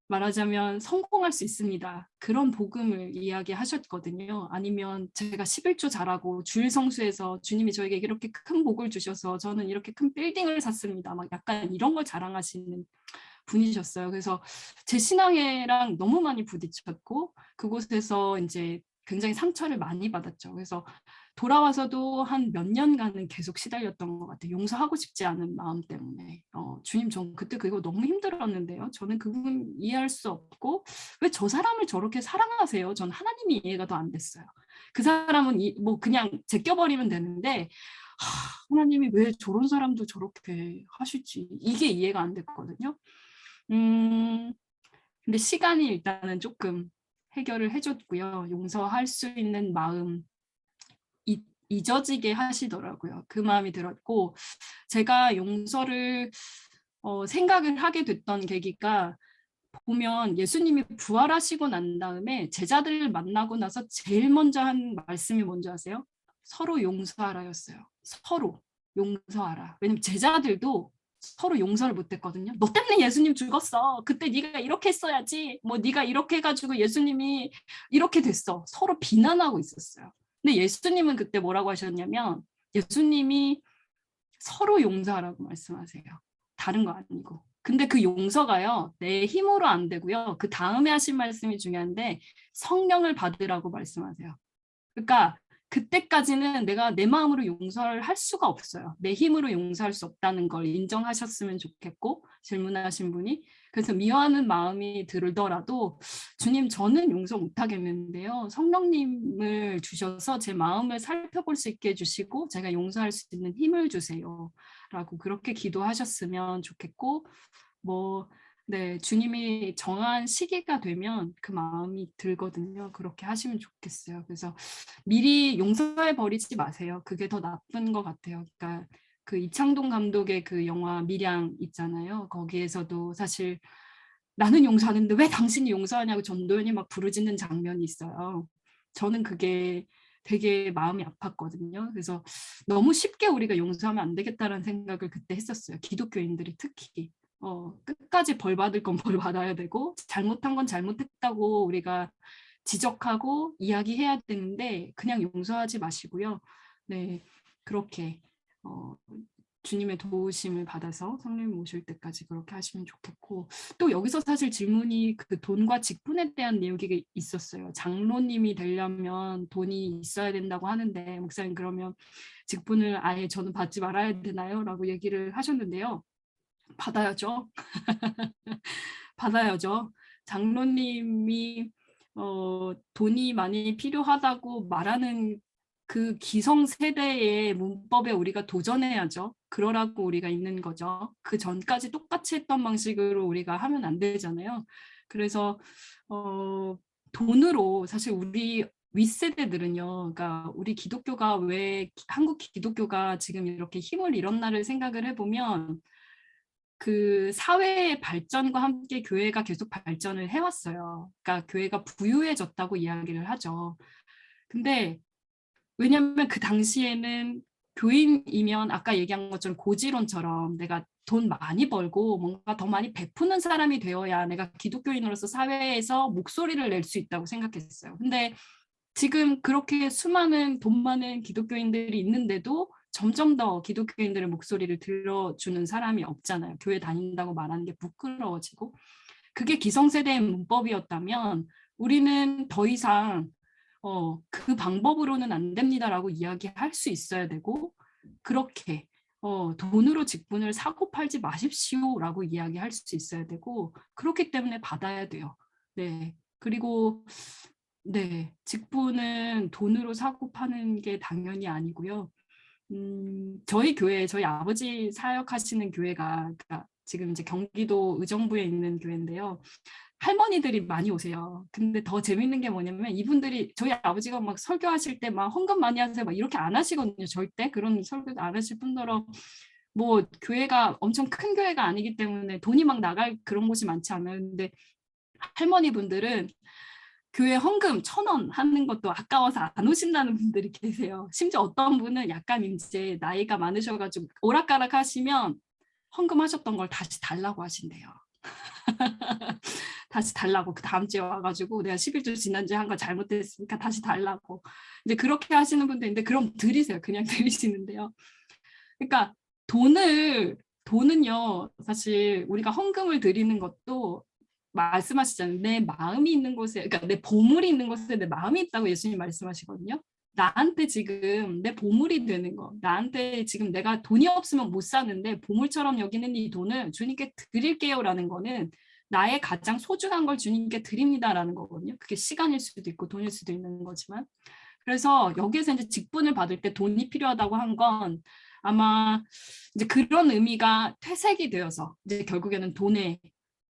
말하자면 성공할 수 있습니다. 그런 복음을 이야기하셨거든요. 아니면 제가 11조 잘하고 주일 성수에서 주님이 저에게 이렇게 큰 복을 주셔서 저는 이렇게 큰 빌딩을 샀습니다. 막 약간 이런 걸 자랑하시는 분이셨어요. 그래서 제 신앙이랑 너무 많이 부딪혔고 그곳에서 이제 굉장히 상처를 많이 받았죠. 그래서 돌아와서도 한 몇 년간은 계속 시달렸던 것 같아요. 용서하고 싶지 않은 마음 때문에. 주님, 전 그때 그거 너무 힘들었는데요. 저는 그 부분 이해할 수 없고 왜 저 사람을 저렇게 사랑하세요? 전 하나님이 이해가 더 안 됐어요. 그 사람은 뭐 그냥 제껴버리면 되는데 하나님이 왜 저런 사람도 저렇게 하실지 이게 이해가 안 됐거든요. 근데 시간이 일단은 조금 해결을 해줬고요. 용서할 수 있는 마음 잊어지게 하시더라고요. 그 마음이 들었고 제가 용서를 생각을 하게 됐던 계기가 보면 예수님이 부활하시고 난 다음에 제자들을 만나고 나서 제일 먼저 한 말씀이 뭔지 아세요? 서로 용서하라였어요. 서로 용서하라. 왜냐면 제자들도 서로 용서를 못했거든요. 너 때문에 예수님 죽었어. 그때 네가 이렇게 했어야지. 뭐 네가 이렇게 해가지고 예수님이 이렇게 됐어. 서로 비난하고 있었어요. 근데 예수님은 그때 뭐라고 하셨냐면 예수님이 서로 용서하라고 말씀하세요. 다른 거 아니고. 근데 그 용서가요. 내 힘으로 안 되고요. 그 다음에 하신 말씀이 중요한데 성령을 받으라고 말씀하세요. 그러니까 그때까지는 내가 내 마음으로 용서를 할 수가 없어요. 내 힘으로 용서할 수 없다는 걸 인정하셨으면 좋겠고 질문하신 분이 그래서 미워하는 마음이 들더라도 주님 저는 용서 못하겠는데요. 성령님을 주셔서 제 마음을 살펴볼 수 있게 해주시고 제가 용서할 수 있는 힘을 주세요. 라고 그렇게 기도하셨으면 좋겠고 네, 주님이 정한 시기가 되면 그 마음이 들거든요. 그렇게 하시면 좋겠어요. 그래서 미리 용서해 버리지 마세요. 그게 더 나쁜 것 같아요. 그러니까 그 이창동 감독의 그 영화 밀양 있잖아요. 거기에서도 사실 나는 용서하는데 왜 당신이 용서하냐고 전도연이 막 부르짖는 장면이 있어요. 저는 그게 되게 마음이 아팠거든요. 그래서 너무 쉽게 우리가 용서하면 안 되겠다는 생각을 그때 했었어요. 기독교인들이 특히. 끝까지 벌 받을 건 벌 받아야 되고 잘못한 건 잘못했다고 우리가 지적하고 이야기해야 되는데 그냥 용서하지 마시고요. 네, 그렇게 주님의 도우심을 받아서 성령님 오실 때까지 그렇게 하시면 좋겠고 또 여기서 사실 질문이 그 돈과 직분에 대한 내용이 있었어요. 장로님이 되려면 돈이 있어야 된다고 하는데 목사님 그러면 직분을 아예 저는 받지 말아야 되나요? 라고 얘기를 하셨는데요. 받아야죠. 받아야죠. 장로님이 돈이 많이 필요하다고 말하는 그 기성세대의 문법에 우리가 도전해야죠. 그러라고 우리가 있는 거죠. 그 전까지 똑같이 했던 방식으로 우리가 하면 안 되잖아요. 그래서 돈으로 사실 우리 윗세대들은요, 그러니까 우리 기독교가 왜 한국 기독교가 지금 이렇게 힘을 잃었나를 생각을 해보면 그 사회의 발전과 함께 교회가 계속 발전을 해왔어요. 그러니까 교회가 부유해졌다고 이야기를 하죠. 근데 왜냐하면 그 당시에는 교인이면 아까 얘기한 것처럼 고지론처럼 내가 돈 많이 벌고 뭔가 더 많이 베푸는 사람이 되어야 내가 기독교인으로서 사회에서 목소리를 낼 수 있다고 생각했어요. 근데 지금 그렇게 수많은 돈 많은 기독교인들이 있는데도 점점 더 기독교인들의 목소리를 들어주는 사람이 없잖아요. 교회 다닌다고 말하는 게 부끄러워지고. 그게 기성세대의 문법이었다면 우리는 더 이상 그 방법으로는 안 됩니다라고 이야기할 수 있어야 되고, 그렇게 돈으로 직분을 사고 팔지 마십시오라고 이야기할 수 있어야 되고, 그렇기 때문에 받아야 돼요. 네. 그리고 네, 직분은 돈으로 사고 파는 게 당연히 아니고요. 저희 교회, 저희 아버지 사역하시는 교회가 그러니까 지금 이제 경기도 의정부에 있는 교회인데요. 할머니들이 많이 오세요. 근데 더 재밌는 게 뭐냐면 이분들이 저희 아버지가 막 설교하실 때 막 헌금 많이 하세요 막 이렇게 안 하시거든요. 절대 그런 설교도 안 하실 뿐더러 뭐 교회가 엄청 큰 교회가 아니기 때문에 돈이 막 나갈 그런 곳이 많지 않아요. 근데 할머니 분들은 교회 헌금 1,000원 하는 것도 아까워서 안 오신다는 분들이 계세요. 심지어 어떤 분은 약간 이제 나이가 많으셔가지고 오락가락 하시면 헌금 하셨던 걸 다시 달라고 하신대요. 다시 달라고 그 다음 주에 와가지고 내가 11주 지난주에 한 거 잘못했으니까 다시 달라고 이제 그렇게 하시는 분도 있는데 그럼 드리세요. 그냥 드리시는데요. 그러니까 돈은요 사실 우리가 헌금을 드리는 것도 말씀하시잖아요. 내 마음이 있는 곳에, 그러니까 내 보물이 있는 곳에 내 마음이 있다고 예수님 말씀하시거든요. 나한테 지금 내 보물이 되는 거, 나한테 지금 내가 돈이 없으면 못 사는데 보물처럼 여기는 이 돈을 주님께 드릴게요라는 거는 나의 가장 소중한 걸 주님께 드립니다라는 거거든요. 그게 시간일 수도 있고 돈일 수도 있는 거지만. 그래서 여기에서 이제 직분을 받을 때 돈이 필요하다고 한 건 아마 이제 그런 의미가 퇴색이 되어서 이제 결국에는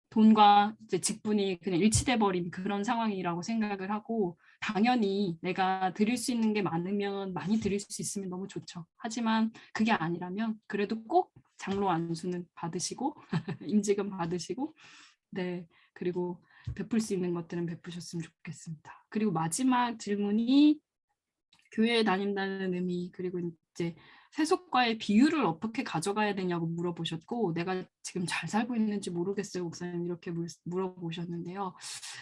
돈과 이제 직분이 그냥 일치돼 버린 그런 상황이라고 생각을 하고, 당연히 내가 드릴 수 있는 게 많으면 많이 드릴 수 있으면 너무 좋죠. 하지만 그게 아니라면 그래도 꼭 장로 안수는 받으시고 임직은 받으시고, 네, 그리고 베풀 수 있는 것들은 베푸셨으면 좋겠습니다. 그리고 마지막 질문이 교회에 다닌다는 의미, 그리고 이제 세속과의 비율을 어떻게 가져가야 되냐고 물어보셨고, 내가 지금 잘 살고 있는지 모르겠어요, 목사님, 이렇게 물어보셨는데요.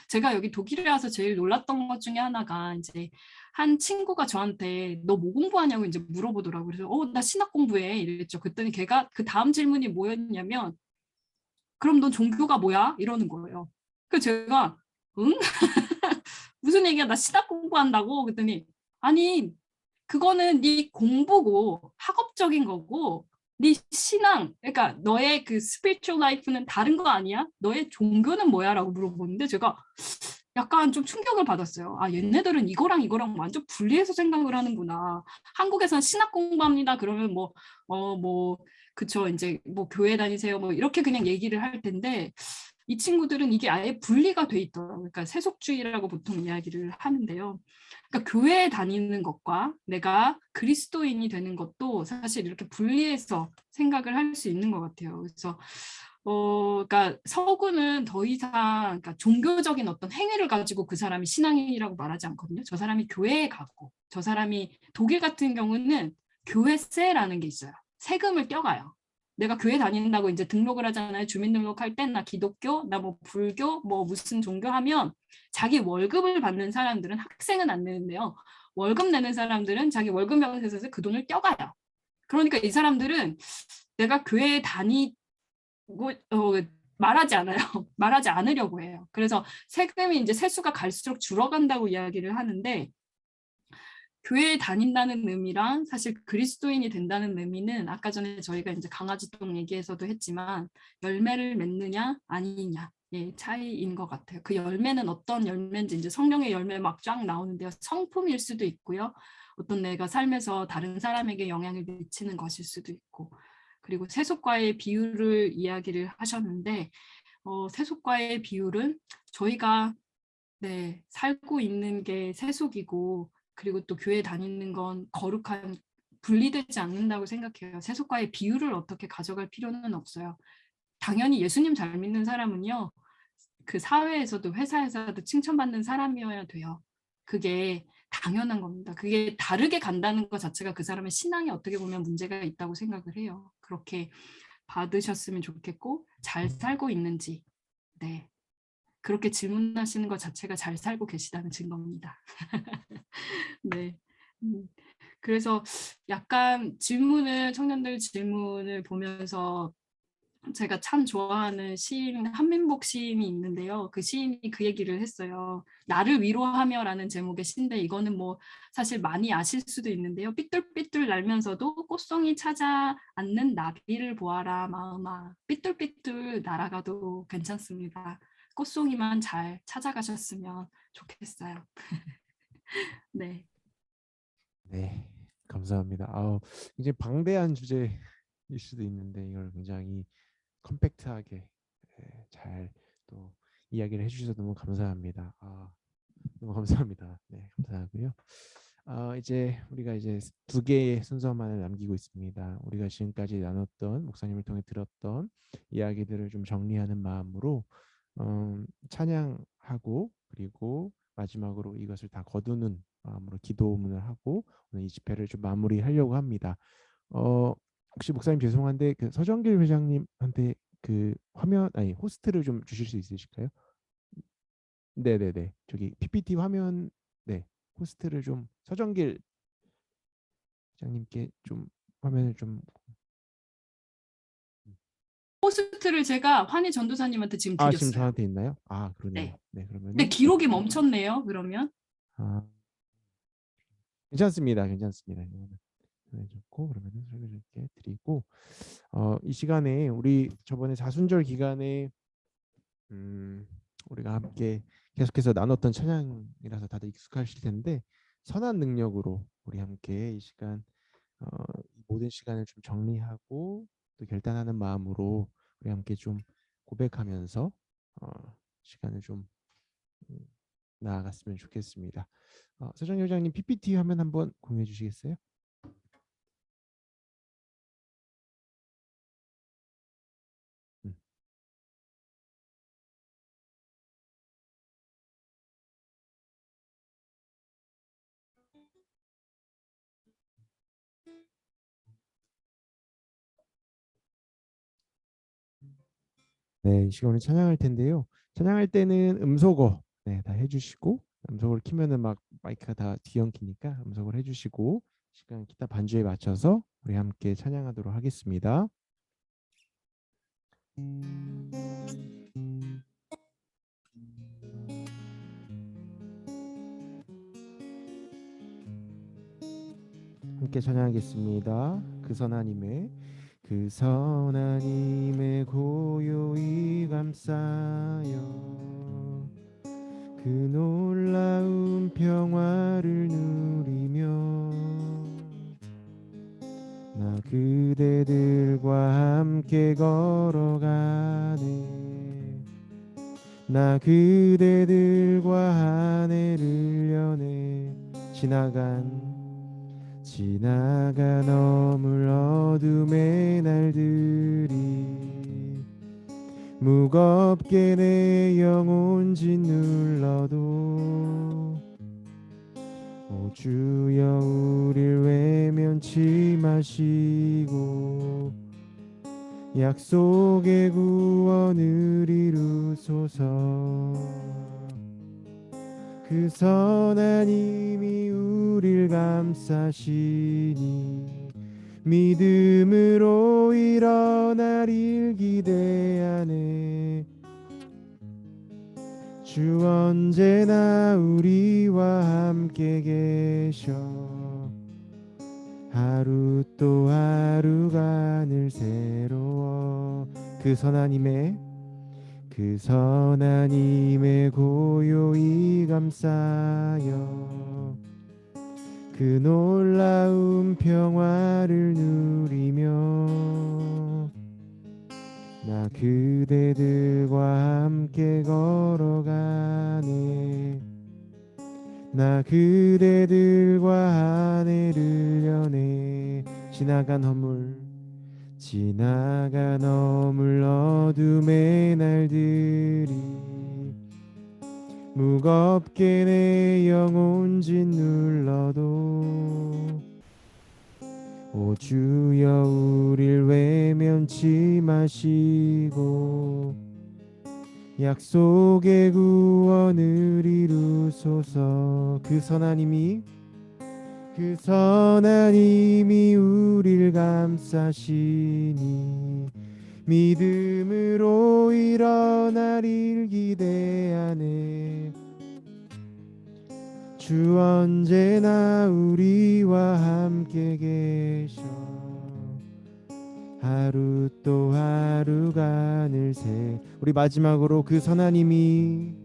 제가 여기 독일에 와서 제일 놀랐던 것 중에 하나가 이제 한 친구가 저한테 너 뭐 공부하냐고 이제 물어보더라고요. 그래서 나 신학 공부해 이랬죠. 그랬더니 걔가 그 다음 질문이 뭐였냐면 그럼 넌 종교가 뭐야? 이러는 거예요. 그래서 제가 응? 무슨 얘기야? 나 신학 공부한다고? 그랬더니 아니 그거는 네 공부고 학업적인 거고 네 신앙, 그러니까 너의 그 스피리추얼 라이프는 다른 거 아니야? 너의 종교는 뭐야? 라고 물어보는데 제가 약간 좀 충격을 받았어요. 아, 얘네들은 이거랑 완전 분리해서 생각을 하는구나. 한국에서는 신학 공부합니다. 그러면 그쵸, 이제 뭐 교회 다니세요. 뭐 이렇게 그냥 얘기를 할 텐데 이 친구들은 이게 아예 분리가 돼 있더라고요. 그러니까 세속주의라고 보통 이야기를 하는데요. 그러니까 교회에 다니는 것과 내가 그리스도인이 되는 것도 사실 이렇게 분리해서 생각을 할 수 있는 것 같아요. 그래서 그러니까 서구는 더 이상 그러니까 종교적인 어떤 행위를 가지고 그 사람이 신앙인이라고 말하지 않거든요. 저 사람이 교회에 가고, 저 사람이 독일 같은 경우는 교회세라는 게 있어요. 세금을 떼어가요. 내가 교회 다닌다고 이제 등록을 하잖아요. 주민등록할 때 나 기독교, 나 뭐 불교, 뭐 무슨 종교 하면 자기 월급을 받는 사람들은 학생은 안 내는데요. 월급 내는 사람들은 자기 월급 명세서에서 그 돈을 떼어가요. 그러니까 이 사람들은 내가 교회에 다니고 말하지 않아요. 말하지 않으려고 해요. 그래서 세금이 이제 세수가 갈수록 줄어간다고 이야기를 하는데, 교회에 다닌다는 의미랑 사실 그리스도인이 된다는 의미는 아까 전에 저희가 이제 강아지똥 얘기에서도 했지만 열매를 맺느냐 아니냐 차이인 것 같아요. 그 열매는 어떤 열매인지 이제 성령의 열매 막 쫙 나오는데요. 성품일 수도 있고요. 어떤 내가 삶에서 다른 사람에게 영향을 미치는 것일 수도 있고, 그리고 세속과의 비유를 이야기를 하셨는데 세속과의 비율은 저희가 살고 있는 게 세속이고, 그리고 또 교회 다니는 건 거룩한 분리되지 않는다고 생각해요. 세속과의 비율을 어떻게 가져갈 필요는 없어요. 당연히 예수님 잘 믿는 사람은요, 그 사회에서도 회사에서도 칭찬받는 사람이어야 돼요. 그게 당연한 겁니다. 그게 다르게 간다는 것 자체가 그 사람의 신앙에 어떻게 보면 문제가 있다고 생각을 해요. 그렇게 받으셨으면 좋겠고, 잘 살고 있는지, 그렇게 질문하시는 것 자체가 잘 살고 계시다는 증거입니다. 네. 그래서 약간 청년들 질문을 보면서 제가 참 좋아하는 시인 한민복 시인이 있는데요. 그 시인이 그 얘기를 했어요. 나를 위로하며라는 제목의 시인데, 이거는 뭐 사실 많이 아실 수도 있는데요. 삐뚤삐뚤 날면서도 꽃송이 찾아 앉는 나비를 보아라 마음아. 삐뚤삐뚤 날아가도 괜찮습니다. 꽃송이만 잘 찾아가셨으면 좋겠어요. 네. 네, 감사합니다. 굉장히 방대한 주제일 수도 있는데 이걸 굉장히 컴팩트하게 잘 또 이야기를 해주셔서 너무 감사합니다. 너무 감사합니다. 네, 감사하고요. 이제 우리가 이제 두 개의 순서만을 남기고 있습니다. 우리가 지금까지 나눴던, 목사님을 통해 들었던 이야기들을 좀 정리하는 마음으로 찬양하고, 그리고 마지막으로 이것을 다 거두는 마음으로 기도문을 하고 오늘 이 집회를 좀 마무리하려고 합니다. 혹시 목사님 죄송한데 그 서정길 회장님한테 그 화면 호스트를 좀 주실 수 있으실까요? 네네네, 저기 PPT 화면, 호스트를 좀 서정길 회장님께 좀 화면을 좀. 호스트를 제가 환희 전도사님한테 지금 지금 드렸어요. 저한테 있나요? 그러네요. 네. 네, 근데 그러면은 기록이 멈췄네요. 그러면 괜찮습니다. 좋고, 그러면은 설교자께 드리고 이 시간에 우리 저번에 사순절 기간에 우리가 함께 계속해서 나눴던 찬양이라서 다들 익숙하실 텐데, 선한 능력으로 우리 함께 이 시간 모든 시간을 좀 정리하고 또 결단하는 마음으로 우리 함께 좀 고백하면서 시간을 좀 나아갔으면 좋겠습니다. 서정 회장님 PPT 화면 한번 공유해 주시겠어요? 네, 이 시간에 찬양할 텐데요. 찬양할 때는 음소거 다 해주시고, 음소거를 키면은 막 마이크가 다 뒤엉키니까 음소거를 해주시고, 시간 기타 반주에 맞춰서 우리 함께 찬양하도록 하겠습니다. 함께 찬양하겠습니다. 그 선하님의 고요히 감싸요, 그 놀라운 평화를 누리며 나 그대들과 함께 걸어가네. 나 그대들과 하늘을 여네. 지나가 넘을 어둠의 날들이 무겁게 내 영혼 짓눌러도 오 주여 우릴 외면치 마시고 약속의 구원을 이루소서. 그 선한 힘이 우릴 감싸시니 믿음으로 일어나릴 기대하네. 주 언제나 우리와 함께 계셔 하루 또 하루가 늘 새로워. 그 선한 그 선한 힘에 고요히 감싸여 그 놀라운 평화를 누리며 나 그대들과 함께 걸어가네. 나 그대들과 하늘을 여네. 지나간 허물 어둠의 날들이 무겁게 내 영혼 짓눌러도 오 주여 우릴 외면치 마시고 약속의 구원을 이루소서. 그 선한 힘이 우릴 감싸시니 믿음으로 일어나릴 기대하네. 주 언제나 우리와 함께 계셔 하루 또 하루가 늘새. 우리 마지막으로 그 선한 힘이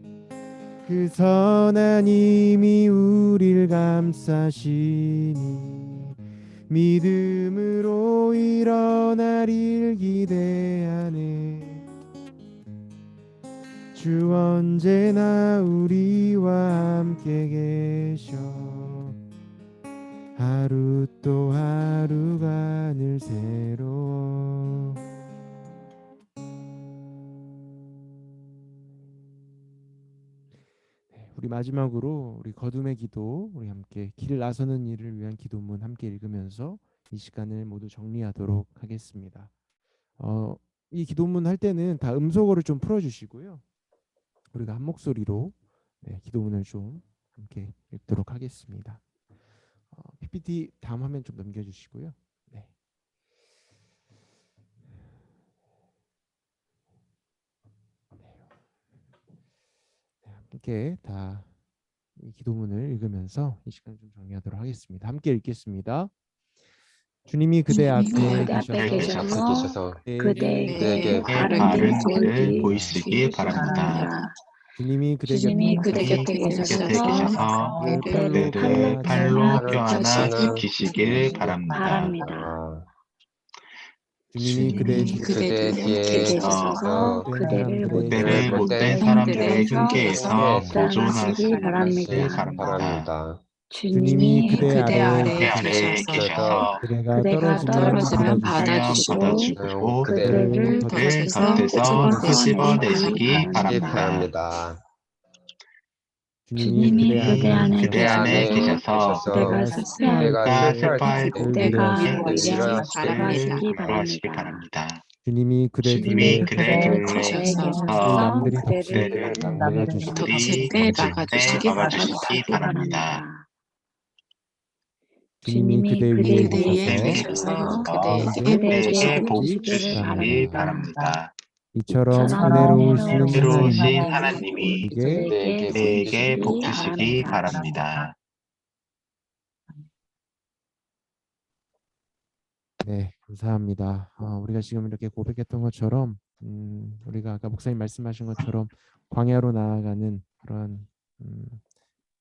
우릴 감싸시니 믿음으로 일어나릴 기대하네. 주 언제나 우리와 함께 계셔 하루 또 하루가 늘 새로워. 우리 마지막으로 우리 거둠의 기도, 우리 함께 길 나서는 일을 위한 기도문 함께 읽으면서 이 시간을 모두 정리하도록 하겠습니다. 이 기도문 할 때는 다 음소거를 좀 풀어주시고요. 우리가 한 목소리로 기도문을 좀 함께 읽도록 하겠습니다. PPT 다음 화면 좀 넘겨주시고요. 네. 함께 다 이 기도문을 읽으면서 이 시간 좀 정리하도록 하겠습니다. 함께 읽겠습니다. 주님이 그대 앞에 계셔서 그대에게 그대에게 바른 바른 길을 길을 보이시길 바랍니다. 주님이 그대 주님이 그대 곁에 곁에 곁에 계셔서 계셔서 그대를 그대를 팔로 껴안아 지키시길 바랍니다. 바랍니다. 주님이 그대 그대 뒤에 계셔서 그대를 그대를 못된 사람들의 흉계에서 보존하시기 바랍니다. 주님이 그대 그대 아래에 아래에 계셔서 그대가 그대가 떨어지면 받아주시고 그대를 그대를 곁에서 덧대서 끄집어내시기 바랍니다. 바랍니다. 주님이 그대 안에 그대 안에 계셔서 그대가 그대가 슬퍼할 그대가 때에 위로하시기 위로하시길 바랍니다. 바랍니다. 주님이 그대 주님이 뒤에 그대 그대 뒤에 계셔서 남들이 그대를 남들이 덮칠 때 덮칠 때 막아주시기 바랍니다. 주님이 그대 위에 계셔서 그대에게 그대에게 복 복을 주시기 바랍니다. 이처럼 이처럼 새로우신 하나님이 그대에게 내게 복 주시기 바랍니다. 네, 감사합니다. 우리가 지금 이렇게 고백했던 것처럼 우리가 아까 목사님 말씀하신 것처럼 광야로 나아가는 그런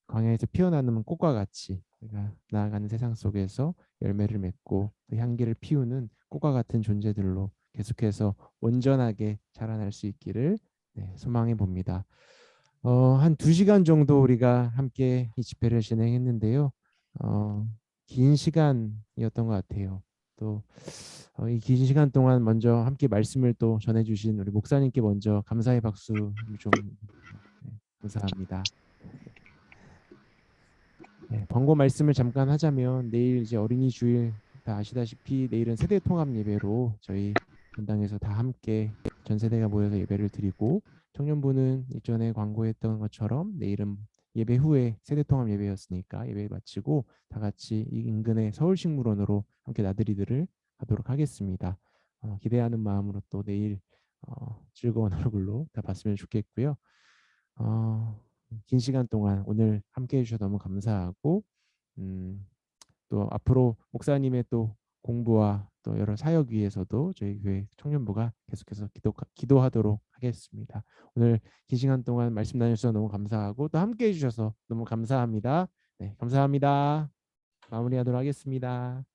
광야에서 피어나는 꽃과 같이 우리가 나아가는 세상 속에서 열매를 맺고 또 향기를 피우는 꽃과 같은 존재들로 계속해서 온전하게 자라날 수 있기를 소망해 봅니다. 한 2시간 정도 우리가 함께 이 집회를 진행했는데요. 긴 시간이었던 것 같아요. 또 이 긴 시간 동안 먼저 함께 말씀을 또 전해주신 우리 목사님께 먼저 감사의 박수 좀 감사합니다. 광고 말씀을 잠깐 하자면 내일 이제 어린이 주일 다 아시다시피 내일은 세대 통합 예배로 저희 전당에서 다 함께 전 세대가 모여서 예배를 드리고 청년부는 이전에 광고했던 것처럼 내일은 예배 후에 세대 통합 예배였으니까 예배 마치고 다 같이 이 인근의 서울식물원으로 함께 나들이들을 하도록 하겠습니다. 기대하는 마음으로 또 내일 즐거운 얼굴로 다 봤으면 좋겠고요. 긴 시간 동안 오늘 함께 해주셔서 너무 감사하고 또 앞으로 목사님의 또 공부와 또 여러 사역 위에서도 저희 교회 청년부가 계속해서 기도하도록 하겠습니다. 오늘 긴 시간 동안 말씀 나누셔서 너무 감사하고 또 함께 해주셔서 너무 감사합니다. 네, 감사합니다. 마무리하도록 하겠습니다.